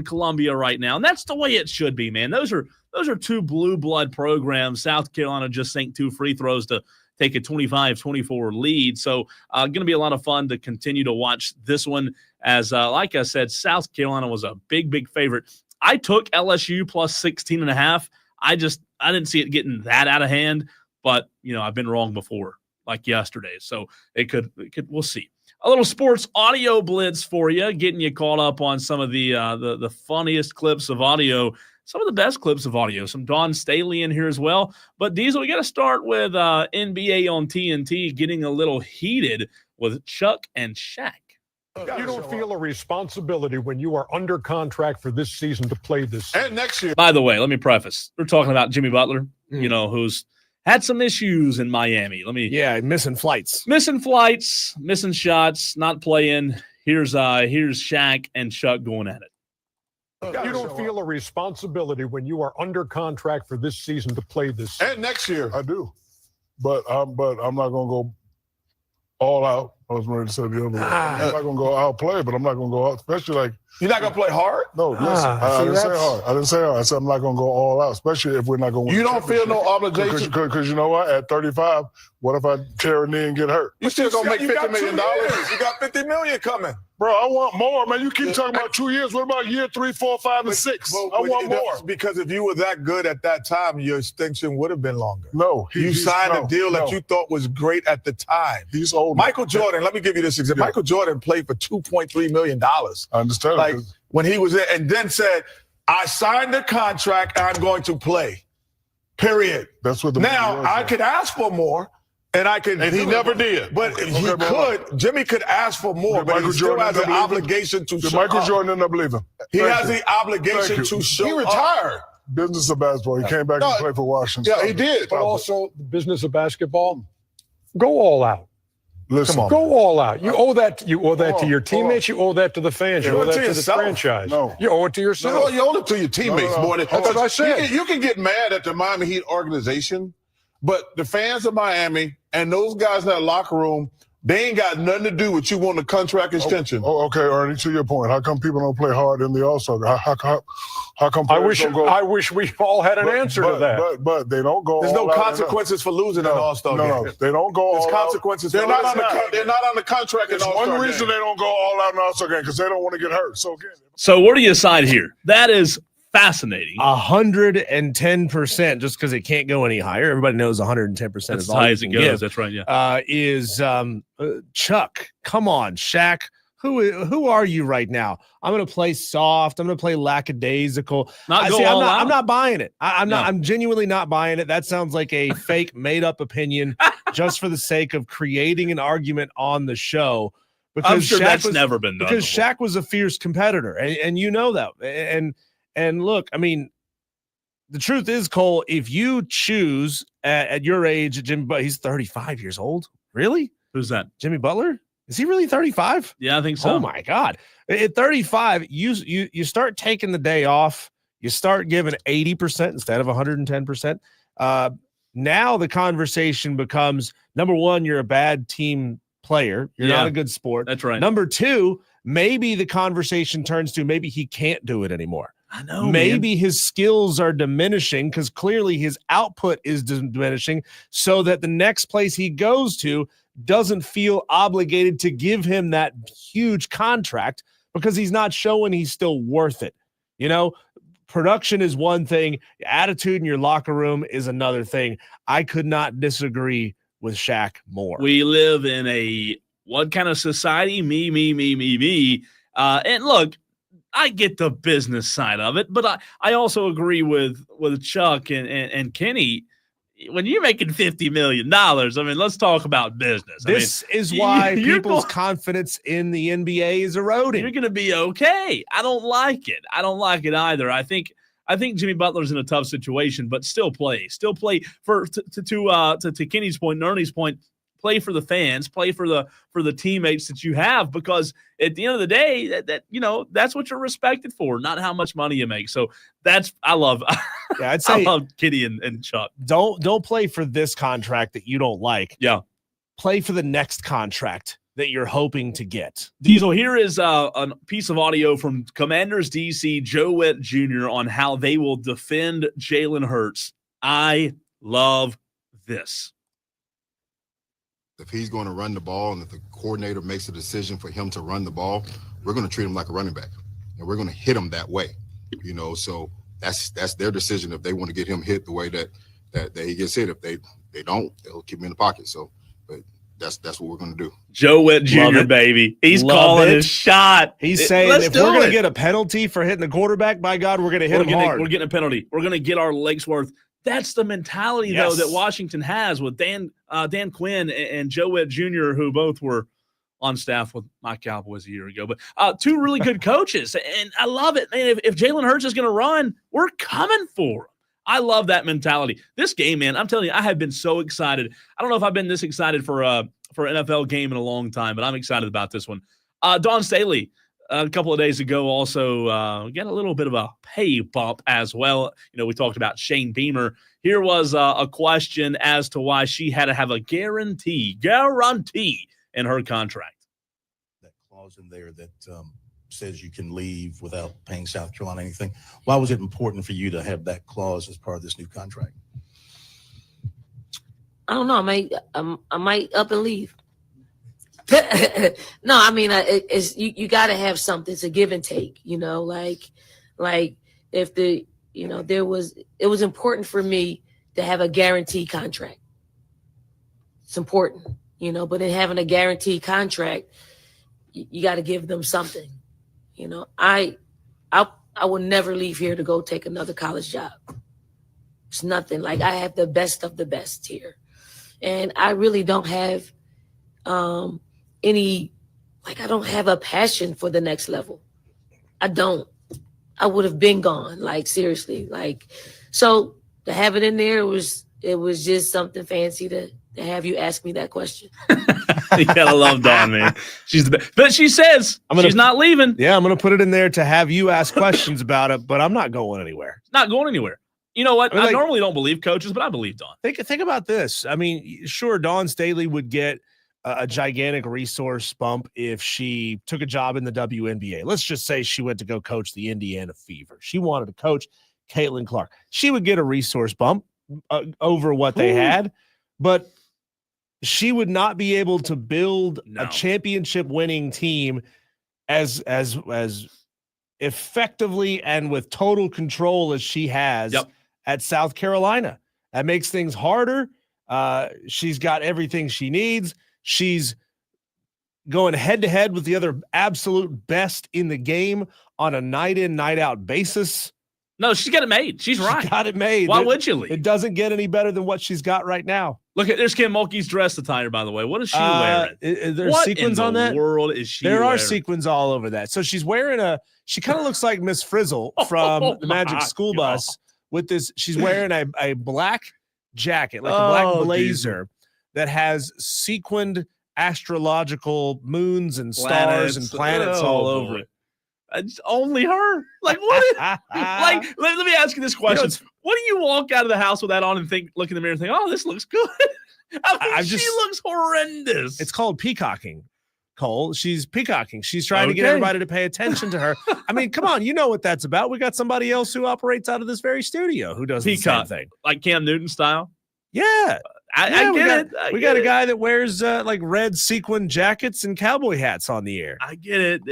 Columbia right now, and that's the way it should be, man. Those are two blue blood programs. South Carolina just sank 2 free throws to take a 25-24 lead. So going to be a lot of fun to continue to watch this one as, like I said, South Carolina was a big favorite. I took LSU plus 16.5. I didn't see it getting that out of hand, but, you know, I've been wrong before, like yesterday. So it could we'll see. A little sports audio blitz for you, getting you caught up on some of the funniest clips of audio, some of the best clips of audio, some Dawn Staley in here as well. But Diesel, we got to start with NBA on TNT getting a little heated with Chuck and Shaq. You don't feel a responsibility when you are under contract for this season to play this and next year. By the way, let me preface. We're talking about Jimmy Butler, you know, who's had some issues in Miami. Missing flights, missing shots, not playing. Here's Shaq and Chuck going at it. You don't feel a responsibility when you are under contract for this season to play this and next year. I do, but I'm not going to go all out. I was ready to say the other way. I'm not going to go out play, but I'm not going to go out, especially like. You're not going to play hard? No, listen, I didn't say hard. I didn't say hard. I said I'm not going to go all out, especially if we're not going to win. You don't feel no obligation? Because you know what? At 35, what if I tear a knee and get hurt? You still going to make $50 million? You got $50 million coming. Bro, I want more, man. You keep talking about 2 years. What about year 3, 4, 5, and 6? I want more. Because if you were that good at that time, your extension would have been longer. No. You signed a deal that you thought was great at the time. He's old. Michael Jordan, let me give you this example. Yeah. Michael Jordan played for $2.3 million. I understand. Like when he was there, and then said, I signed the contract, I'm going to play. Period. That's what the now I could ask for more. And he never did. But Jimmy could ask for more, but he still has an obligation to show Michael Jordan didn't believe him. He has the obligation to show up. He retired. Business of basketball. He came back and played for Washington. Yeah, he did. But also the business of basketball, go all out. Listen, go all out. You owe that. You owe that to your teammates. You owe that to the fans. You owe that to the franchise. No, you owe it to yourself. No, you owe it to your teammates more than. That's what I said. You can get mad at the Miami Heat organization, but the fans of Miami and those guys in that locker room, they ain't got nothing to do with you wanting a contract extension. Okay, Ernie, to your point, how come people don't play hard in the All-Star? How come I wish we all had an answer to that. But they don't go. There's no consequences for losing an All-Star game. No, they don't go. There's consequences. They're not on the contract. There's one reason they don't go all out in the All-Star game because they don't want to get hurt. So where do you decide here? That is fascinating. 110%, just because it can't go any higher. Everybody knows 110% is as all high as it goes. Give, that's right. Yeah. Is Chuck? Come on, Shaq. Who are you right now? I'm going to play soft. I'm going to play lackadaisical. I'm not buying it. I'm genuinely not buying it. That sounds like a fake, made-up opinion, just for the sake of creating an argument on the show. Because I'm sure that's never been done. Because Shaq was a fierce competitor, and you know that. And look, I mean, the truth is, Cole, if you choose at your age, Jimmy Butler, he's 35 years old. Really? Who's that? Jimmy Butler? Is he really 35? Yeah, I think so. Oh my God. At 35, you start taking the day off. You start giving 80% instead of 110%. Now the conversation becomes, number one, you're a bad team player. You're not a good sport. That's right. Number two, maybe the conversation turns to maybe he can't do it anymore. I know. Maybe his skills are diminishing because clearly his output is diminishing, so that the next place he goes to doesn't feel obligated to give him that huge contract because he's not showing he's still worth it. You know, production is one thing. Attitude in your locker room is another thing. I could not disagree with Shaq more. We live in a what kind of society? Me. And look, I get the business side of it, but I also agree with Chuck and Kenny. When you're making $50 million, I mean, let's talk about business. This is why people's confidence in the NBA is eroding. You're going to be okay. I don't like it. I don't like it either. I think Jimmy Butler's in a tough situation, but still play for to Kenny's point, and Ernie's point. Play for the fans, play for the teammates that you have, because at the end of the day, that that's what you're respected for, not how much money you make. So I love Kenny and Chuck. Don't play for this contract that you don't like. Yeah, play for the next contract that you're hoping to get. Diesel, here is a piece of audio from Commanders DC Joe Witt Jr. on how they will defend Jalen Hurts. I love this. If he's going to run the ball and if the coordinator makes a decision for him to run the ball, we're going to treat him like a running back, and we're going to hit him that way. So that's their decision if they want to get him hit the way that he gets hit. If they don't, they'll keep him in the pocket. So, but that's what we're going to do. Joe Witt Jr., baby. He's calling his shot. He's saying if we're going to get a penalty for hitting the quarterback, by God, we're going to hit him hard. We're getting a penalty. We're going to get our legs worth. That's the mentality, though, that Washington has with Dan Quinn and Joe Witt Jr., who both were on staff with my Cowboys a year ago. But two really good coaches, and I love it. Man, if Jalen Hurts is going to run, we're coming for him. I love that mentality. This game, man, I'm telling you, I have been so excited. I don't know if I've been this excited for an NFL game in a long time, but I'm excited about this one. Dawn Staley, a couple of days ago, also got a little bit of a pay bump as well. We talked about Shane Beamer. Here was a question as to why she had to have a guarantee in her contract. That clause in there that says you can leave without paying South Carolina anything. Why was it important for you to have that clause as part of this new contract? I don't know. I might up and leave. No, I mean, it's you got to have something. It's a give and take, like if it was important for me to have a guaranteed contract. It's important, but in having a guaranteed contract, you got to give them something. I will never leave here to go take another college job. It's nothing. Like, I have the best of the best here, and I really don't have I don't have a passion for the next level. I don't. I would have been gone, like, seriously. Like, so to have it in there, it was just something fancy to have you ask me that question. You gotta love Dawn, man. She's the best. But she says she's not leaving. Yeah, I'm gonna put it in there to have you ask questions about it, but I'm not going anywhere. Not going anywhere. You know what? I normally don't believe coaches, but I believe Dawn. Think about this. I mean, sure, Dawn Staley would get a gigantic resource bump if she took a job in the WNBA. Let's just say she went to go coach the Indiana Fever. She wanted to coach Caitlin Clark. She would get a resource bump over what they had, but she would not be able to build a championship winning team as effectively and with total control as she has at South Carolina. That makes things harder. She's got everything she needs. She's going head to head with the other absolute best in the game on a night in, night out basis. No, she's got it made. She's right. Got it made. Why would you leave? It doesn't get any better than what she's got right now. Look at there's Kim Mulkey's dress attire, by the way. What is she wearing? There's sequins on that. What in the world is she There wearing? are sequins all over that. So she's wearing she kind of looks like Miss Frizzle from the Magic School Bus with this. She's wearing a black jacket, like a black blazer that has sequined astrological moons and stars and planets all over it. It's only her. Like, what? Like, let me ask you this question. What do you walk out of the house with that on and look in the mirror and think, oh, this looks good? I mean, she looks horrendous. It's called peacocking, Cole. She's peacocking. She's trying to get everybody to pay attention to her. I mean, come on. You know what that's about. We got somebody else who operates out of this very studio who does the same thing. Like Cam Newton style? Yeah. I get it. We got a guy that wears like red sequin jackets and cowboy hats on the air. I get it.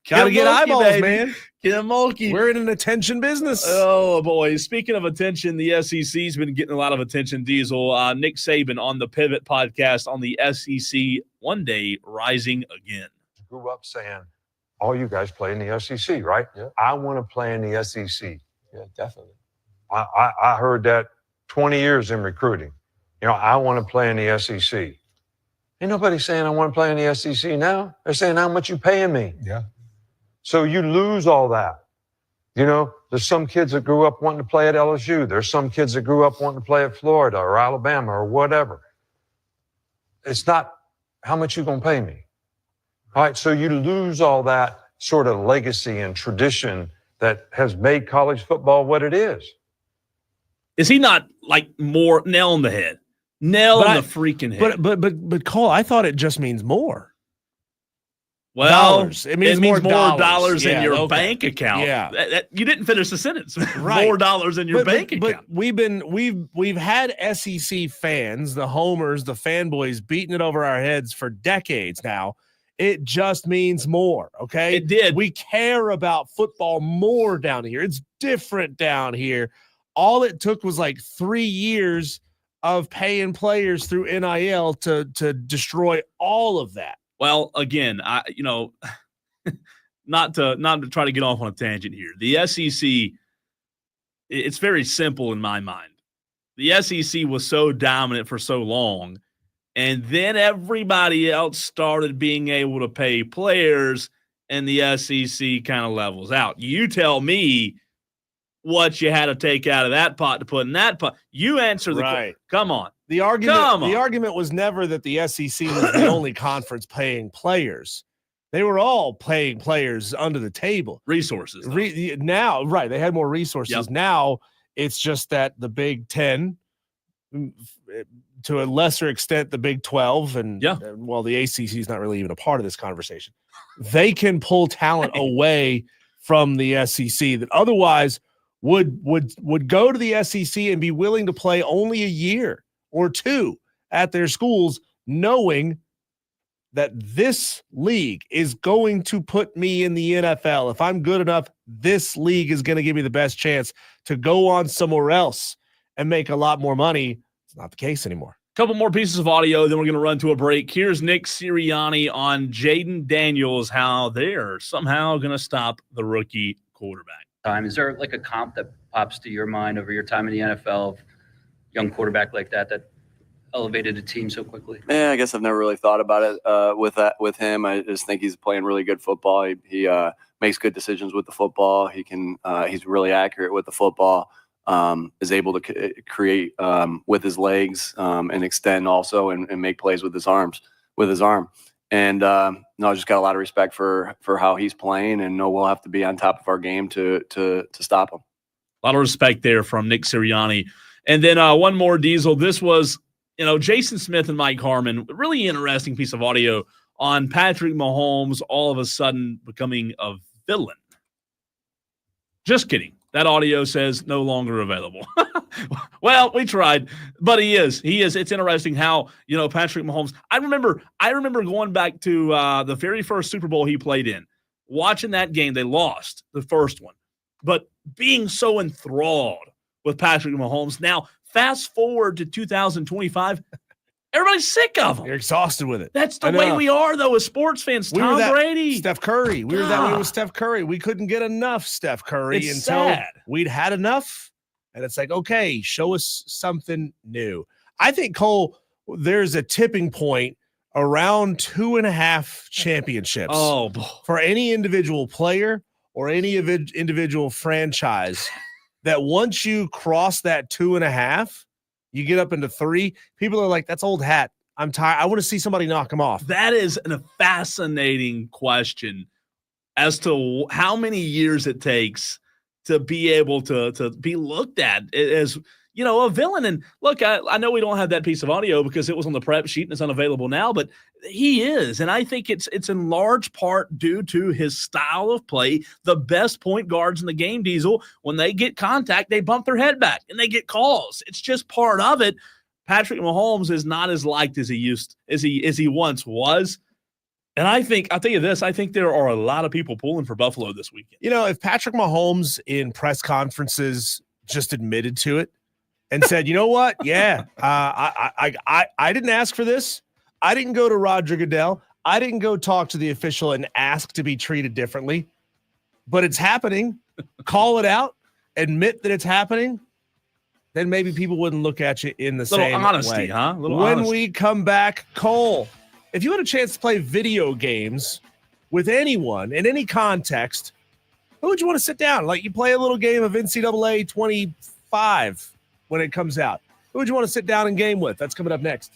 Got to get eyeballs, baby. man. Get a monkey. We're in an attention business. Oh, boy. Speaking of attention, the SEC's been getting a lot of attention, Diesel. Nick Saban on the Pivot podcast on the SEC one day rising again. Grew up saying, all you guys play in the SEC, right? Yeah. I want to play in the SEC. Yeah, definitely. I heard that 20 years in recruiting. I want to play in the SEC. Ain't nobody saying I want to play in the SEC now. They're saying how much you paying me. Yeah. So you lose all that. There's some kids that grew up wanting to play at LSU. There's some kids that grew up wanting to play at Florida or Alabama or whatever. It's not how much you going to pay me. All right, so you lose all that sort of legacy and tradition that has made college football what it is. Is he not like more nail on the head? Nail on the freaking head. But Cole, I thought it just means more. Well, dollars. It means more dollars in your okay. bank account. Yeah. You didn't finish the sentence. Right. More dollars in your bank account. But we've had SEC fans, the homers, the fanboys beating it over our heads for decades now. It just means more, okay? It did. We care about football more down here. It's different down here. All it took was like 3 years of paying players through NIL to destroy all of that. Well, again, not to try to get off on a tangent here. The SEC, it's very simple in my mind. The SEC was so dominant for so long, and then everybody else started being able to pay players, and the SEC kind of levels out. You tell me what you had to take out of that pot to put in that pot. You answer the right. Come on. The argument was never that the SEC was the only conference paying players. They were all paying players under the table. Resources. Now, right, they had more resources. Yep. Now it's just that the Big Ten, to a lesser extent, the Big 12, and the ACC is not really even a part of this conversation. They can pull talent away from the SEC that otherwise would go to the SEC and be willing to play only a year or two at their schools, knowing that this league is going to put me in the NFL. If I'm good enough, this league is going to give me the best chance to go on somewhere else and make a lot more money. It's not the case anymore. Couple more pieces of audio, then we're going to run to a break. Here's Nick Sirianni on Jaden Daniels, how they're somehow going to stop the rookie quarterback. Is there like a comp that pops to your mind over your time in the NFL of young quarterback like that elevated a team so quickly? Yeah, I guess I've never really thought about it with him. I just think he's playing really good football. He makes good decisions with the football. He's really accurate with the football. Is able to create with his legs and extend also and make plays with his arm. And I just got a lot of respect for how he's playing, and know we'll have to be on top of our game to stop him. A lot of respect there from Nick Sirianni. And then one more, Diesel. This was, Jason Smith and Mike Harmon, really interesting piece of audio on Patrick Mahomes all of a sudden becoming a villain. Just kidding. That audio says no longer available. Well, we tried, but he is. It's interesting how, Patrick Mahomes, I remember going back to the very first Super Bowl he played in, watching that game. They lost the first one, but being so enthralled with Patrick Mahomes. Now, fast forward to 2025, everybody's sick of him. You're exhausted with it. That's the way we are, though, as sports fans. Tom Brady. Steph Curry. We were that way with Steph Curry. We couldn't get enough Steph Curry It's until sad. We'd had enough. And it's like, okay, show us something new. I think, Cole, there's a tipping point around 2.5 championships for any individual player or any individual franchise that once you cross that 2.5, you get up into 3, people are like, that's old hat. I'm tired. I want to see somebody knock him off. That is a fascinating question as to how many years it takes to be able to be looked at as, a villain. And look, I know we don't have that piece of audio because it was on the prep sheet and it's unavailable now, but he is. And I think it's in large part due to his style of play. The best point guards in the game, Diesel, when they get contact, they bump their head back and they get calls. It's just part of it. Patrick Mahomes is not as liked as he once was. And I'll tell you this, I think there are a lot of people pulling for Buffalo this weekend. You know, if Patrick Mahomes in press conferences just admitted to it and said, you know what? Yeah, I didn't ask for this. I didn't go to Roger Goodell. I didn't go talk to the official and ask to be treated differently, but it's happening. Call it out. Admit that it's happening. Then maybe people wouldn't look at you in the same honesty, way. huh? When Honesty. we come back, Cole, if you had a chance to play video games with anyone in any context, who would you want to sit down? Like you play a little game of NCAA 25 when it comes out. Who would you want to sit down and game with? That's coming up next.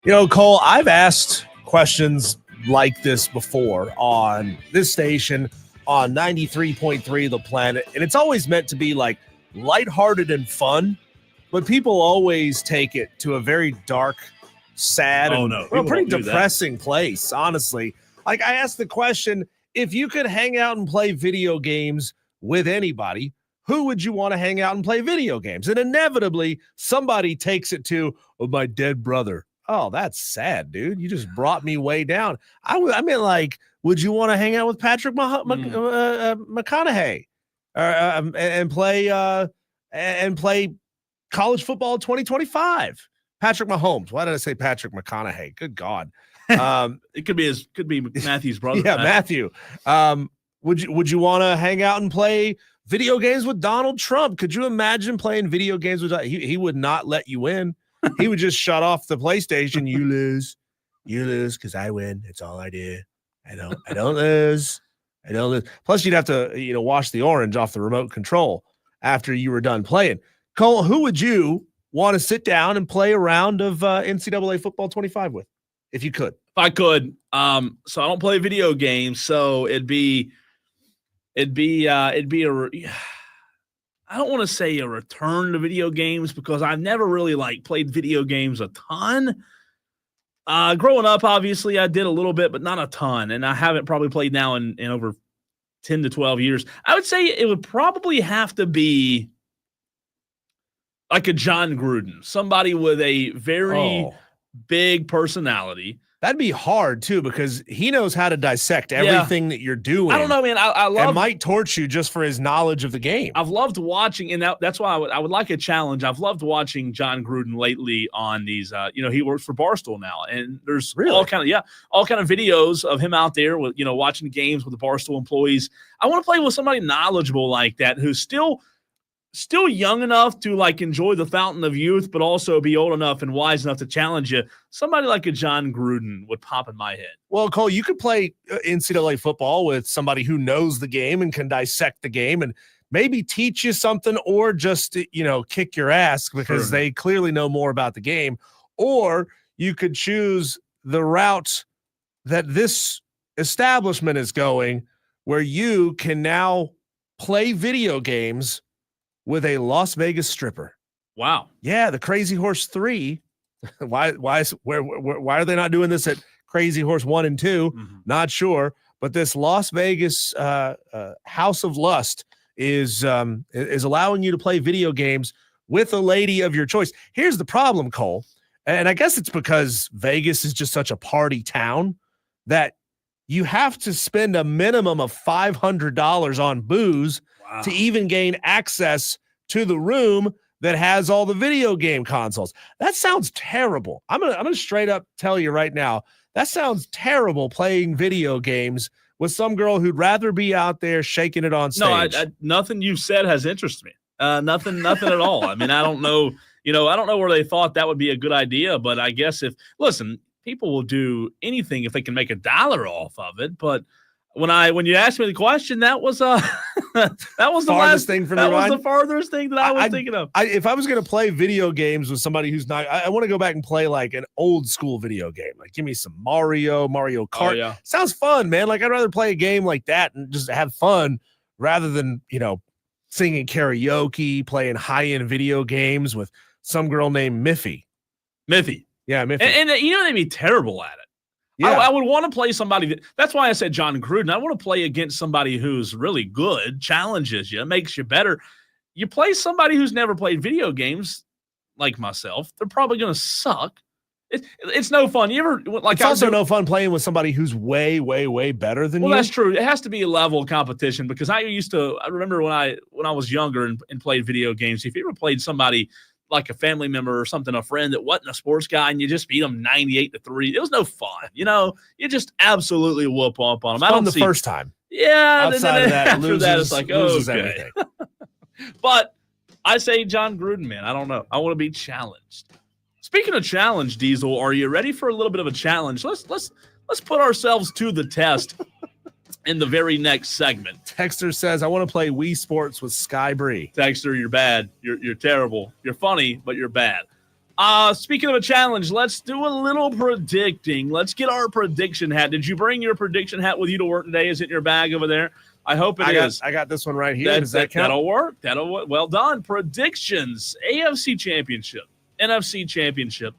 Cole, I've asked questions like this before on this station on 93.3 The Planet, and it's always meant to be like lighthearted and fun, but people always take it to a very dark, sad, and pretty depressing place, honestly. Like, I asked the question, if you could hang out and play video games with anybody, who would you want to hang out and play video games? And inevitably, somebody takes it to my dead brother. Oh, that's sad, dude. You just brought me way down. I mean, like, would you want to hang out with Patrick McConaughey and play college football 2025? Patrick Mahomes. Why did I say Patrick McConaughey? Good God. It could be Matthew's brother. Yeah, Matthew. Would you want to hang out and play video games with Donald Trump? Could you imagine playing video games with he would not let you in. He would just shut off the PlayStation. You lose because I win. It's all I do. I don't lose. I don't lose. Plus, you'd have to wash the orange off the remote control after you were done playing. Cole, who would you want to sit down and play a round of NCAA football 25 with, if you could? If I could. So I don't play video games, so it'd be I don't want to say a return to video games because I've never really played video games a ton. Growing up, obviously, I did a little bit, but not a ton. And I haven't probably played now in over 10 to 12 years. I would say it would probably have to be like a John Gruden, somebody with a very big personality. That'd be hard, too, because he knows how to dissect everything that you're doing. I don't know, man. I love. And might torch you just for his knowledge of the game. I've loved watching, and that's why I would like a challenge. I've loved watching John Gruden lately on these. He works for Barstool now, and there's all kind of videos of him out there with watching games with the Barstool employees. I want to play with somebody knowledgeable like that who's still young enough to enjoy the fountain of youth, but also be old enough and wise enough to challenge you. Somebody like a John Gruden would pop in my head. Well, Cole, you could play NCAA football with somebody who knows the game and can dissect the game and maybe teach you something, or just, kick your ass because they clearly know more about the game. Or you could choose the route that this establishment is going, where you can now play video games with a Las Vegas stripper. Wow. Yeah, the Crazy Horse 3. Why are they not doing this at Crazy Horse 1 and 2? Mm-hmm. Not sure. But this Las Vegas House of Lust is allowing you to play video games with a lady of your choice. Here's the problem, Cole, and I guess it's because Vegas is just such a party town that you have to spend a minimum of $500 on booze to even gain access to the room that has all the video game consoles. That sounds terrible. I'm gonna straight up tell you right now, that sounds terrible, playing video games with some girl who'd rather be out there shaking it on stage. No, nothing you've said has interested me. Nothing at all. I mean, I don't know. I don't know where they thought that would be a good idea, but I guess people will do anything if they can make $1 off of it. But when you asked me the question, that was the farthest thing from your mind. Was the farthest thing that I was thinking of. If I was going to play video games with somebody who's not, I want to go back and play like an old school video game. Like, give me some Mario Kart. Oh, yeah. Sounds fun, man. Like, I'd rather play a game like that and just have fun rather than singing karaoke, playing high end video games with some girl named Miffy. Yeah, Miffy. And they'd be terrible at it. Yeah. I would want to play somebody that's why I said John Gruden. I want to play against somebody who's really good, challenges you, makes you better. You play somebody who's never played video games like myself, they're probably going to suck. It's no fun. It's also no fun playing with somebody who's way, way, way better than you. Well, that's true. It has to be a level competition because I remember when I was younger and played video games, if you ever played somebody like a family member or something, a friend that wasn't a sports guy, and you just beat them 98-3. It was no fun. You just absolutely whoop up on them. The first time. Yeah. Outside of that, after that, it's like, loses okay. everything. But I say John Gruden, man. I don't know. I want to be challenged. Speaking of challenge, Diesel, are you ready for a little bit of a challenge? Let's put ourselves to the test in the very next segment. Texter says, I want to play Wii Sports with Sky Bree. Texter, you're bad. You're terrible. You're funny, but you're bad. Speaking of a challenge, let's do a little predicting. Let's get our prediction hat. Did you bring your prediction hat with you to work today? Is it in your bag over there? I hope it is. I got this one right here. Does that count? That'll work. Well done. Predictions: AFC Championship, NFC Championship,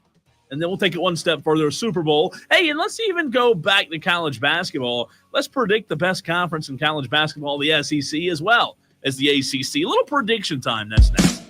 and then we'll take it one step further: Super Bowl. Hey, and let's even go back to college basketball. Let's predict the best conference in college basketball, the SEC, as well as the ACC. A little prediction time. That's next.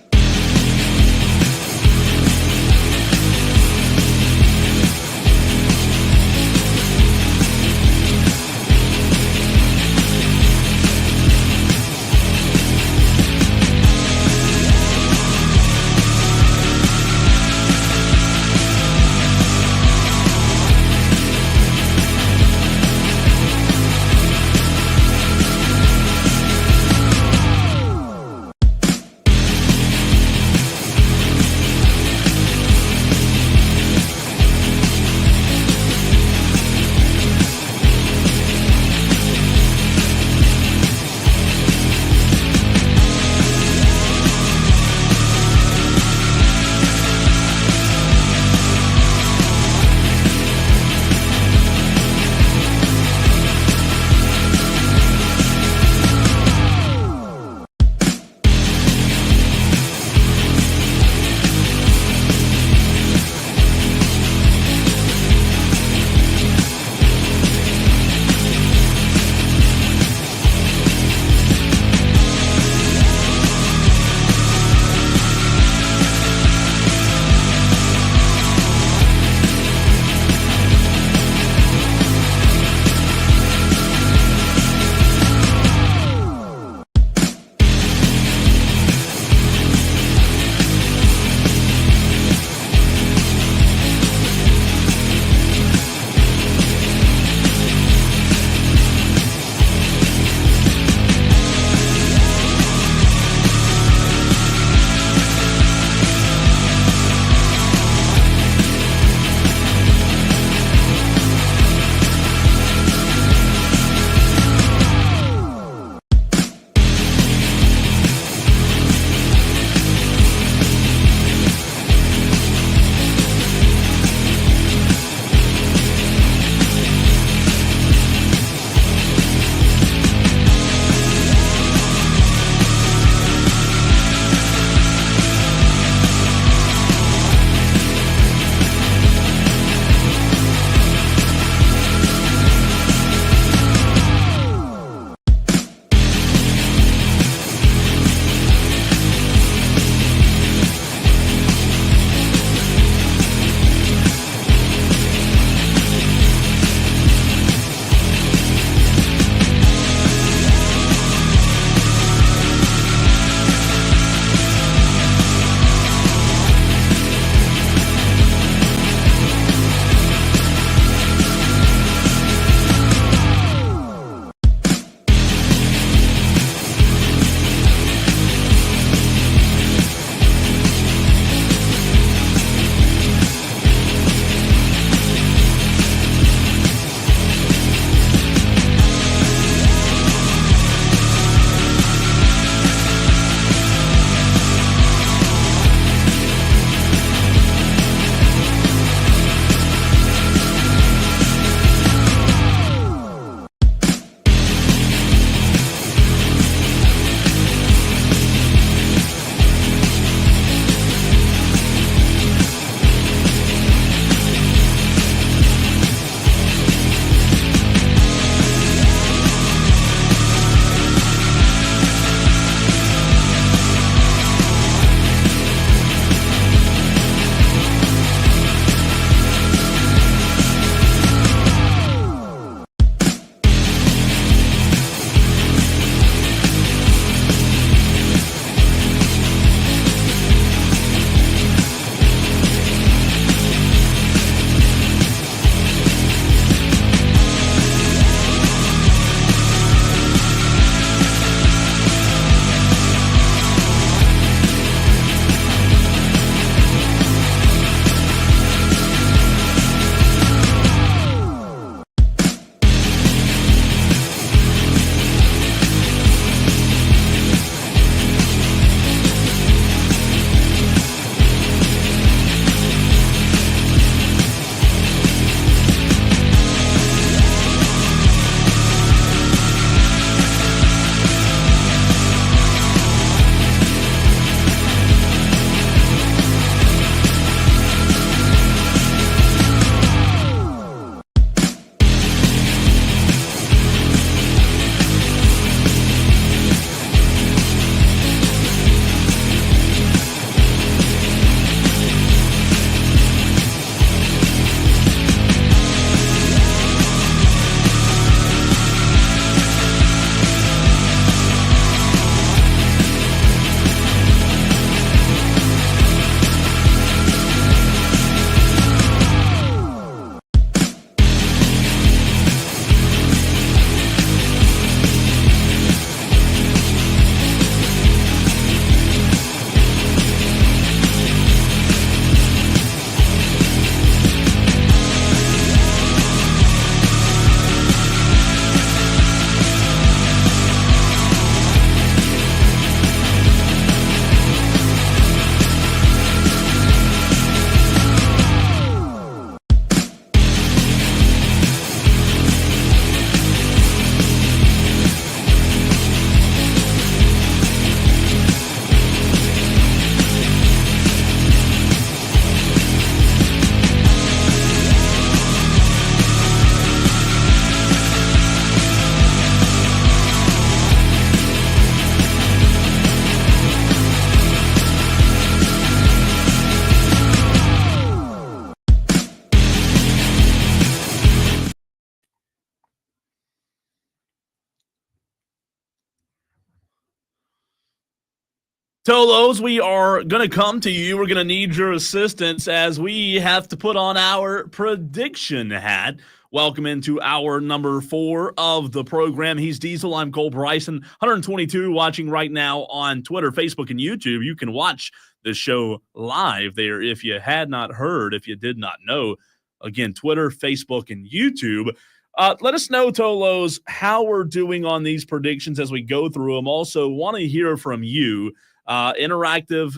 Tolos, we are going to come to you. We're going to need your assistance as we have to put on our prediction hat. Welcome into hour number 4 of the program. He's Diesel. I'm Cole Bryson. 122 watching right now on Twitter, Facebook, and YouTube. You can watch the show live there if you had not heard, if you did not know. Again, Twitter, Facebook, and YouTube. Let us know, Tolos, how we're doing on these predictions as we go through them. Also, want to hear from you. Interactive,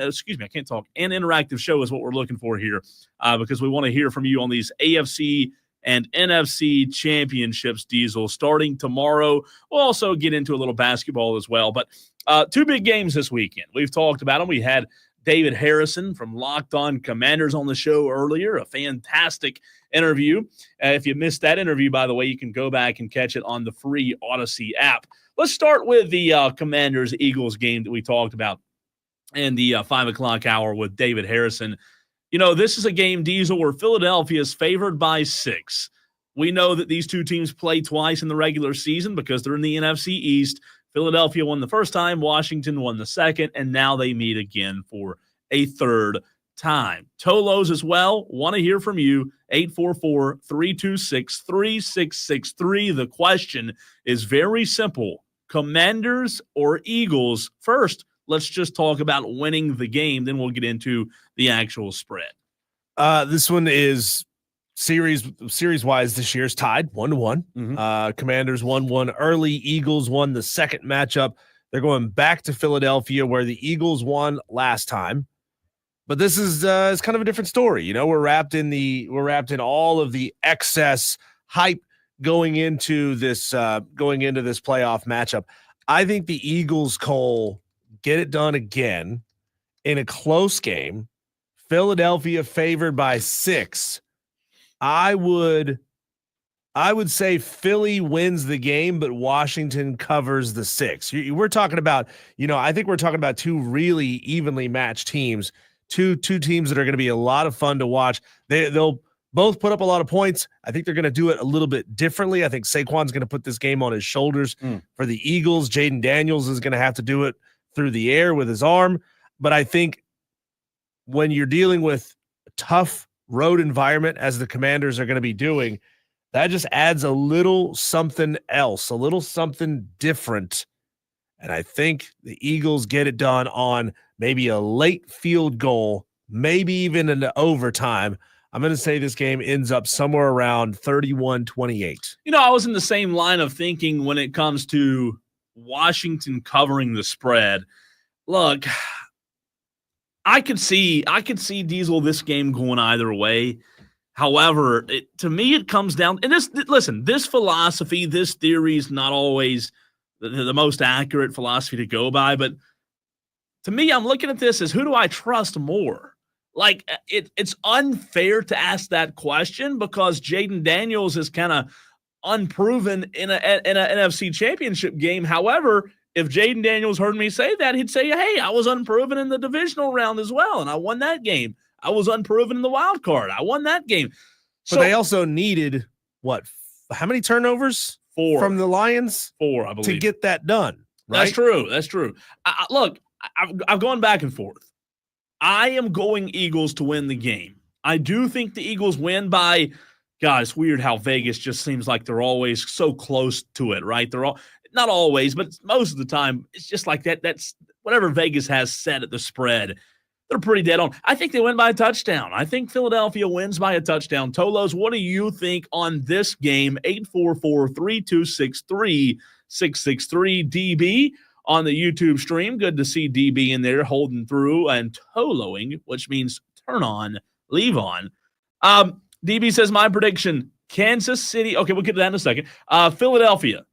excuse me, I can't talk. An interactive show is what we're looking for here because we want to hear from you on these AFC and NFC championships, Diesel, starting tomorrow. We'll also get into a little basketball as well. But 2 big games this weekend. We've talked about them. We had David Harrison from Locked On Commanders on the show earlier, a fantastic interview. If you missed that interview, by the way, you can go back and catch it on the free Odyssey app. Let's start with the Commanders-Eagles game that we talked about in the 5 o'clock hour with David Harrison. You know, this is a game, Diesel, where Philadelphia is favored by 6. We know that these two teams play twice in the regular season because they're in the NFC East. Philadelphia won the first time, Washington won the second, and now they meet again for a third time. Tolos as well, want to hear from you, 844-326-3663. The question is very simple. Commanders or Eagles? First, let's just talk about winning the game. Then we'll get into the actual spread. This one is series-wise this year's tied 1-1. Commanders 1-1 early. Eagles won the second matchup. They're going back to Philadelphia where the Eagles won last time. But this is kind of a different story. You know, we're wrapped in all of the excess hype going into this playoff matchup. I think the Eagles, Cole, get it done again in a close game. Philadelphia favored by 6. I would say Philly wins the game, but Washington covers the 6. We're talking about, I think we're talking about 2 really evenly matched teams, two teams that are going to be a lot of fun to watch. They'll both put up a lot of points. I think they're going to do it a little bit differently. I think Saquon's going to put this game on his shoulders. For the Eagles, Jaden Daniels is going to have to do it through the air with his arm. But I think when you're dealing with a tough road environment, as the Commanders are going to be doing, that just adds a little something else, a little something different. And I think the Eagles get it done on maybe a late field goal, maybe even into overtime. I'm going to say this game ends up somewhere around 31-28. I was in the same line of thinking when it comes to Washington covering the spread. Look, I could see Diesel this game going either way. However, to me, it comes down – and this philosophy, this theory is not always the most accurate philosophy to go by. But to me, I'm looking at this as who do I trust more? Like, it's unfair to ask that question because Jaden Daniels is kind of unproven in an NFC championship game. However, if Jaden Daniels heard me say that, he'd say, hey, I was unproven in the divisional round as well, and I won that game. I was unproven in the wild card. I won that game. But they also needed, how many turnovers? 4. From the Lions? 4, I believe. To get that done, right? That's true. Look, I've gone back and forth. I am going Eagles to win the game. I do think the Eagles win by, God, it's weird how Vegas just seems like they're always so close to it, right? They're all, not always, but most of the time, it's just like that. That's whatever Vegas has set at the spread. They're pretty dead on. I think they win by a touchdown. I think Philadelphia wins by a touchdown. Tolos, what do you think on this game? 844-326-3663 DB on the YouTube stream. Good to see DB in there holding through and toloing, which means turn on, leave on. DB says, my prediction, Kansas City. Okay, we'll get to that in a second. Philadelphia.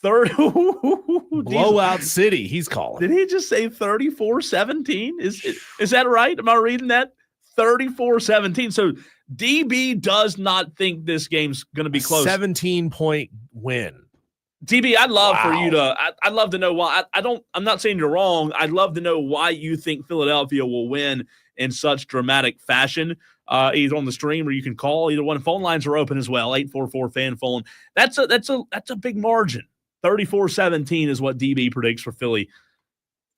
Blowout City, he's calling. Did he just say 34-17? Is that right? Am I reading that? 34-17. So DB does not think this game's going to be close. 17-point win. DB, I'd love for you to I'd love to know why. I'm not saying you're wrong. I'd love to know why you think Philadelphia will win in such dramatic fashion. Either on the stream or you can call. Either one. Phone lines are open as well. 844-FAN-PHONE. That's a big margin. 34-17 is what DB predicts for Philly.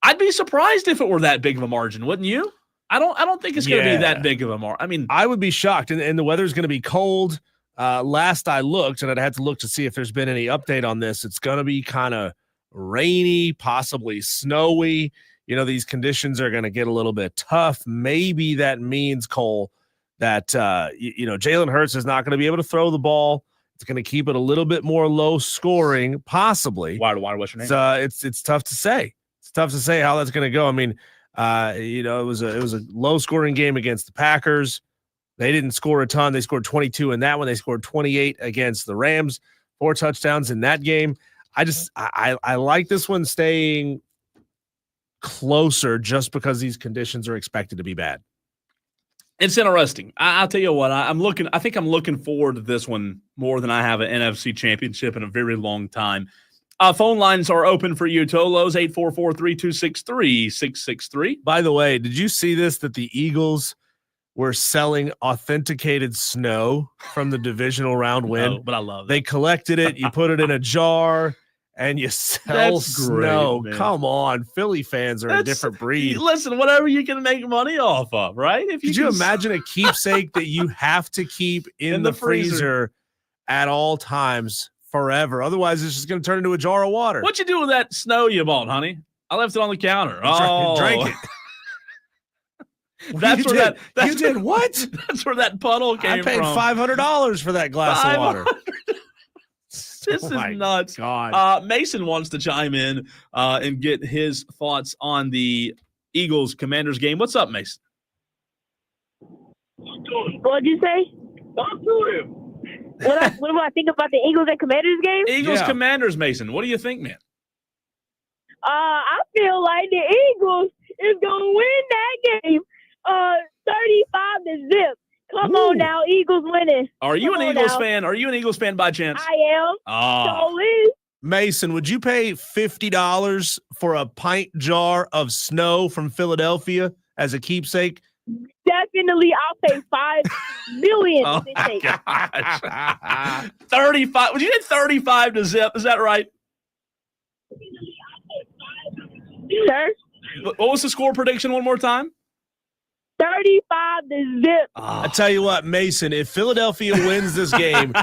I'd be surprised if it were that big of a margin, wouldn't you? I don't think it's going to be that big of a margin. I mean, I would be shocked, and the weather's going to be cold. Last I looked, and I'd had to look to see if there's been any update on this. It's going to be kind of rainy, possibly snowy. These conditions are going to get a little bit tough. Maybe that means, Cole, that Jalen Hurts is not going to be able to throw the ball. It's going to keep it a little bit more low scoring, possibly. What's your name? It's tough to say. It's tough to say how that's going to go. I mean, it was a low scoring game against the Packers. They didn't score a ton. They scored 22 in that one. They scored 28 against the Rams, 4 touchdowns in that game. I like this one staying closer just because these conditions are expected to be bad. It's interesting. I'll tell you what, I think I'm looking forward to this one more than I have an NFC championship in a very long time. Phone lines are open for you, Tolos, 844-326-3663. By the way, did you see this, that the Eagles were selling authenticated snow from the divisional round win? No, but I love it. They collected it. You put it in a jar and you sell snow. Great, come on. Philly fans are a different breed. Listen, whatever you can make money off of, right? Could you imagine a keepsake that you have to keep in the freezer at all times forever? Otherwise, it's just going to turn into a jar of water. What'd you do with that snow you bought, honey? I left it on the counter. Drank it. You did what? That's where that puddle came from. I paid $500 for that glass of water. This is nuts. God. Mason wants to chime in and get his thoughts on the Eagles-Commanders game. What's up, Mason? What'd you say? Talk to him. What do I think about the Eagles and Commanders game? Eagles-Commanders, Mason. What do you think, man? I feel like the Eagles is going to win that game 35-0. Come on now, Eagles winning. Are you an Eagles fan? Are you an Eagles fan by chance? I am. So is. Mason, would you pay $50 for a pint jar of snow from Philadelphia as a keepsake? Definitely, I'll pay $5 million. Oh my gosh. 35. Would you get 35-0? Is that right? Sir? What was the score prediction one more time? 35-0. I tell you what, Mason, if Philadelphia wins this game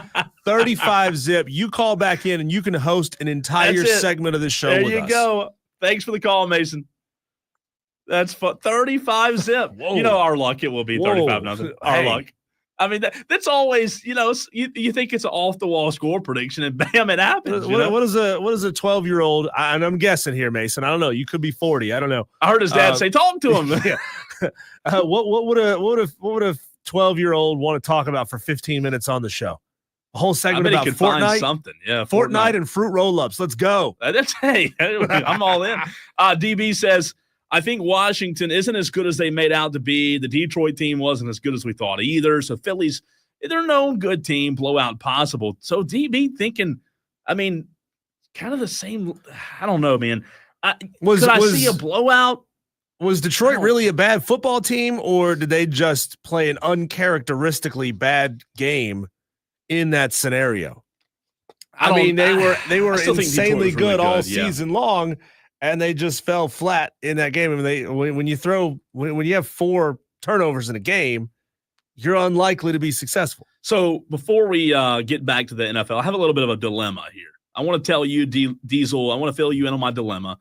35-0, you call back in and you can host an entire segment of this show with us. There you go. Thanks for the call, Mason. That's 35-0. You know our luck, it will be 35-0. Our luck. I mean, that's always, you think it's an off-the-wall score prediction, and bam, it happens. What is a 12-year-old? And I'm guessing here, Mason. I don't know. You could be 40. I don't know. I heard his dad say, "Talk to him." What would a 12-year-old want to talk about for 15 minutes on the show? A whole segment about Fortnite, something. Yeah, Fortnite and fruit roll-ups. Let's go. Hey, I'm all in. DB says, I think Washington isn't as good as they made out to be. The Detroit team wasn't as good as we thought either. So Philly's, they're no good team, blowout possible. So DB thinking, I mean, kind of the same. I don't know, man. Could I see a blowout? Was Detroit really a bad football team, or did they just play an uncharacteristically bad game in that scenario? I mean, they were insanely good all season long. And they just fell flat in that game. I mean, when you have 4 turnovers in a game, you're unlikely to be successful. So before we get back to the NFL, I have a little bit of a dilemma here. I want to tell you, Diesel, I want to fill you in on my dilemma,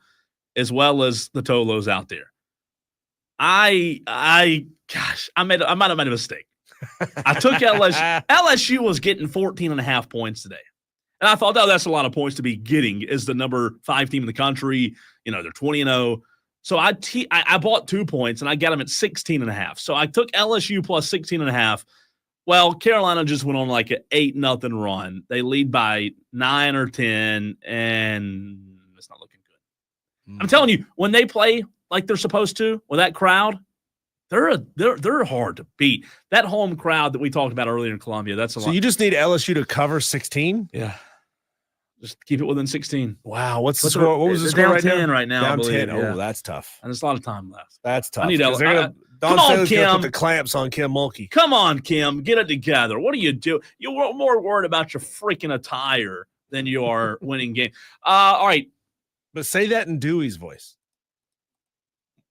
as well as the Tolos out there. I might have made a mistake. I took LSU. LSU was getting 14.5 points today. And I thought, that's a lot of points to be getting as the number 5 team in the country. They're 20-0. So I bought 2 points, and I got them at 16.5. So I took LSU plus 16.5. Well, Carolina just went on like an 8-0 run. They lead by 9 or 10, and it's not looking good. I'm telling you, when they play like they're supposed to with that crowd, they're hard to beat. That home crowd that we talked about earlier in Columbia, that's a lot. So you just need LSU to cover 16? Yeah. Just keep it within 16. Wow. What's the score? What was the score down right 10 now? right now. Down I believe, 10. yeah. Oh, that's tough. And there's a lot of time left. That's tough. I need Don Staley's going to put the clamps on Kim Mulkey. Come on, Kim. Get it together. What do you do? You're more worried about your freaking attire than you are winning game. All right. But say that in Dewey's voice.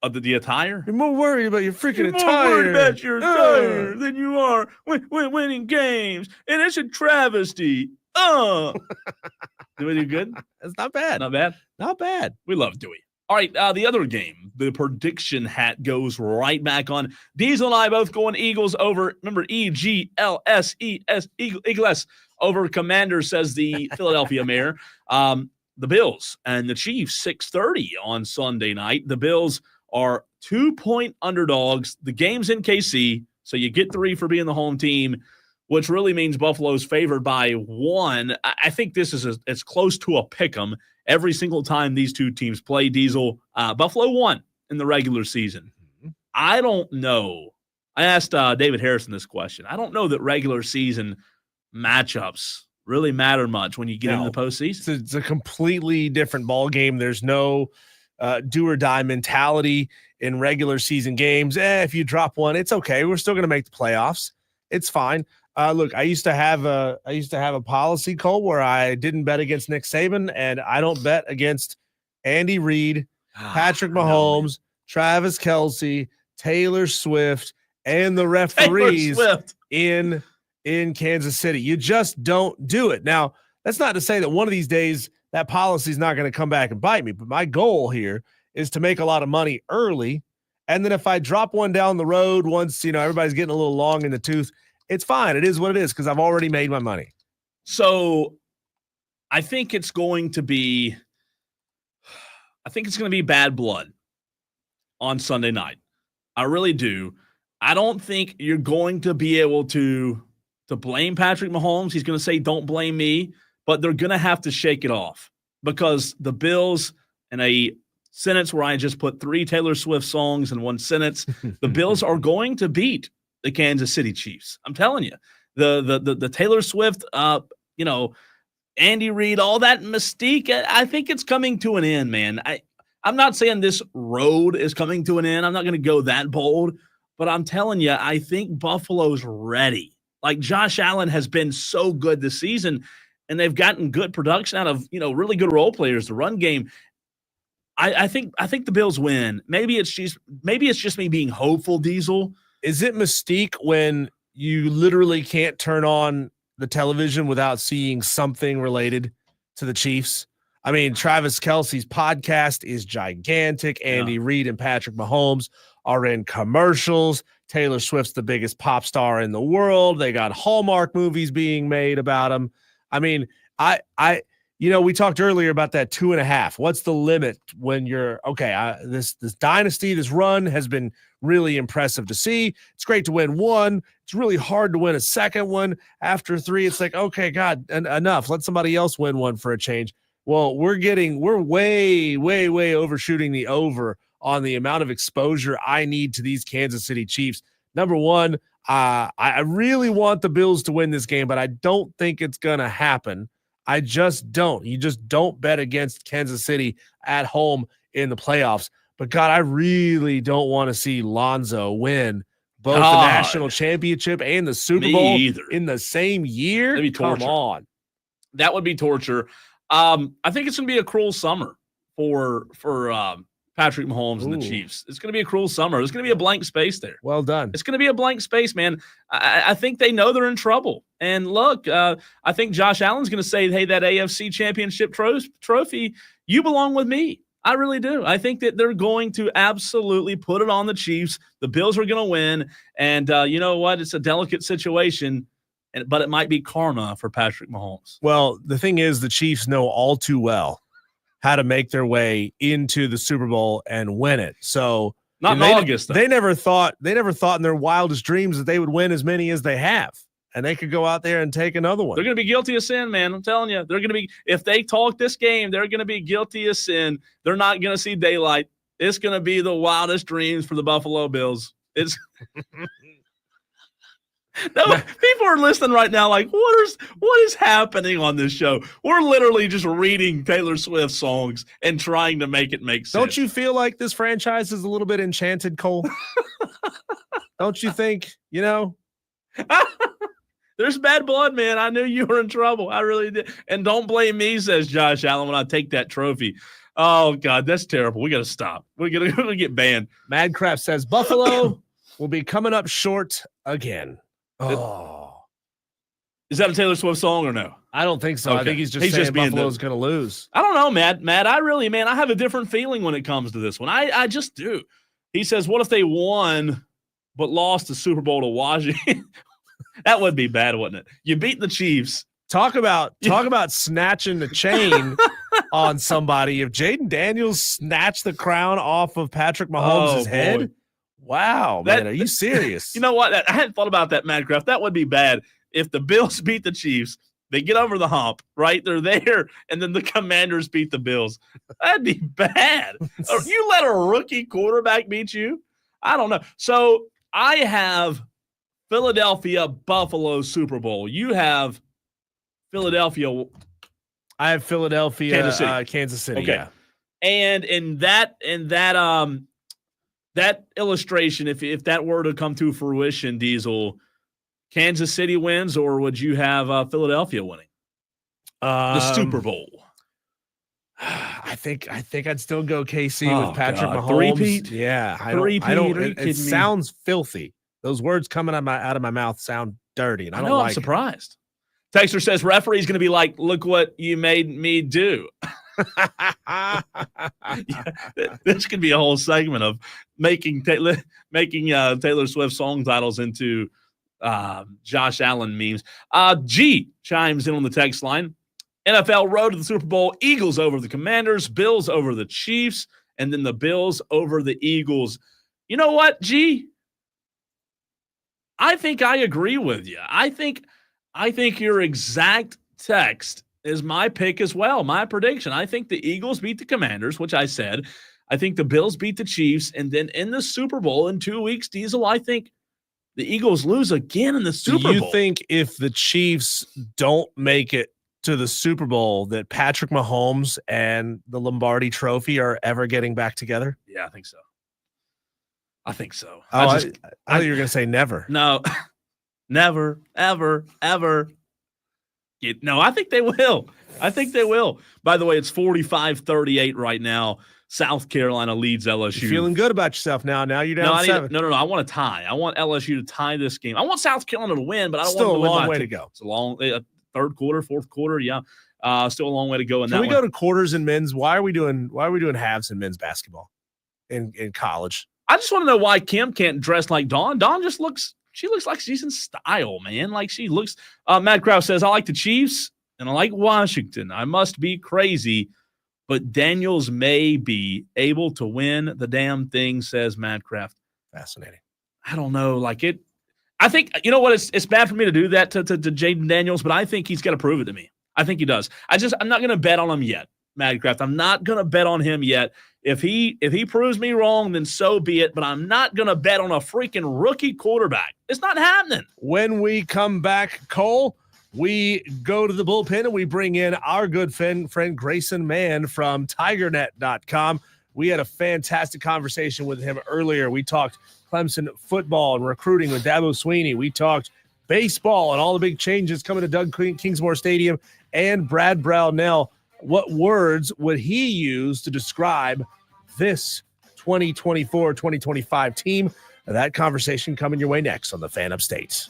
The attire? You're more worried about your freaking You're attire. more worried about your attire than you are winning games. And it's a travesty. Do we do good? That's not bad. Not bad? Not bad. We love Dewey. All right, the other game, the prediction hat goes right back on. Diesel and I both going Eagles over, remember, EGLSES, Eagles over Commanders, says the Philadelphia mayor. The Bills and the Chiefs, 6:30 on Sunday night. The Bills are 2-point underdogs. The game's in KC, so you get 3 for being the home team, which really means Buffalo's favored by 1. I think this is as close to a pick 'em every single time these two teams play. Diesel, Buffalo won in the regular season. I don't know. I asked David Harrison this question. I don't know that regular season matchups really matter much when you get into the postseason. It's a completely different ball game. There's no do or die mentality in regular season games. If you drop one, it's okay. We're still going to make the playoffs. It's fine. Look, I used to have a policy, Cole, where I didn't bet against Nick Saban, and I don't bet against Andy Reid, Patrick Mahomes, Travis Kelce, Taylor Swift, and the referees in Kansas City. You just don't do it. Now, that's not to say that one of these days that policy is not going to come back and bite me, but my goal here is to make a lot of money early, and then if I drop one down the road once, everybody's getting a little long in the tooth, it's fine. It is what it is because I've already made my money. So I think it's going to be bad blood on Sunday night. I really do. I don't think you're going to be able to blame Patrick Mahomes. He's going to say, don't blame me, but they're going to have to shake it off because the Bills, in a sentence where I just put 3 Taylor Swift songs in one sentence, the Bills are going to beat the Kansas City Chiefs. I'm telling you, the Taylor Swift, Andy Reid, all that mystique, I think it's coming to an end, man. I'm not saying this road is coming to an end. I'm not going to go that bold, but I'm telling you, I think Buffalo's ready. Like Josh Allen has been so good this season, and they've gotten good production out of, really good role players, the run game. I think the Bills win. Maybe it's just me being hopeful, Diesel. Is it mystique when you literally can't turn on the television without seeing something related to the Chiefs? I mean, Travis Kelce's podcast is gigantic. Andy Reid and Patrick Mahomes are in commercials. Taylor Swift's the biggest pop star in the world. They got Hallmark movies being made about him. I mean, we talked earlier about that 2.5. What's the limit when you're okay? This dynasty, this run has been really impressive to see. It's great to win one. It's really hard to win a second one. After 3, it's like, okay, God, enough. Let somebody else win one for a change. Well, we're way, way, way overshooting the over on the amount of exposure I need to these Kansas City Chiefs. Number one, I really want the Bills to win this game, but I don't think it's going to happen. I just don't. You just don't bet against Kansas City at home in the playoffs. But, God, I really don't want to see Lonzo win both the national championship and the Super Bowl in the same year. That'd be torture. Come on. That would be torture. I think it's going to be a cruel summer for Patrick Mahomes and the Chiefs. It's going to be a cruel summer. There's going to be a blank space there. Well done. It's going to be a blank space, man. I think they know they're in trouble. And look, I think Josh Allen's going to say, hey, that AFC championship trophy, you belong with me. I really do. I think that they're going to absolutely put it on the Chiefs. The Bills are going to win. And you know what? It's a delicate situation, but it might be karma for Patrick Mahomes. Well, the thing is, the Chiefs know all too well how to make their way into the Super Bowl and win it. So not in August. They never thought in their wildest dreams that they would win as many as they have, and they could go out there and take another one. They're going to be guilty of sin, man. I'm telling you, they're going to be. If they talk this game, they're going to be guilty of sin. They're not going to see daylight. It's going to be the wildest dreams for the Buffalo Bills. It's. No, people are listening right now like, what is happening on this show? We're literally just reading Taylor Swift songs and trying to make it make sense. Don't you feel like this franchise is a little bit enchanted, Cole? Don't you think, There's bad blood, man. I knew you were in trouble. I really did. And don't blame me, says Josh Allen, when I take that trophy. Oh, God, that's terrible. We got to stop. We're going to get banned. Madcraft says Buffalo will be coming up short again. Oh. Is that a Taylor Swift song or no? I don't think so. Okay. I think he's saying Buffalo's going to lose. I don't know, Matt. I have a different feeling when it comes to this one. I just do. He says, what if they won but lost the Super Bowl to Washington? That would be bad, wouldn't it? You beat the Chiefs. Talk about snatching the chain on somebody. If Jaden Daniels snatched the crown off of Patrick Mahomes' head, wow, man, are you serious? You know what? I hadn't thought about that, Madcraft. That would be bad if the Bills beat the Chiefs. They get over the hump, right? They're there, and then the Commanders beat the Bills. That'd be bad. You let a rookie quarterback beat you? I don't know. So I have Philadelphia, Buffalo, Super Bowl. You have Philadelphia. I have Philadelphia, Kansas City. Okay. Yeah. And in that illustration, if that were to come to fruition, Diesel, Kansas City wins, or would you have Philadelphia winning the Super Bowl? I think I'd still go KC with Patrick Mahomes. Three-peat? Yeah, I Three-peat? don't. Are you It kidding me? sounds filthy. Those words coming out of my mouth sound dirty, and I don't know, like I'm surprised. Texter says referee's going to be like, "Look what you made me do." This could be a whole segment of making Taylor Swift song titles into Josh Allen memes. G chimes in on the text line. NFL road to the Super Bowl. Eagles over the Commanders. Bills over the Chiefs. And then the Bills over the Eagles. You know what, G? I think I agree with you. I think your exact text is my pick as well, my prediction. I think the Eagles beat the Commanders, which I said. I think the Bills beat the Chiefs. And then in the Super Bowl in 2 weeks, Diesel, I think the Eagles lose again in the Super Bowl. Do you think if the Chiefs don't make it to the Super Bowl that Patrick Mahomes and the Lombardi Trophy are ever getting back together? Yeah, I think so. I I thought you were going to say never. No, never, ever, ever. No, I think they will. By the way, it's 45-38 right now. South Carolina leads LSU. You're feeling good about yourself now. Now you're down 7. No. I want a tie. I want LSU to tie this game. I want South Carolina to win, but I don't Still want them to win. a long way to go. It's a long third quarter, fourth quarter. Yeah, still a long way to go. Can we go to quarters in men's? Why are we doing halves in men's basketball in college? I just want to know why Kim can't dress like Dawn. Dawn just looks like she's in style, man. Like she looks. Matt Krause says, I like the Chiefs and I like Washington. I must be crazy, but Daniels may be able to win the damn thing, says Matt Kraft. Fascinating. I don't know. I think, you know what? It's bad for me to do that to Jaden Daniels, but I think he's got to prove it to me. I think he does. I'm not going to bet on him yet, Matt Kraft. I'm not going to bet on him yet. If he proves me wrong, then so be it. But I'm not going to bet on a freaking rookie quarterback. It's not happening. When we come back, Cole, we go to the bullpen and we bring in our good friend Grayson Mann from TigerNet.com. We had a fantastic conversation with him earlier. We talked Clemson football and recruiting with Dabo Sweeney. We talked baseball and all the big changes coming to Doug Kingsmore Stadium and Brad Brownell. What words would he use to describe this 2024-2025 team? That conversation coming your way next on the Fan Upstate.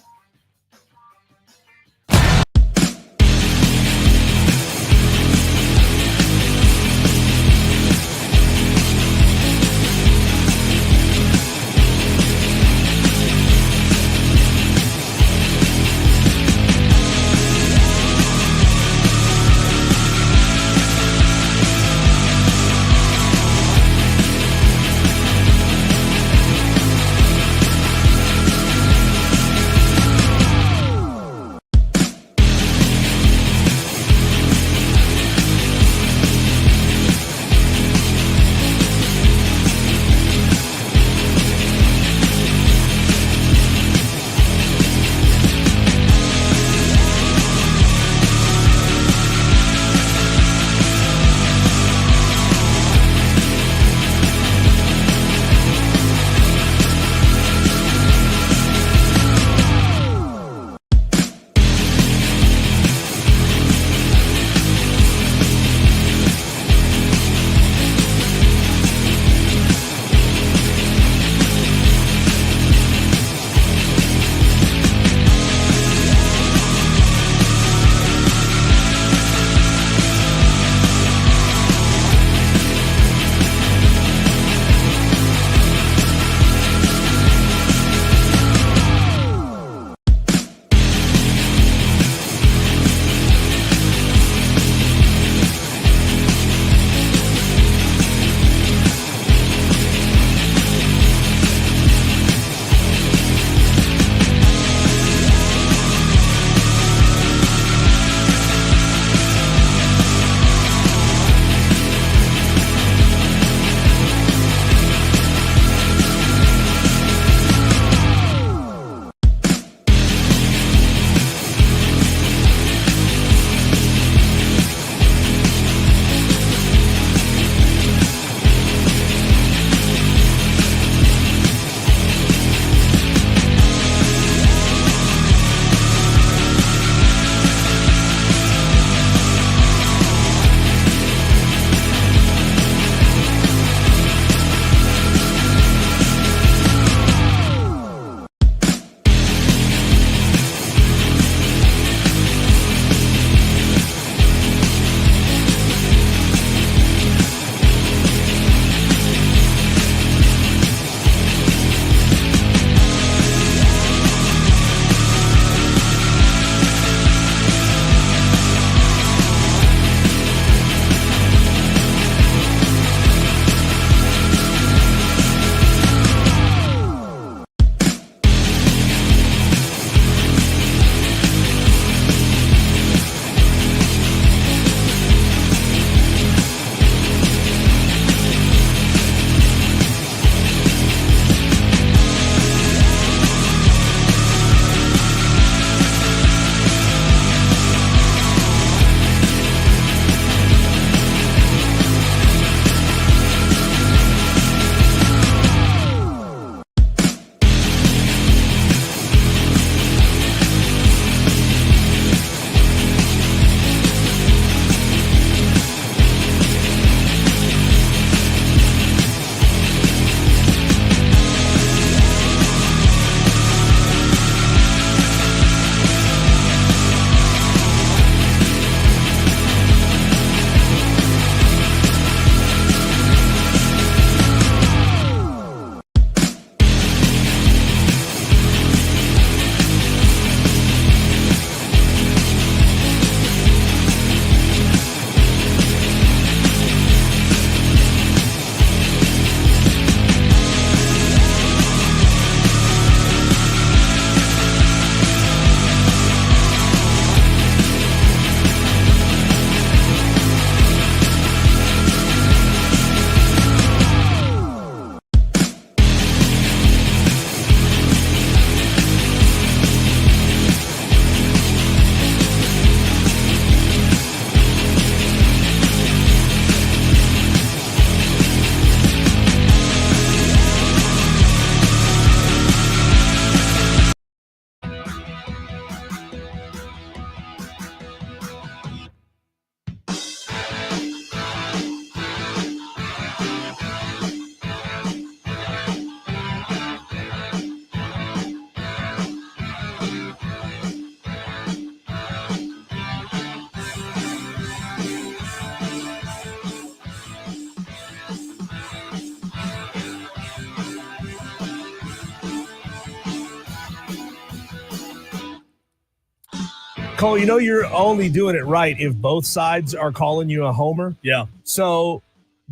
Cole, you're only doing it right if both sides are calling you a homer. Yeah. So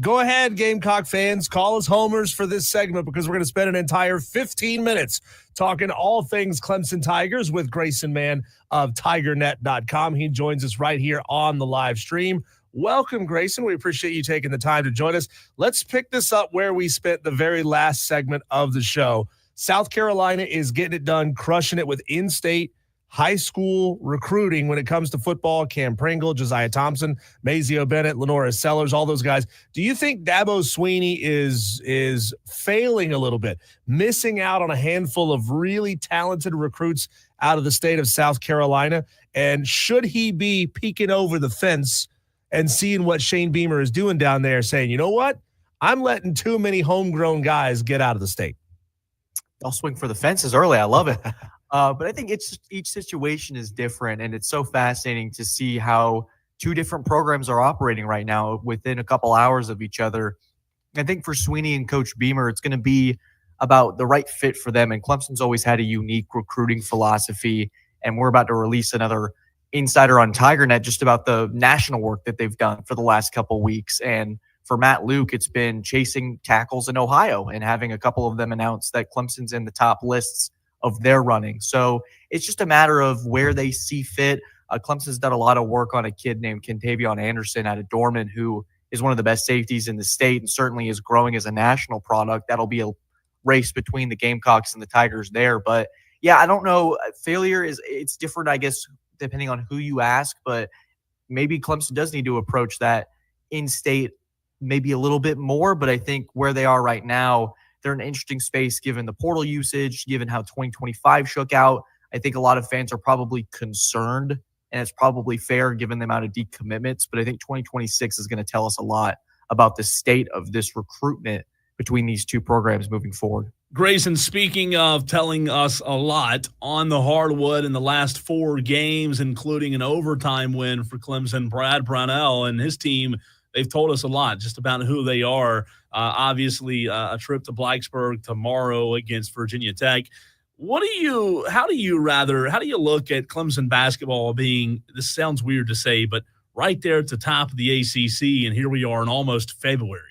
go ahead, Gamecock fans. Call us homers for this segment because we're going to spend an entire 15 minutes talking all things Clemson Tigers with Grayson Mann of TigerNet.com. He joins us right here on the live stream. Welcome, Grayson. We appreciate you taking the time to join us. Let's pick this up where we spent the very last segment of the show. South Carolina is getting it done, crushing it with in-state high school recruiting when it comes to football. Cam Pringle, Josiah Thompson, Mazio Bennett, Lenora Sellers, all those guys. Do you think Dabo Swinney is failing a little bit, missing out on a handful of really talented recruits out of the state of South Carolina? And should he be peeking over the fence and seeing what Shane Beamer is doing down there, saying, you know what? I'm letting too many homegrown guys get out of the state. I'll swing for the fences early. I love it. But I think each situation is different, and it's so fascinating to see how two different programs are operating right now within a couple hours of each other. I think for Swinney and Coach Beamer, it's going to be about the right fit for them, and Clemson's always had a unique recruiting philosophy, and we're about to release another insider on TigerNet just about the national work that they've done for the last couple weeks. And for Matt Luke, it's been chasing tackles in Ohio and having a couple of them announce that Clemson's in the top lists of their running. So it's just a matter of where they see fit. Clemson's done a lot of work on a kid named Kentavion Anderson out of Dorman, who is one of the best safeties in the state and certainly is growing as a national product. That'll be a race between the Gamecocks and the Tigers there. But yeah, I don't know. Failure it's different, I guess, depending on who you ask, but maybe Clemson does need to approach that in-state maybe a little bit more. But I think where they are right now, they're in an interesting space given the portal usage, given how 2025 shook out. I think a lot of fans are probably concerned, and it's probably fair given the amount of decommitments. But I think 2026 is going to tell us a lot about the state of this recruitment between these two programs moving forward. Grayson, speaking of telling us a lot on the hardwood in the last 4 games, including an overtime win for Clemson, Brad Brownell and his team, they've told us a lot just about who they are. Obviously, a trip to Blacksburg tomorrow against Virginia Tech. How do you look at Clemson basketball being, this sounds weird to say, but right there at the top of the ACC, and here we are in almost February?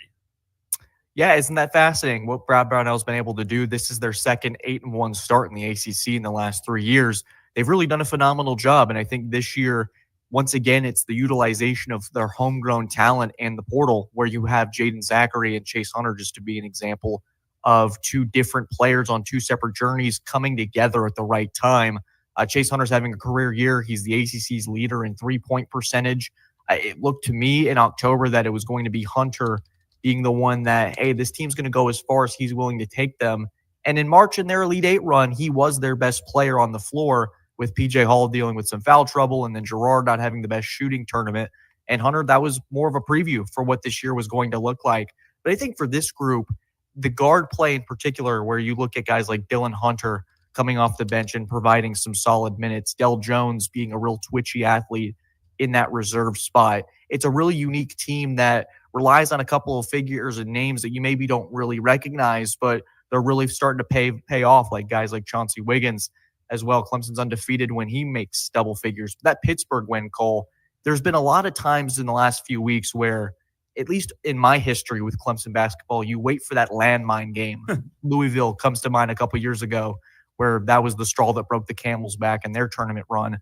Yeah, isn't that fascinating what Brad Brownell's been able to do? This is their second 8-1 start in the ACC in the last 3 years. They've really done a phenomenal job, and I think this year, once again, it's the utilization of their homegrown talent and the portal, where you have Jaden Zachary and Chase Hunter, just to be an example of two different players on two separate journeys coming together at the right time. Chase Hunter's having a career year. He's the ACC's leader in three-point percentage. It looked to me in October that it was going to be Hunter being the one that, hey, this team's going to go as far as he's willing to take them. And in March, in their Elite Eight run, he was their best player on the floor, with PJ Hall dealing with some foul trouble and then Gerard not having the best shooting tournament. And Hunter, that was more of a preview for what this year was going to look like. But I think for this group, the guard play in particular, where you look at guys like Dylan Hunter coming off the bench and providing some solid minutes, Del Jones being a real twitchy athlete in that reserve spot. It's a really unique team that relies on a couple of figures and names that you maybe don't really recognize, but they're really starting to pay off, like guys like Chauncey Wiggins as well. Clemson's undefeated when he makes double figures. That Pittsburgh win, Cole, there's been a lot of times in the last few weeks where, at least in my history with Clemson basketball, you wait for that landmine game. Louisville comes to mind a couple years ago, where that was the straw that broke the camel's back in their tournament run.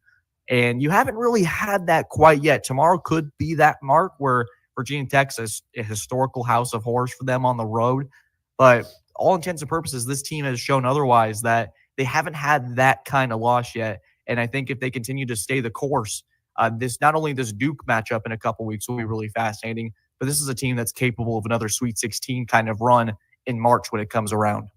And you haven't really had that quite yet. Tomorrow could be that mark where Virginia Tech's a historical house of horrors for them on the road. But all intents and purposes, this team has shown otherwise, that they haven't had that kind of loss yet. And I think if they continue to stay the course, not only this Duke matchup in a couple weeks will be really fascinating, but this is a team that's capable of another Sweet 16 kind of run in March when it comes around.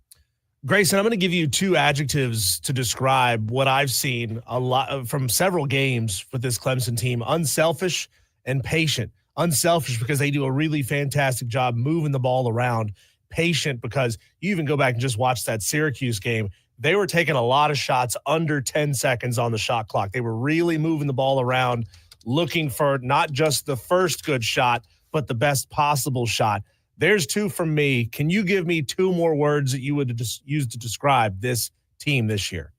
Grayson, I'm going to give you 2 adjectives to describe what I've seen a lot from several games with this Clemson team: unselfish and patient. Unselfish because they do a really fantastic job moving the ball around. Patient because you even go back and just watch that Syracuse game. They were taking a lot of shots under 10 seconds on the shot clock. They were really moving the ball around, looking for not just the first good shot, but the best possible shot. There's 2 from me. Can you give me 2 more words that you would use to describe this team this year?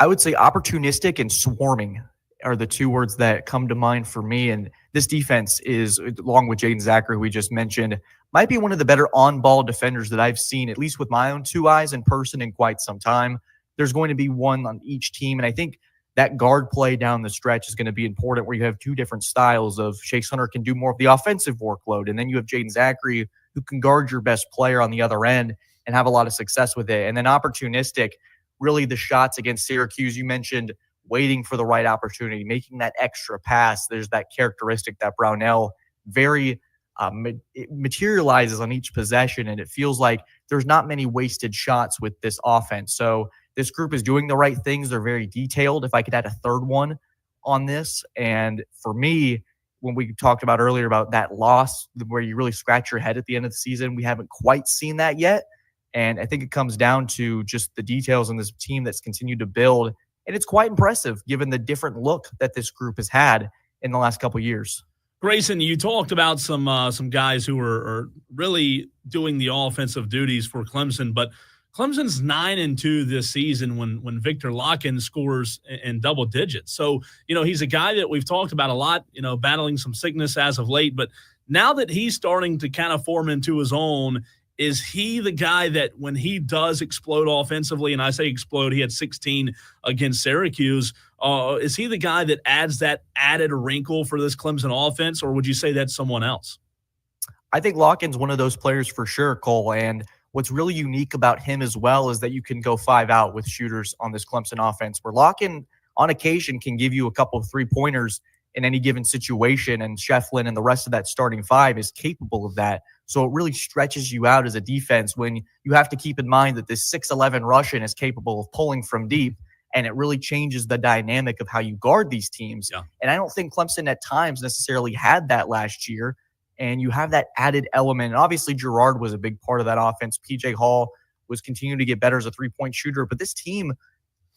I would say opportunistic and swarming are the two words that come to mind for me. And this defense is, along with Jaden Zachary, who we just mentioned, might be one of the better on-ball defenders that I've seen, at least with my own two eyes in person, in quite some time. There's going to be one on each team. And I think that guard play down the stretch is going to be important, where you have two different styles of Chase Hunter can do more of the offensive workload. And then you have Jaden Zachary, who can guard your best player on the other end and have a lot of success with it. And then opportunistic, really the shots against Syracuse, you mentioned waiting for the right opportunity, making that extra pass. There's that characteristic that Brownell very it materializes on each possession, and it feels like there's not many wasted shots with this offense. So this group is doing the right things. They're very detailed. If I could add a third one on this, and for me, when we talked about earlier about that loss where you really scratch your head at the end of the season, we haven't quite seen that yet. And I think it comes down to just the details in this team that's continued to build. And it's quite impressive given the different look that this group has had in the last couple of years. Grayson, you talked about some guys who are really doing the offensive duties for Clemson, but Clemson's 9-2 this season when Victor Locken scores in double digits. So, he's a guy that we've talked about a lot, battling some sickness as of late, but now that he's starting to kind of form into his own, is he the guy that when he does explode offensively, and I say explode, he had 16 against Syracuse, is he the guy that adds that added wrinkle for this Clemson offense, or would you say that's someone else? I think Locken's one of those players for sure, Cole, and what's really unique about him as well is that you can go 5 out with shooters on this Clemson offense, where Locken on occasion can give you a couple of 3-pointers in any given situation, and Shefflin and the rest of that starting 5 is capable of that. So it really stretches you out as a defense when you have to keep in mind that this 6'11" Russian is capable of pulling from deep, and it really changes the dynamic of how you guard these teams. Yeah. And I don't think Clemson at times necessarily had that last year, and you have that added element. And obviously Girard was a big part of that offense. PJ Hall was continuing to get better as a 3-point shooter, but this team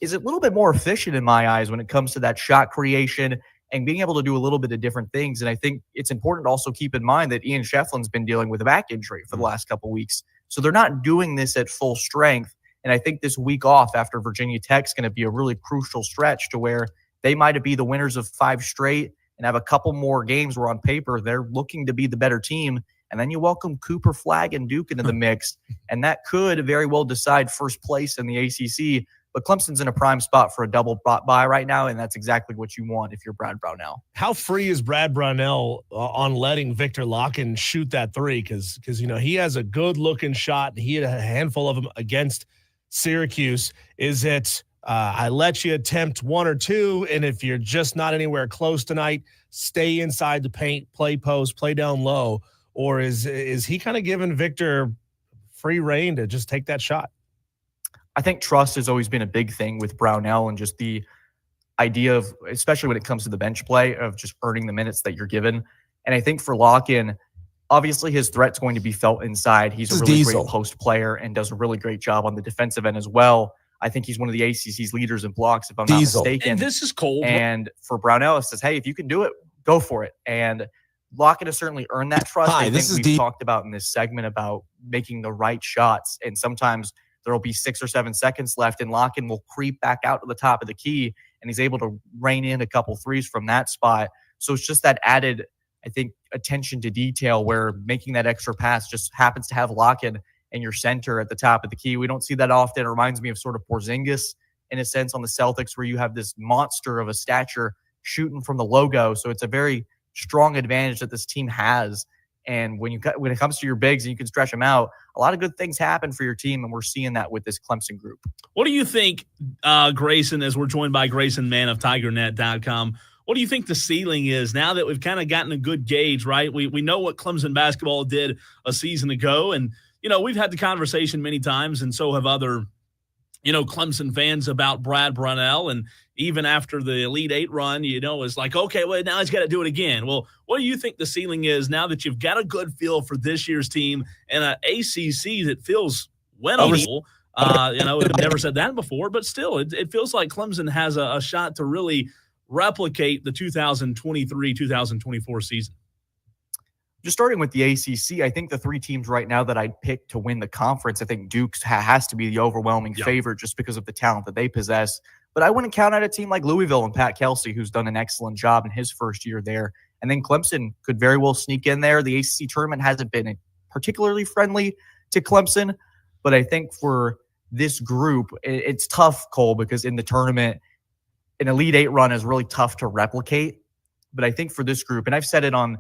is a little bit more efficient in my eyes when it comes to that shot creation and being able to do a little bit of different things. And I think it's important to also keep in mind that Ian Shefflin's been dealing with a back injury for the last couple of weeks. So they're not doing this at full strength. And I think this week off after Virginia Tech is going to be a really crucial stretch to where they might be the winners of 5 straight and have a couple more games where on paper they're looking to be the better team. And then you welcome Cooper, Flagg, and Duke into the mix. And that could very well decide first place in the ACC. But Clemson's in a prime spot for a double bye right now, and that's exactly what you want if you're Brad Brownell. How free is Brad Brownell on letting Victor Locken shoot that 3? Because he has a good-looking shot, and he had a handful of them against Syracuse. Is it I let you attempt 1 or 2, and if you're just not anywhere close tonight, stay inside the paint, play post, play down low? Or is he kind of giving Victor free reign to just take that shot? I think trust has always been a big thing with Brownell, and just the idea of, especially when it comes to the bench play, of just earning the minutes that you're given. And I think for Locken, obviously his threat's going to be felt inside. He's a really great post player and does a really great job on the defensive end as well. I think he's one of the ACC's leaders in blocks, if I'm not mistaken. And this is cold. And for Brownell, it says, hey, if you can do it, go for it. And Locken has certainly earned that trust. I think we've talked about in this segment about making the right shots, and sometimes there will be 6 or 7 seconds left, and Locken will creep back out to the top of the key, and he's able to rein in a couple threes from that spot. So it's just that added, I think, attention to detail where making that extra pass just happens to have Locken and your center at the top of the key. We don't see that often. It reminds me of sort of Porzingis in a sense on the Celtics, where you have this monster of a stature shooting from the logo. So it's a very strong advantage that this team has. And when it comes to your bigs and you can stretch them out, a lot of good things happen for your team, and we're seeing that with this Clemson group. What do you think, Grayson, as we're joined by Grayson Mann of TigerNet.com, what do you think the ceiling is now that we've kind of gotten a good gauge, right? We know what Clemson basketball did a season ago, and, we've had the conversation many times, and so have other, Clemson fans about Brad Brownell. And even after the Elite Eight run, it's like, okay, well, now he's got to do it again. Well, what do you think the ceiling is now that you've got a good feel for this year's team and an ACC that feels winnable? I've never said that before, but still, it feels like Clemson has a shot to really replicate the 2023-2024 season. Just starting with the ACC, I think the 3 teams right now that I'd pick to win the conference, I think Duke has to be the overwhelming favorite just because of the talent that they possess. But I wouldn't count out a team like Louisville and Pat Kelsey, who's done an excellent job in his first year there. And then Clemson could very well sneak in there. The ACC tournament hasn't been particularly friendly to Clemson, but I think for this group, it's tough, Cole, because in the tournament, an Elite Eight run is really tough to replicate. But I think for this group, and I've said it on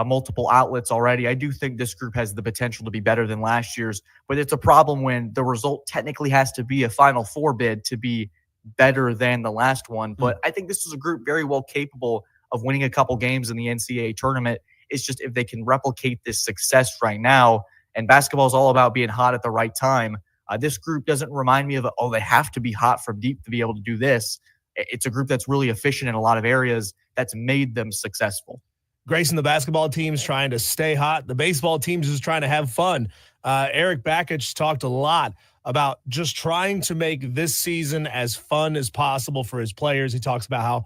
multiple outlets already, I do think this group has the potential to be better than last year's. But it's a problem when the result technically has to be a Final Four bid to be better than the last one. But I think this is a group very well capable of winning a couple games in the NCAA tournament. It's just if they can replicate this success right now, and basketball is all about being hot at the right time. This group doesn't remind me of, they have to be hot from deep to be able to do this. It's a group that's really efficient in a lot of areas that's made them successful. Grayson, the basketball team's trying to stay hot. The baseball team's just trying to have fun. Eric Bakich talked a lot about just trying to make this season as fun as possible for his players. He talks about how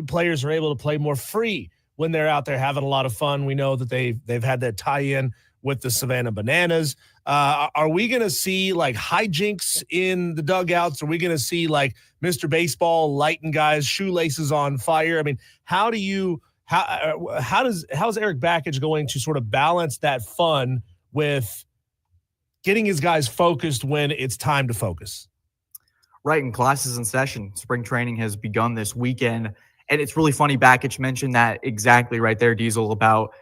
players are able to play more free when they're out there having a lot of fun. We know that they've had that tie-in with the Savannah Bananas. Are we going to see like hijinks in the dugouts? Are we going to see like Mr. Baseball lighting guys' shoelaces on fire? I mean, how's Eric Bakich going to sort of balance that fun with getting his guys focused when it's time to focus? Right, and classes in session. Spring training has begun this weekend. And it's really funny, Bakich mentioned that exactly right there, Diesel, about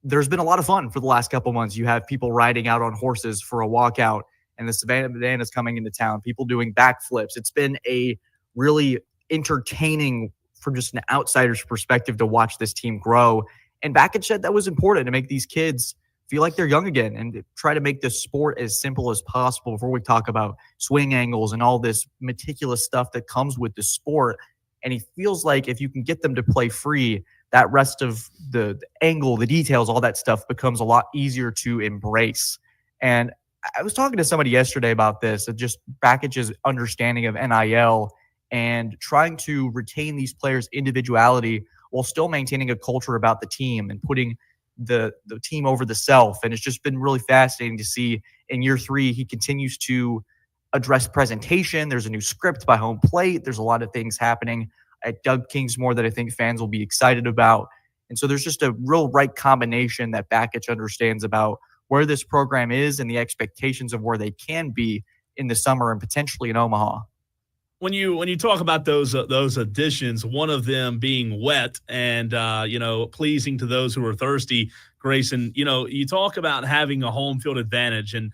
there's been a lot of fun for the last couple months. You have people riding out on horses for a walkout, and the Savannah Bananas coming into town, people doing backflips. It's been a really entertaining, from just an outsider's perspective, to watch this team grow. And Bakich said that was important to make these kids feel like they're young again and try to make this sport as simple as possible before we talk about swing angles and all this meticulous stuff that comes with the sport. And he feels like if you can get them to play free, that rest of the angle, the details, all that stuff becomes a lot easier to embrace. And I was talking to somebody yesterday about this, just Bakich's understanding of NIL and trying to retain these players' individuality while still maintaining a culture about the team and putting the team over the self. And it's just been really fascinating to see in year 3, he continues to address presentation. There's a new script by Home Plate. There's a lot of things happening at Doug Kingsmore that I think fans will be excited about. And so there's just a real right combination that Bakich understands about where this program is and the expectations of where they can be in the summer and potentially in Omaha. When you talk about those additions, one of them being wet and pleasing to those who are thirsty, Grayson, you talk about having a home field advantage. And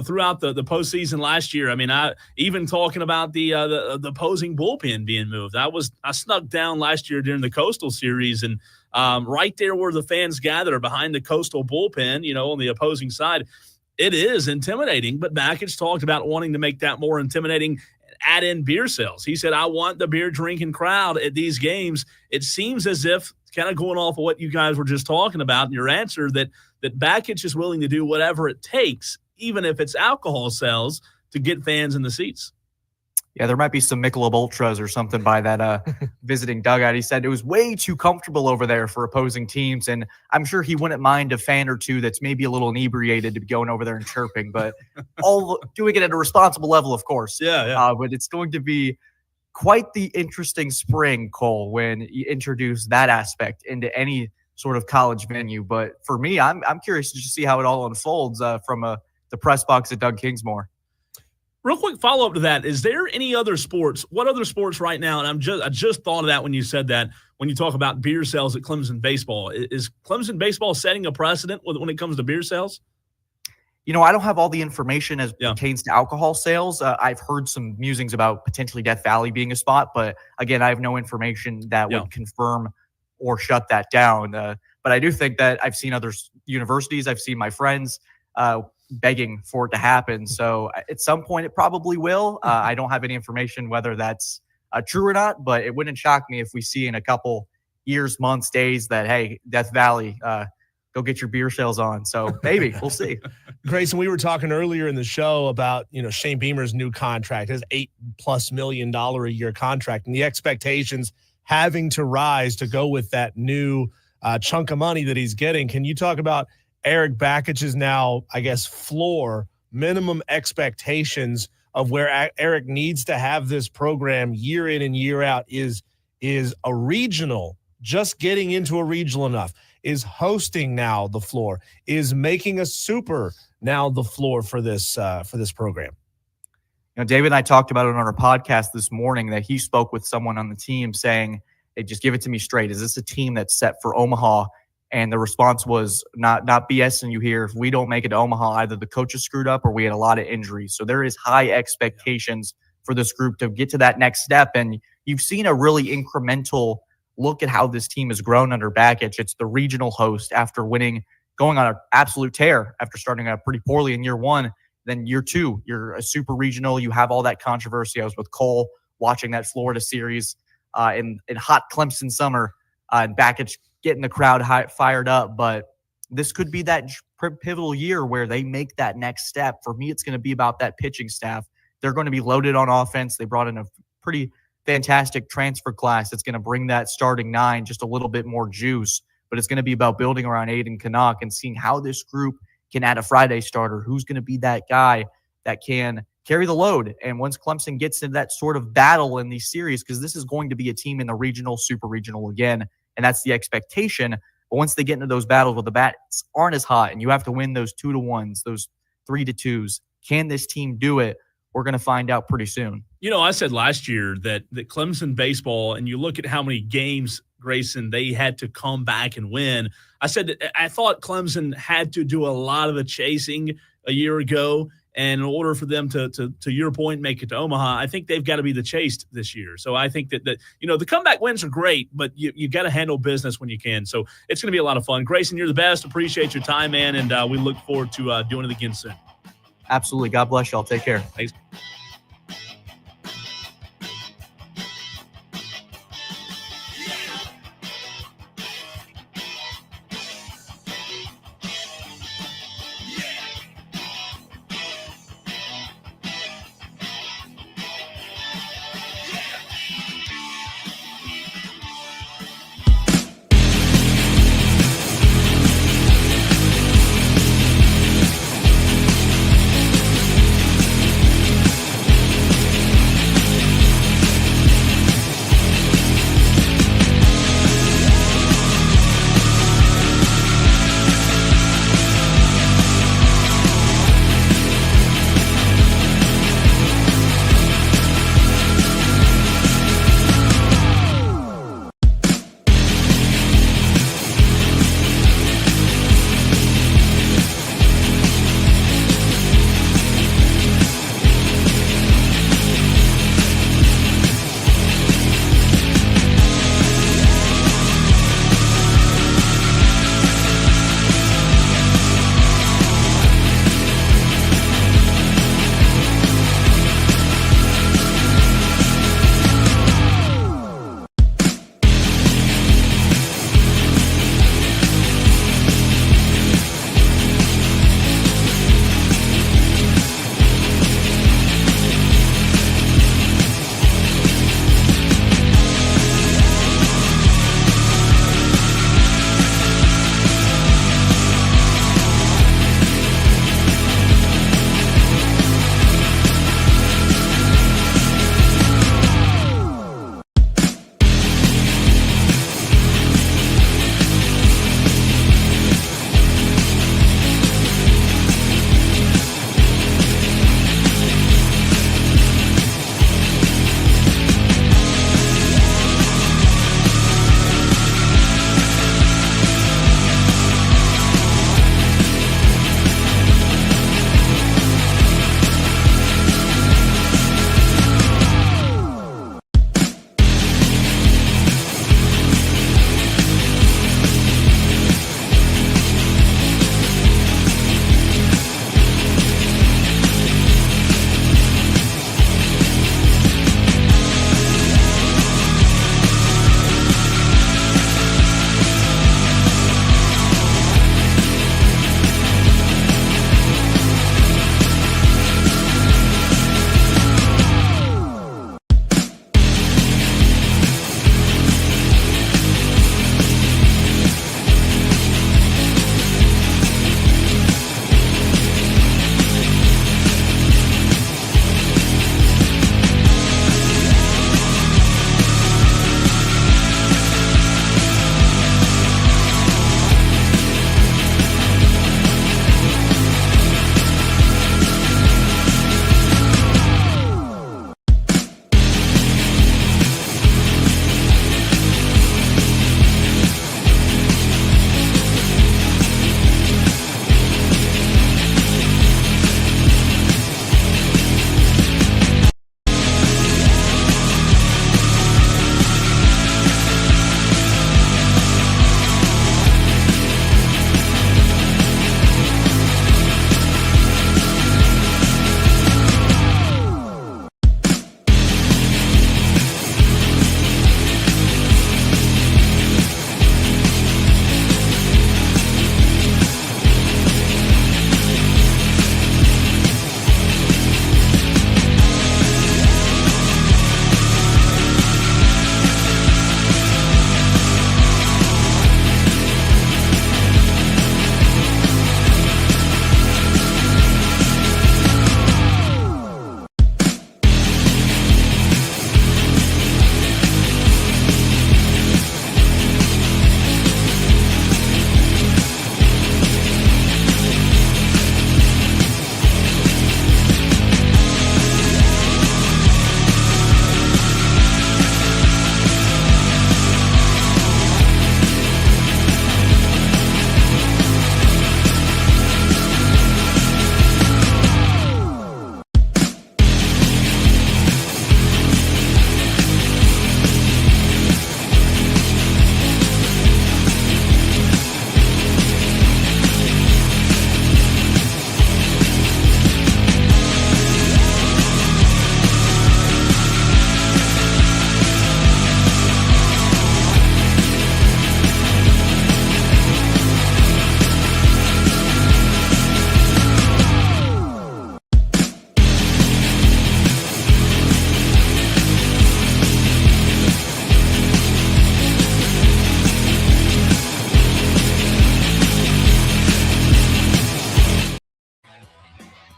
throughout the postseason last year, I mean, even talking about the opposing bullpen being moved. I snuck down last year during the Coastal Series, and right there where the fans gather behind the Coastal bullpen, on the opposing side, it is intimidating. But Bakich talked about wanting to make that more intimidating. Add in beer sales. He said, I want the beer drinking crowd at these games. It seems as if, kind of going off of what you guys were just talking about in your answer, that Bakich is willing to do whatever it takes, even if it's alcohol sales, to get fans in the seats. Yeah, there might be some Michelob Ultras or something by that visiting dugout. He said it was way too comfortable over there for opposing teams, and I'm sure he wouldn't mind a fan or two that's maybe a little inebriated to be going over there and chirping, but all doing it at a responsible level, of course. Yeah. But it's going to be quite the interesting spring, Cole, when you introduce that aspect into any sort of college venue. But for me, I'm curious to just see how it all unfolds from the press box at Doug Kingsmore. Real quick follow-up to that, is there any other sports? What other sports right now, and I just thought of that when you said that, when you talk about beer sales at Clemson baseball. Is Clemson baseball setting a precedent when it comes to beer sales? I don't have all the information as pertains to alcohol sales. I've heard some musings about potentially Death Valley being a spot, but again, I have no information that would confirm or shut that down. But I do think that I've seen other universities, I've seen my friends begging for it to happen. So at some point it probably will. I don't have any information whether that's true or not, but it wouldn't shock me if we see in a couple years, months, days that, hey, Death Valley, go get your beer sales on. So maybe we'll see. Grayson, we were talking earlier in the show about, Shane Beamer's new contract, his $8+ million a year contract, and the expectations having to rise to go with that new chunk of money that he's getting. Can you talk about Eric Bakich's now, I guess, floor, minimum expectations of where Eric needs to have this program year in and year out is a regional, just getting into a regional enough, is hosting now the floor, is making a super now the floor for this program. David and I talked about it on our podcast this morning that he spoke with someone on the team saying, hey, just give it to me straight. Is this a team that's set for Omaha? And the response was not BSing you here. If we don't make it to Omaha, either the coaches screwed up or we had a lot of injuries. So there is high expectations for this group to get to that next step. And you've seen a really incremental look at how this team has grown under Bakich. It's the regional host after going on an absolute tear after starting out pretty poorly in year one. Then year two, you're a super regional. You have all that controversy. I was with Cole watching that Florida series in hot Clemson summer and Bakich getting the crowd fired up. But this could be that pivotal year where they make that next step. For me, it's going to be about that pitching staff. They're going to be loaded on offense. They brought in a pretty fantastic transfer class that's going to bring that starting 9 just a little bit more juice. But it's going to be about building around Aiden Canuck and seeing how this group can add a Friday starter. Who's going to be that guy that can carry the load? And once Clemson gets into that sort of battle in these series, because this is going to be a team in the regional, super regional again, and that's the expectation. But once they get into those battles where the bats aren't as hot and you have to win those 2-1s, those 3-2s, can this team do it? We're going to find out pretty soon. I said last year that Clemson baseball, and you look at how many games, Grayson, they had to come back and win. I said that I thought Clemson had to do a lot of the chasing a year ago. And in order for them to your point, make it to Omaha, I think they've got to be the chased this year. So I think that the comeback wins are great, but you got to handle business when you can. So it's going to be a lot of fun. Grayson, you're the best. Appreciate your time, man. And we look forward to doing it again soon. Absolutely. God bless y'all. Take care. Thanks.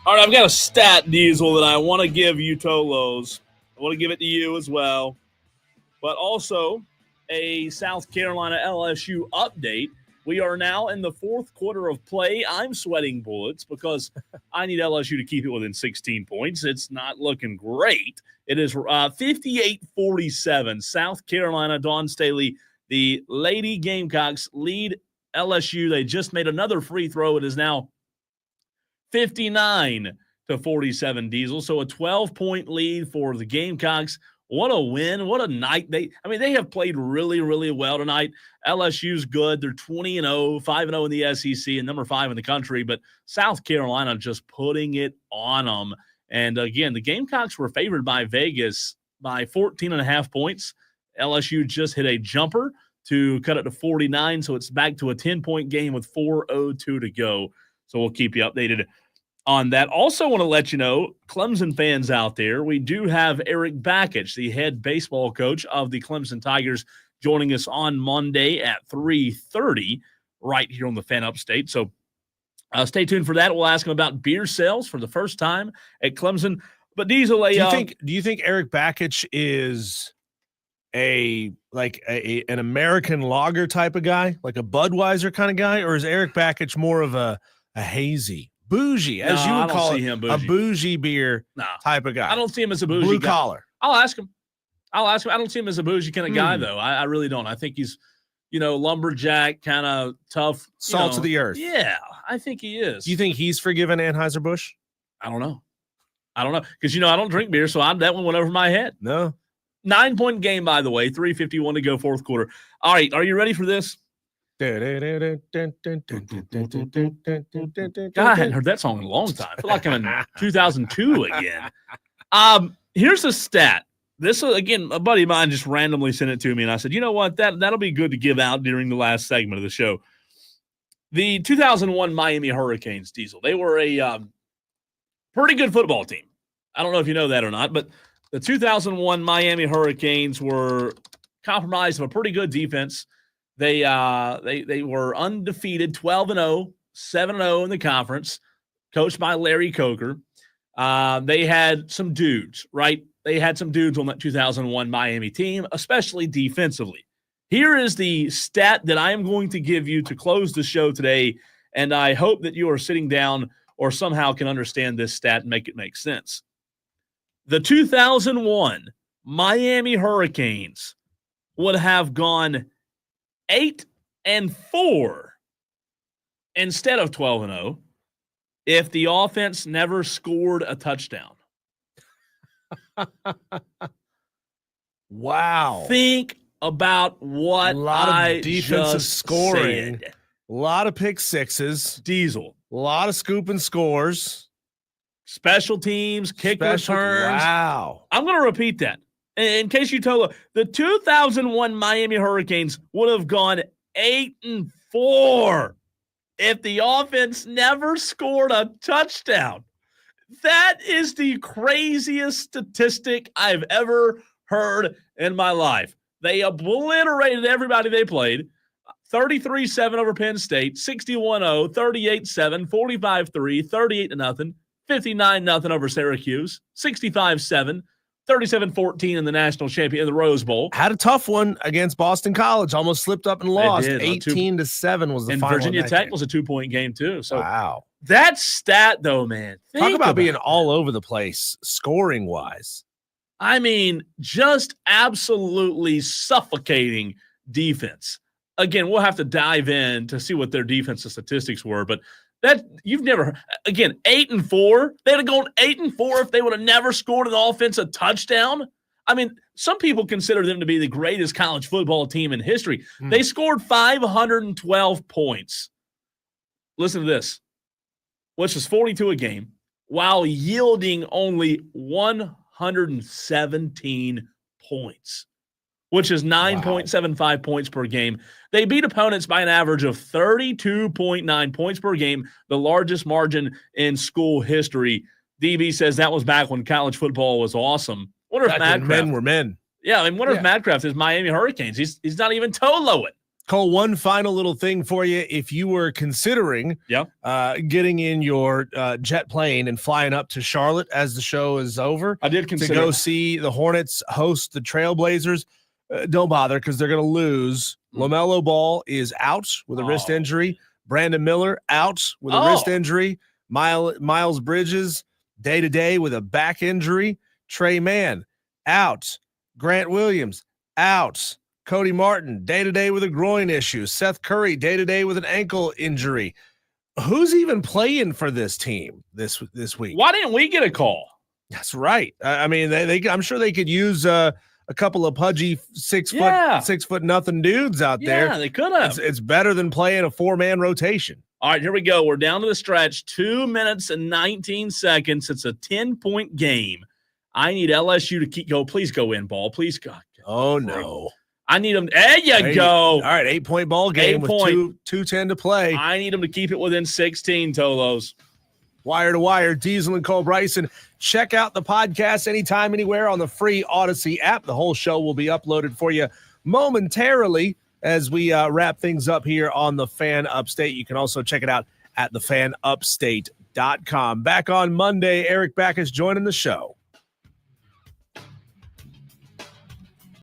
All right, I've got a stat, Diesel, that I want to give you, Tolos. I want to give it to you as well. But also a South Carolina LSU update. We are now in the fourth quarter of play. I'm sweating bullets because I need LSU to keep it within 16 points. It's not looking great. It is 58-47. South Carolina, Dawn Staley, the Lady Gamecocks lead LSU. They just made another free throw. It is now 59-47, Diesel. So a 12-point lead for the Gamecocks. What a win. What a night. They have played really, really well tonight. LSU's good. They're 20-0, 5-0 in the SEC, and number 5 in the country. But South Carolina just putting it on them. And, again, the Gamecocks were favored by Vegas by 14.5 points. LSU just hit a jumper to cut it to 49, so it's back to a 10-point game with 4:02 to go. So we'll keep you updated on that. Also want to let you know, Clemson fans out there, we do have Eric Bakich, the head baseball coach of the Clemson Tigers, joining us on Monday at 3:30 right here on the Fan Upstate. So stay tuned for that. We'll ask him about beer sales for the first time at Clemson. But Diesel, do you think Eric Bakich is an American lager type of guy, like a Budweiser kind of guy, or is Eric Bakich more of a hazy, bougie, as you would call it, a bougie beer type of guy? I don't see him as a bougie blue guy. collar. I'll ask him. I don't see him as a bougie kind of guy, though. I really don't. I think he's, lumberjack, kind of tough. Salt of the earth. Yeah, I think he is. Do you think he's forgiven Anheuser-Busch? I don't know. Because, I don't drink beer, so that one went over my head. No. 9-point game, by the way, 3:51 to go, fourth quarter. All right, are you ready for this? God, I hadn't heard that song in a long time. I feel like I'm in 2002 again. Here's a stat. This, again, a buddy of mine just randomly sent it to me, and I said, you know what, that'll be good to give out during the last segment of the show. The 2001 Miami Hurricanes, Diesel, they were a pretty good football team. I don't know if you know that or not, but the 2001 Miami Hurricanes were compromised of a pretty good defense. They were undefeated, 12-0, 7-0 in the conference, coached by Larry Coker. They had some dudes, right? They had some dudes on that 2001 Miami team, especially defensively. Here is the stat that I am going to give you to close the show today, and I hope that you are sitting down or somehow can understand this stat and make it make sense. The 2001 Miami Hurricanes would have gone 8-4 instead of 12-0 if the offense never scored a touchdown. Wow. Think about what a lot of defensive just scoring. said. A lot of pick sixes. Diesel. A lot of scoop and scores. Special teams, kick returns. Wow. I'm going to repeat that. In case you told the 2001 Miami Hurricanes would have gone 8-4 if the offense never scored a touchdown. That is the craziest statistic I've ever heard in my life. They obliterated everybody they played. 33-7 over Penn State, 61-0, 38-7, 45-3, 38-0, 59-0 over Syracuse, 65-7, 37-14 in the national champion in the Rose Bowl. Had a tough one against Boston College. Almost slipped up and lost. 18-7 was the and final. Virginia Tech was a 2-point game too. So wow. That stat though, man. Talk about being all over the place scoring wise. I mean, just absolutely suffocating defense. Again, we'll have to dive in to see what their defensive statistics were, but that you've never, again, 8-4. They'd have gone 8-4 if they would have never scored an offensive touchdown. I mean, some people consider them to be the greatest college football team in history. They scored 512 points. Listen to this, which is 42 a game, while yielding only 117 points, which is 9.75 points per game. They beat opponents by an average of 32.9 points per game, the largest margin in school history. DB says that was back when college football was awesome. Wonder if men were men. Yeah, I mean, wonder if Madcraft is Miami Hurricanes. He's not even Toloing. Cole, one final little thing for you. If you were considering getting in your jet plane and flying up to Charlotte as the show is over, I did consider to go see the Hornets host the Trailblazers, don't bother because they're going to lose. LaMelo Ball is out with a wrist injury. Brandon Miller out with a wrist injury. Miles Bridges day-to-day with a back injury. Trey Mann out. Grant Williams out. Cody Martin, day-to-day with a groin issue. Seth Curry, day-to-day with an ankle injury. Who's even playing for this team this week? Why didn't we get a call? That's right. I mean, they I'm sure they could use a couple of pudgy 6 foot nothing dudes out there. Yeah, they could have. It's better than playing a 4-man rotation. All right, here we go. We're down to the stretch. 2 minutes and 19 seconds. It's a 10-point game. I need LSU to keep go. Please go in, ball. Please go. Oh, no. I need them. There you go. All right, 8-point ball game with 2:10 to play. I need them to keep it within 16, Tolos. Wire to wire, Diesel and Cole Bryson. Check out the podcast anytime, anywhere on the free Odyssey app. The whole show will be uploaded for you momentarily as we wrap things up here on the Fan Upstate. You can also check it out at thefanupstate.com. Back on Monday, Eric Backus joining the show.